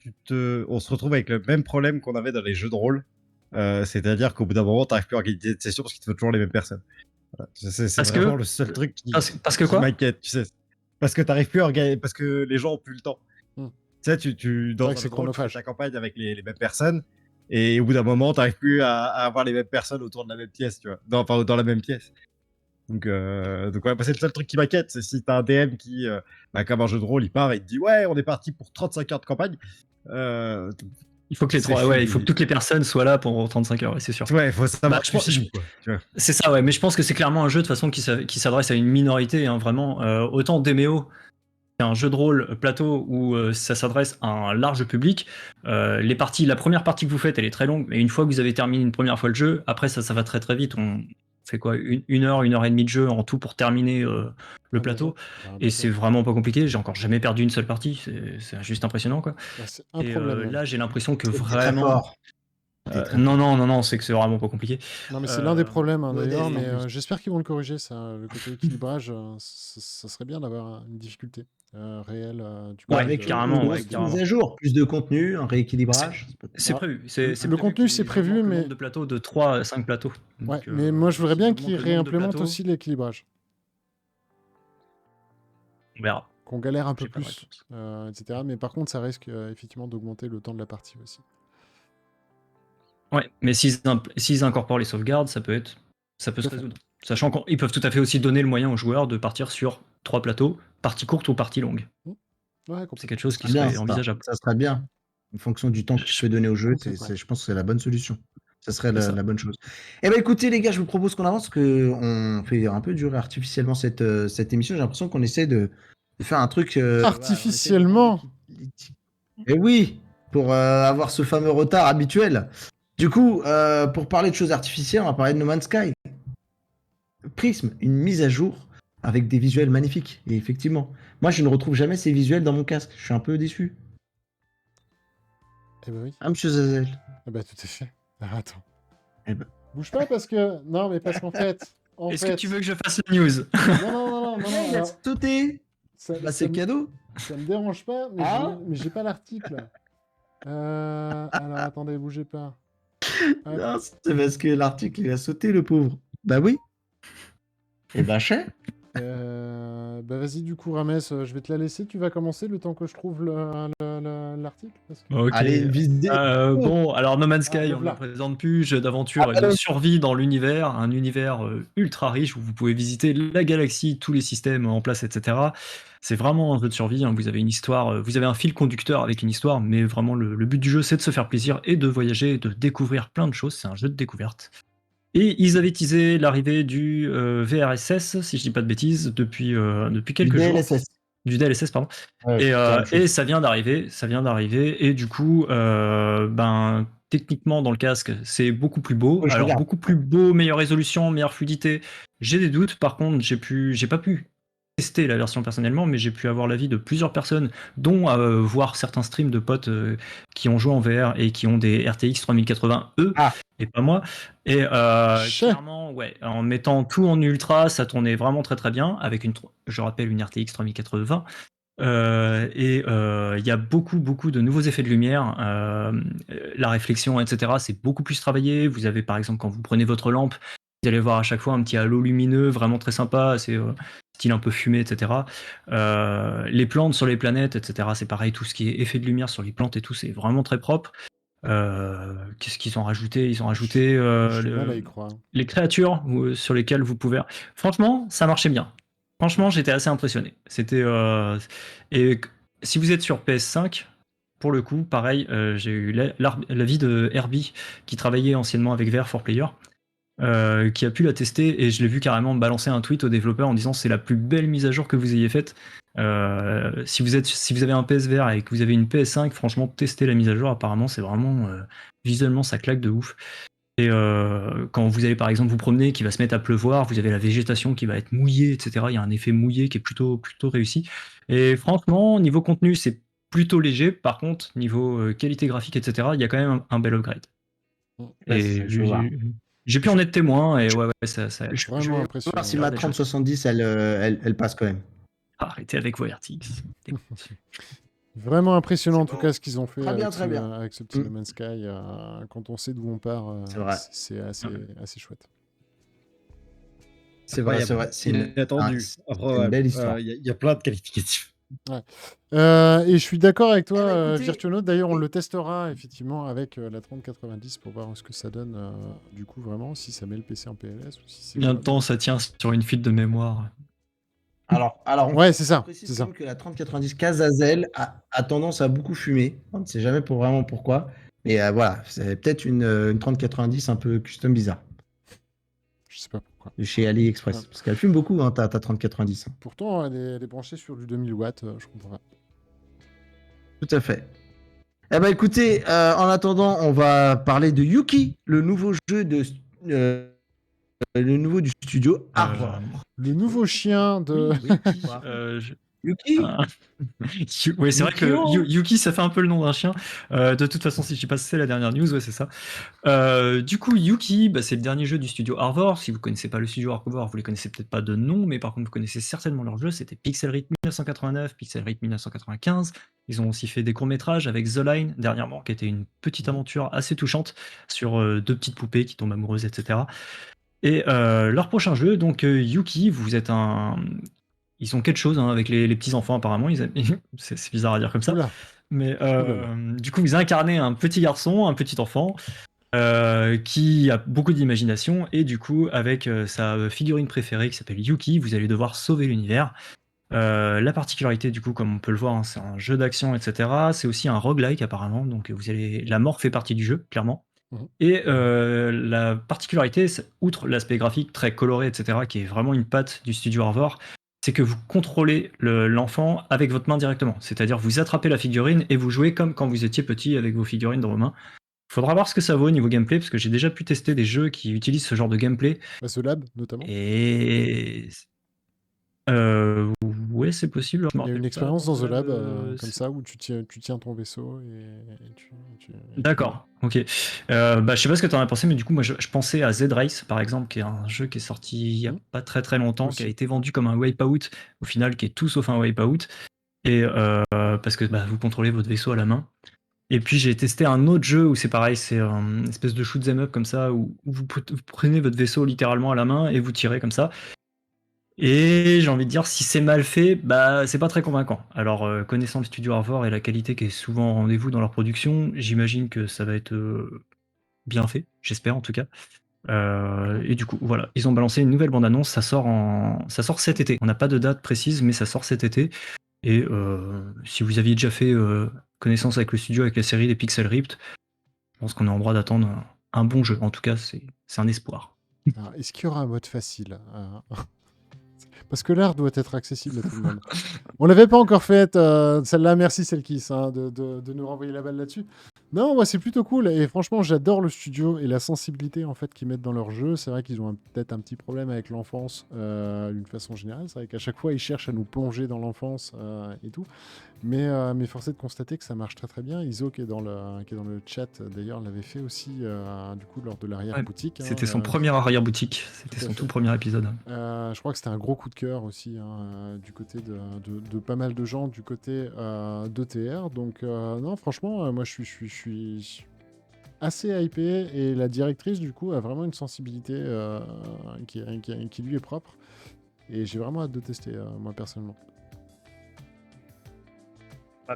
D: on se retrouve avec le même problème qu'on avait dans les jeux de rôle. C'est-à-dire qu'au bout d'un moment, t'arrives plus à organiser de sessions parce qu'il te faut toujours les mêmes personnes. Voilà. C'est vraiment le seul truc qui m'inquiète, tu sais. Parce que t'arrives plus à organiser, parce que les gens ont plus le temps. Tu sais, dans un jeu de rôle, tu fais ta campagne avec les mêmes personnes. Et au bout d'un moment, t'arrives plus à avoir les mêmes personnes autour de la même pièce, tu vois. Dans la même pièce. Donc ouais, c'est le seul truc qui m'inquiète, c'est si t'as un DM qui, comme un jeu de rôle, il part et il te dit ouais, on est parti pour 35 heures de campagne.
C: Il faut que il faut que toutes les personnes soient là pour 35 heures, c'est sûr.
D: Ouais, il faut savoir quoi.
C: C'est ça, ouais, mais je pense que c'est clairement un jeu de façon qui s'adresse à une minorité, hein, vraiment. Autant Demeo, c'est un jeu de rôle plateau où ça s'adresse à un large public. La première partie que vous faites, elle est très longue, mais une fois que vous avez terminé une première fois le jeu, après ça va très très vite. On fait quoi, une heure et demie de jeu en tout pour terminer le plateau. Et c'est vraiment pas compliqué. J'ai encore jamais perdu une seule partie. C'est juste impressionnant, quoi.
A: C'est un problème.
C: Là, j'ai l'impression que vraiment. Non, c'est que c'est vraiment pas compliqué.
A: Non, mais c'est l'un des problèmes,
B: modeste,
A: d'ailleurs,
B: en
A: mais
B: plus.
A: j'espère qu'ils vont le corriger, ça. Le côté équilibrage, ça serait bien d'avoir une difficulté réelle du
C: Ouais,
A: côté
B: Avec
A: de-
C: carrément,
B: une
C: ouais,
B: grosse
C: carrément.
B: mise à jour, plus de contenu, un rééquilibrage.
C: C'est
A: Alors,
C: prévu.
A: le
C: C'est
A: contenu,
C: prévu
A: c'est
C: qu'ils
A: prévu,
C: augmentent le
A: mais...
C: nombre de plateaux de 3 à 5 plateaux.
A: Ouais,
C: Donc,
A: mais moi, je voudrais
C: s'ils
A: bien
C: augmentent
A: qu'ils
C: le nombre de
A: réimplémentent
C: plateaux,
A: aussi l'équilibrage.
C: on verra.
A: Qu'on galère un peu
C: J'ai pas de
A: plus,
C: réponse.
A: etc. Mais par contre, ça risque effectivement d'augmenter le temps de la partie aussi.
C: Ouais, mais s'ils incorporent les sauvegardes, ça peut se
A: à fait.
C: résoudre. Sachant qu'ils peuvent tout à fait aussi donner le moyen aux joueurs de partir sur 3 plateaux, partie courte ou partie longue.
A: Ouais,
C: C'est
A: complètement.
C: quelque chose qui
B: Bien,
C: serait
B: ça.
C: envisageable.
B: Ça serait bien. En fonction du temps que tu peux donner au jeu,
A: Complètement.
B: je pense que c'est la bonne solution. Ça serait
C: C'est ça.
B: la bonne chose. Eh ben écoutez les gars, je vous propose qu'on avance, que on fait un peu durer artificiellement cette émission. J'ai l'impression qu'on essaie de faire un truc
A: Artificiellement.
B: Et oui, pour avoir ce fameux retard habituel. Du coup, pour parler de choses artificielles, on va parler de No Man's Sky. Prism, une mise à jour avec des visuels magnifiques. Et effectivement, moi je ne retrouve jamais ces visuels dans mon casque. Je suis un peu déçu.
A: Eh ben oui.
B: Ah, monsieur Zazel.
A: Eh ben, tout à fait. Ah, attends.
B: Eh ben.
A: Bouge pas parce que... Non, mais parce qu'en fait...
C: Est-ce que tu veux que je fasse la news?
A: Non.
B: Il a
A: alors,
B: sauté.
A: ça,
B: Bah,
A: ça
B: c'est
A: me-
B: cadeau.
A: ça me dérange pas, mais
B: Ah.
A: j'ai pas l'article. Alors, attendez, bougez pas. Hop.
B: Non, c'est parce que l'article il a sauté, le pauvre. Bah oui. Et bah cher.
A: Bah vas-y, du coup, Rames, je vais te la laisser. Tu vas commencer le temps que je trouve l'article parce que...
C: Ok.
B: Allez, visez.
C: Bon, alors No Man's Sky,
A: le
C: on ne
A: voilà.
C: le présente plus, jeu d'aventure
B: Ah,
C: et de
B: pardon.
C: survie dans l'univers, un univers ultra riche où vous pouvez visiter la galaxie, tous les systèmes en place, etc. C'est vraiment un jeu de survie, hein. Vous avez une histoire, vous avez un fil conducteur avec une histoire, mais vraiment le but du jeu, c'est de se faire plaisir et de voyager, et de découvrir plein de choses. C'est un jeu de découverte. Et ils avaient teasé l'arrivée du VRSS, si je dis pas de bêtises, depuis quelques jours.
B: DLSS.
C: Du DLSS, pardon.
B: Ouais,
C: Et,
B: c'est la même chose.
C: et ça vient d'arriver, et du coup, techniquement dans le casque, c'est beaucoup plus beau.
B: Ouais, je
C: Alors
B: regarde.
C: beaucoup plus beau, meilleure résolution, meilleure fluidité. J'ai des doutes, par contre, j'ai pas pu tester la version personnellement, mais j'ai pu avoir l'avis de plusieurs personnes, dont voir certains streams de potes qui ont joué en VR et qui ont des RTX 3080E,
B: Ah.
C: et pas moi. Et
A: Chais.
C: clairement, ouais, en mettant tout en ultra, ça tournait vraiment très très bien, avec je rappelle, une RTX 3080. Il y a beaucoup de nouveaux effets de lumière, la réflexion, etc. C'est beaucoup plus travaillé. Vous avez par exemple, quand vous prenez votre lampe, vous allez voir à chaque fois un petit halo lumineux, vraiment très sympa, c'est style un peu fumé, etc. Les plantes sur les planètes, etc. C'est pareil, tout ce qui est effet de lumière sur les plantes et tout, c'est vraiment très propre. Qu'est-ce qu'ils ont rajouté? Ils ont rajouté
A: J'ai mal à y croire.
C: les créatures sur lesquelles vous pouvez... Franchement, ça marchait bien. Franchement, j'étais assez impressionné. C'était et si vous êtes sur PS5, pour le coup, pareil, j'ai eu l'avis de Herbie qui travaillait anciennement avec VR4Player, qui a pu la tester, et je l'ai vu carrément balancer un tweet aux développeurs en disant c'est la plus belle mise à jour que vous ayez faite. Si vous avez un PSVR et que vous avez une PS5, franchement, testez la mise à jour. Apparemment, c'est vraiment visuellement ça claque de ouf. Et quand vous allez par exemple vous promener, qui va se mettre à pleuvoir, vous avez la végétation qui va être mouillée, etc. Il y a un effet mouillé qui est plutôt réussi. Et franchement, niveau contenu, c'est plutôt léger. Par contre, niveau qualité graphique, etc., il y a quand même un bel upgrade. Et j'ai pu en être témoin, et ouais, ça
A: Je suis vraiment impressionnant.
B: Voir si ma 3070 elle passe quand même.
C: Arrêtez avec vos RTX.
A: Vraiment impressionnant en
B: C'est
A: tout
B: bon.
A: cas ce qu'ils ont fait
B: Très bien,
A: avec,
B: très bien.
A: avec ce petit No Man's Sky. Quand on sait d'où on part,
B: C'est vrai.
A: c'est assez chouette.
B: C'est vrai.
D: C'est inattendu.
B: une belle histoire.
D: Il y a plein de qualificatifs.
A: Et je suis d'accord avec toi,
B: Eh ben, écoutez-
A: Virtuonaut. D'ailleurs, on le testera effectivement avec la 3090 pour voir ce que ça donne, du coup, vraiment, si ça met le PC en PLS ou si c'est...
C: Combien de temps ça tient sur une fuite de mémoire?
B: Alors,
A: Ouais, c'est ça.
B: on précise quand même que la 3090 Casazel a tendance à beaucoup fumer. On ne sait jamais vraiment pourquoi. Mais voilà, c'est peut-être une 3090 un peu custom bizarre
A: Je sais pas pourquoi.
B: de chez AliExpress.
A: Ouais.
B: Parce qu'elle fume beaucoup, hein, ta 3090. hein.
A: Pourtant, elle est branchée sur du 2000 watts, je comprends pas.
B: Tout à fait. Eh ben écoutez, en attendant, on va parler de Yuki, le nouveau jeu du studio Arbor.
A: Le nouveau chien de...
B: Oui,
C: Euh,
B: Yuki.
C: Ouais, c'est vrai que
B: Yukio.
C: Yuki, ça fait un peu le nom d'un chien. De toute façon, si je dis pas c'est la dernière news, ouais, c'est ça. Du coup, Yuki, c'est le dernier jeu du studio Arvor. Si vous connaissez pas le studio Arvor, vous les connaissez peut-être pas de nom, mais par contre, vous connaissez certainement leur jeu. C'était Pixel Rift 1989, Pixel Rift 1995. Ils ont aussi fait des courts-métrages avec The Line dernièrement, qui était une petite aventure assez touchante sur deux petites poupées qui tombent amoureuses, etc. Et leur prochain jeu, donc Yuki, vous êtes un. Ils ont quelque chose avec les petits enfants apparemment. C'est bizarre à dire comme ça.
A: Oula.
C: Mais
A: Oulala.
C: du coup, vous incarnez un petit garçon, un petit enfant, qui a beaucoup d'imagination et du coup, avec sa figurine préférée qui s'appelle Yuki, vous allez devoir sauver l'univers. La particularité, du coup, comme on peut le voir, c'est un jeu d'action, etc. C'est aussi un roguelike apparemment, donc la mort fait partie du jeu, clairement.
A: Mhm.
C: Et la particularité, outre l'aspect graphique très coloré, etc., qui est vraiment une patte du studio Arvor, c'est que vous contrôlez l'enfant avec votre main directement. C'est-à-dire vous attrapez la figurine et vous jouez comme quand vous étiez petit avec vos figurines dans vos mains. Faudra voir ce que ça vaut au niveau gameplay, parce que j'ai déjà pu tester des jeux qui utilisent ce genre de gameplay.
A: The Lab, notamment.
C: Et... ouais, c'est possible. Je me
A: Il y a une
C: rappelle
A: expérience
C: pas,
A: dans The Lab comme
C: c'est-
A: ça où tu tiens ton vaisseau et tu-
C: D'accord, ok. Je sais pas ce que tu en as pensé, mais du coup, moi, je pensais à Z-Race, par exemple, qui est un jeu qui est sorti il y a
A: Mhm.
C: pas très très longtemps, qui a
A: Aussi.
C: été vendu comme un Wipeout, au final, qui est tout sauf un Wipeout, et parce que vous contrôlez votre vaisseau à la main. Et puis j'ai testé un autre jeu où c'est pareil, c'est une espèce de shoot 'em up comme ça, où vous prenez votre vaisseau littéralement à la main et vous tirez comme ça. Et j'ai envie de dire, si c'est mal fait, c'est pas très convaincant. Alors, connaissant le studio Arvor et la qualité qui est souvent au rendez-vous dans leur production, j'imagine que ça va être bien fait, j'espère en tout cas. Et du coup, voilà, ils ont balancé une nouvelle bande-annonce, ça sort cet été. On n'a pas de date précise, mais ça sort cet été. Et si vous aviez déjà fait connaissance avec le studio, avec la série des Pixel Ripped, je pense qu'on est en droit d'attendre un bon jeu. En tout cas, c'est un espoir.
A: Alors, est-ce qu'il y aura un mode facile Parce que l'art doit être accessible à tout le monde. On l'avait pas encore fait, celle-là. Merci, Selkis, de nous renvoyer la balle là-dessus. Non, ouais, c'est plutôt cool. Et franchement, j'adore le studio et la sensibilité en fait qu'ils mettent dans leur jeu. C'est vrai qu'ils ont peut-être un petit problème avec l'enfance d'une façon générale. C'est vrai qu'à chaque fois, ils cherchent à nous plonger dans l'enfance et tout. Mais force est de constater que ça marche très très bien. Iso, qui est dans le chat, d'ailleurs, l'avait fait aussi du coup lors de l'arrière-boutique.
C: C'était son premier arrière-boutique. C'était son tout premier épisode.
A: Je crois que c'était un gros coup de cœur aussi du côté de pas mal de gens du côté d'ETR. Donc non, franchement, moi je suis assez hypé et la directrice du coup a vraiment une sensibilité qui lui est propre. Et j'ai vraiment hâte de tester moi personnellement.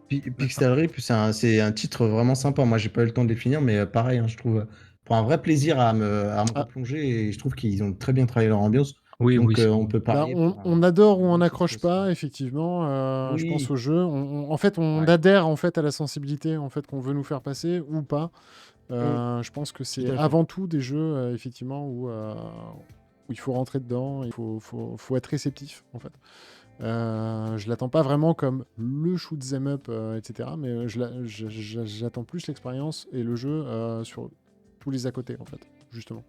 B: Pixel Rip, c'est un titre vraiment sympa. Moi, j'ai pas eu le temps de les finir, mais pareil, je trouve pour un vrai plaisir à me replonger et je trouve qu'ils ont très bien travaillé leur ambiance.
C: Oui,
B: Donc,
C: oui.
B: on peut parler.
A: On adore ou on n'accroche pas, effectivement. Je pense au jeu. En fait, on adhère en fait à la sensibilité en fait qu'on veut nous faire passer ou pas. Je pense que c'est avant tout des jeux effectivement où il faut rentrer dedans, il faut être réceptif en fait. Je l'attends pas vraiment comme le shoot 'em up, etc. Mais j'attends plus l'expérience et le jeu sur tous les à côté en fait, justement.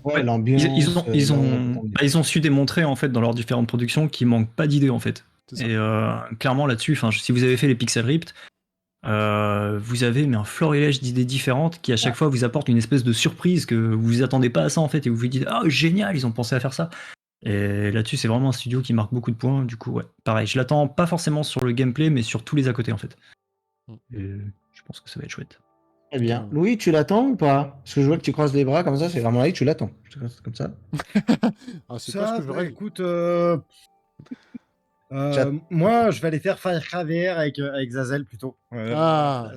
B: Ouais, l'ambiance.
C: Ils ont su démontrer en fait dans leurs différentes productions qu'il manque pas d'idées en fait. Et clairement là-dessus, si vous avez fait les Pixel Ripped, vous avez un florilège d'idées différentes qui à chaque fois vous apportent une espèce de surprise que vous vous attendez pas à ça en fait et vous vous dites ah génial, ils ont pensé à faire ça. Et là-dessus, c'est vraiment un studio qui marque beaucoup de points. Du coup, ouais, pareil, je l'attends pas forcément sur le gameplay, mais sur tous les à côté en fait. Et je pense que ça va être chouette.
B: Très bien. Louis, tu l'attends ou pas? Parce que je vois que tu croises les bras comme ça, c'est vraiment là, tu l'attends. Comme ça.
A: C'est pas ce que je règle.
D: Écoute, moi, je vais aller faire Firecraver avec Zazel plutôt.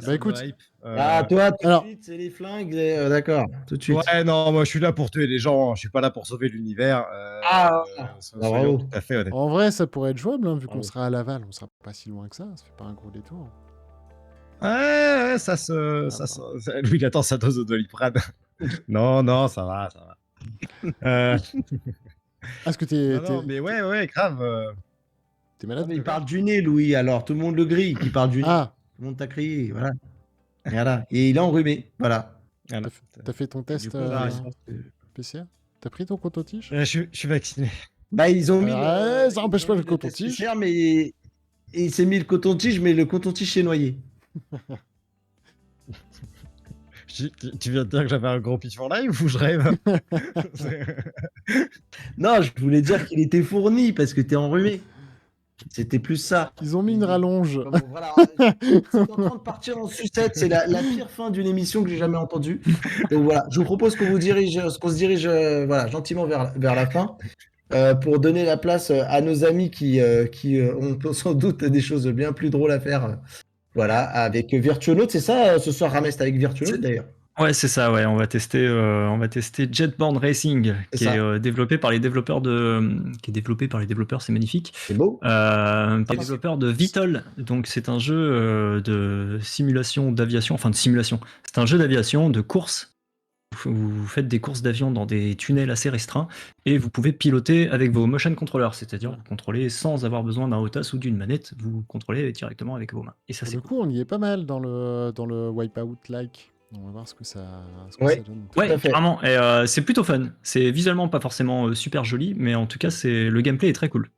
A: Écoute.
B: Toi, tout de suite, c'est les flingues. D'accord, tout de suite.
D: Ouais, non, moi, je suis là pour tuer les gens. Je suis pas là pour sauver l'univers.
B: Bravo.
D: Tout à fait honnête.
A: En vrai, ça pourrait être jouable, vu qu'on sera à Laval. On sera pas si loin que ça. Ça fait pas un gros détour.
D: Ouais, Louis, il attend sa dose de Doliprane. non, ça va.
A: Est-ce que t'es...
D: Non, mais ouais, grave.
A: T'es malade?
B: Il parle du nez, Louis, alors tout le monde le grille. Il parle du nez.
A: Ah.
B: Tout le monde t'a crié, voilà. Et il est enrhumé, voilà.
A: T'as fait ton test PCR? T'as pris ton coton-tige?
D: Je suis vacciné.
B: Ils ont mis.
A: Ça empêche pas le coton-tige.
B: Mais Et il s'est mis le coton-tige, mais le coton-tige s'est noyé.
D: Tu viens de dire que j'avais un gros pitch for live ou je rêve?
B: Non, je voulais dire qu'il était fourni parce que t'es enrhumé. C'était plus ça.
A: Ils ont mis une rallonge.
B: Bon, voilà, c'est en train de partir en sucette. C'est la pire fin d'une émission que j'ai jamais entendue. Donc voilà, je vous propose qu'on se dirige voilà, gentiment vers la fin pour donner la place à nos amis qui ont sans doute des choses bien plus drôles à faire. Voilà, avec Virtuonaut, c'est ça ce soir, Rames, avec Virtuonaut d'ailleurs.
C: Ouais, c'est ça, ouais. On va tester Jetborn Racing, qui est développé par les développeurs c'est magnifique.
B: C'est beau.
C: Par les développeurs de Vitol. Donc, c'est un jeu de simulation d'aviation, enfin de simulation. C'est un jeu d'aviation, de course. Vous faites des courses d'avion dans des tunnels assez restreints et vous pouvez piloter avec vos motion controllers, c'est-à-dire vous contrôlez sans avoir besoin d'un HOTAS ou d'une manette, vous contrôlez directement avec vos mains. Et ça,
A: Pour
C: c'est
A: le coup, on y est pas mal dans le Wipeout-like. On va voir ce que ça donne.
C: Ouais, carrément. Et c'est plutôt fun. C'est visuellement pas forcément super joli, mais en tout cas, le gameplay est très cool.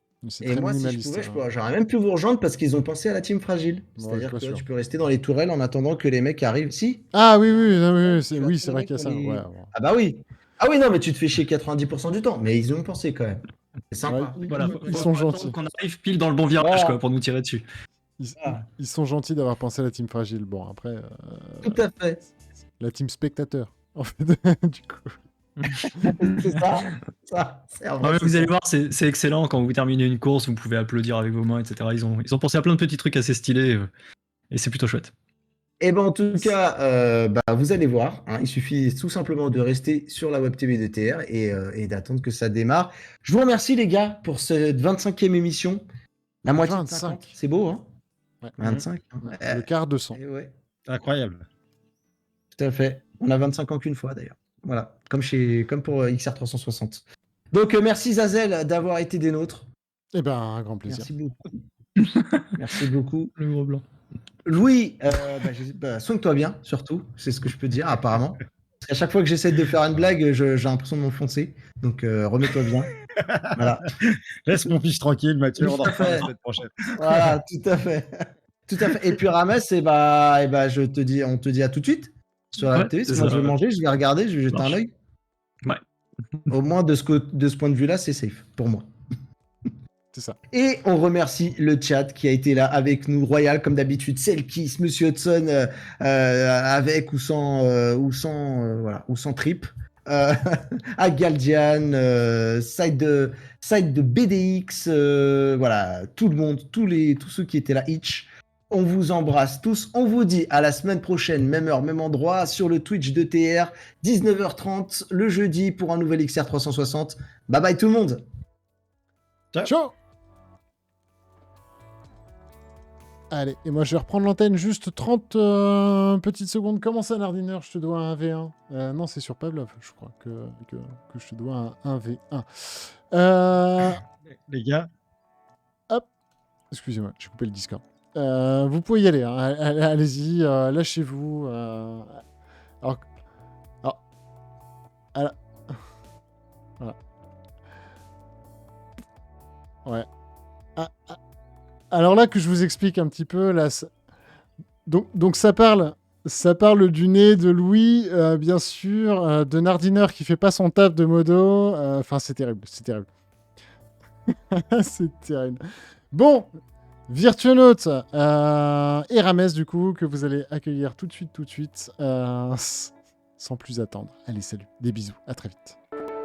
B: Et moi, si je pouvais, j'aurais même pu vous rejoindre parce qu'ils ont pensé à la team fragile. C'est-à-dire que tu peux rester dans les tourelles en attendant que les mecs arrivent. Si.
A: Ah oui, c'est vrai qu'il y a ça. Ouais.
B: Ah bah oui. Ah oui, non, mais tu te fais chier 90% du temps. Mais ils y ont pensé quand même. C'est sympa.
A: Ouais,
C: voilà,
A: ils sont gentils.
C: Qu'on arrive pile dans le bon virage quoi, pour nous tirer dessus.
A: Ils sont gentils d'avoir pensé à la team fragile. Bon, après.
B: Tout à fait.
A: La team spectateur, en fait, du coup.
B: C'est ça.
C: Vous allez voir, c'est excellent. Quand vous terminez une course, vous pouvez applaudir avec vos mains, etc. Ils ont pensé à plein de petits trucs assez stylés et c'est plutôt chouette.
B: Et ben en tout cas, vous allez voir. Hein, il suffit tout simplement de rester sur la web TV de TR et d'attendre que ça démarre. Je vous remercie les gars pour cette 25e émission. La moitié 25. De 50. C'est beau, hein?
A: Ouais.
B: 25.
A: Le quart de 100.
B: Ouais.
D: Incroyable.
B: Tout à fait. On a 25 ans qu'une fois d'ailleurs. Voilà, comme pour XR360. Donc merci Zazel d'avoir été des nôtres.
A: Eh ben, un grand plaisir.
B: Merci beaucoup. Merci beaucoup.
C: Le gros blanc.
B: Louis, soigne-toi bien, surtout. C'est ce que je peux dire, apparemment. Parce qu'à chaque fois que j'essaie de faire une blague, j'ai l'impression de m'enfoncer. Donc remets-toi bien. Voilà.
D: Laisse mon fils tranquille, Mathieu. On en reparle la semaine prochaine.
B: Voilà, tout à fait. Tout à fait. Et puis Rames, on te dit à tout de suite. Sur la télé, moi je vais manger, je vais regarder, je vais jeter un œil.
C: Ouais.
B: Au moins, de ce point de vue-là, c'est safe pour moi.
A: C'est ça.
B: Et on remercie le chat qui a été là avec nous, Royal, comme d'habitude, Selkis, Monsieur Hudson, avec ou sans trip. À Galdian, site de BDX, voilà, tout le monde, tous ceux qui étaient là, Itch. On vous embrasse tous. On vous dit à la semaine prochaine, même heure, même endroit, sur le Twitch de TR, 19h30, le jeudi, pour un nouvel XR360. Bye bye tout le monde.
A: Ciao. Allez, et moi je vais reprendre l'antenne juste 30 petites secondes. Comment ça, Nardiner? Je te dois un V1. Non, c'est sur Pavlov, je crois que je te dois un V1.
D: Les gars.
A: Hop. Excusez-moi, j'ai coupé le Discord. Vous pouvez y aller, hein. Allez-y, lâchez-vous. Alors, voilà. Ouais. Alors là, que je vous explique un petit peu, là, donc ça parle du nez de Louis, bien sûr, de Nardiner qui fait pas son taf de modo. Enfin, c'est terrible, c'est terrible. C'est terrible. Bon. Virtuonaut et Rames, du coup, que vous allez accueillir tout de suite, sans plus attendre. Allez, salut, des bisous, à très vite.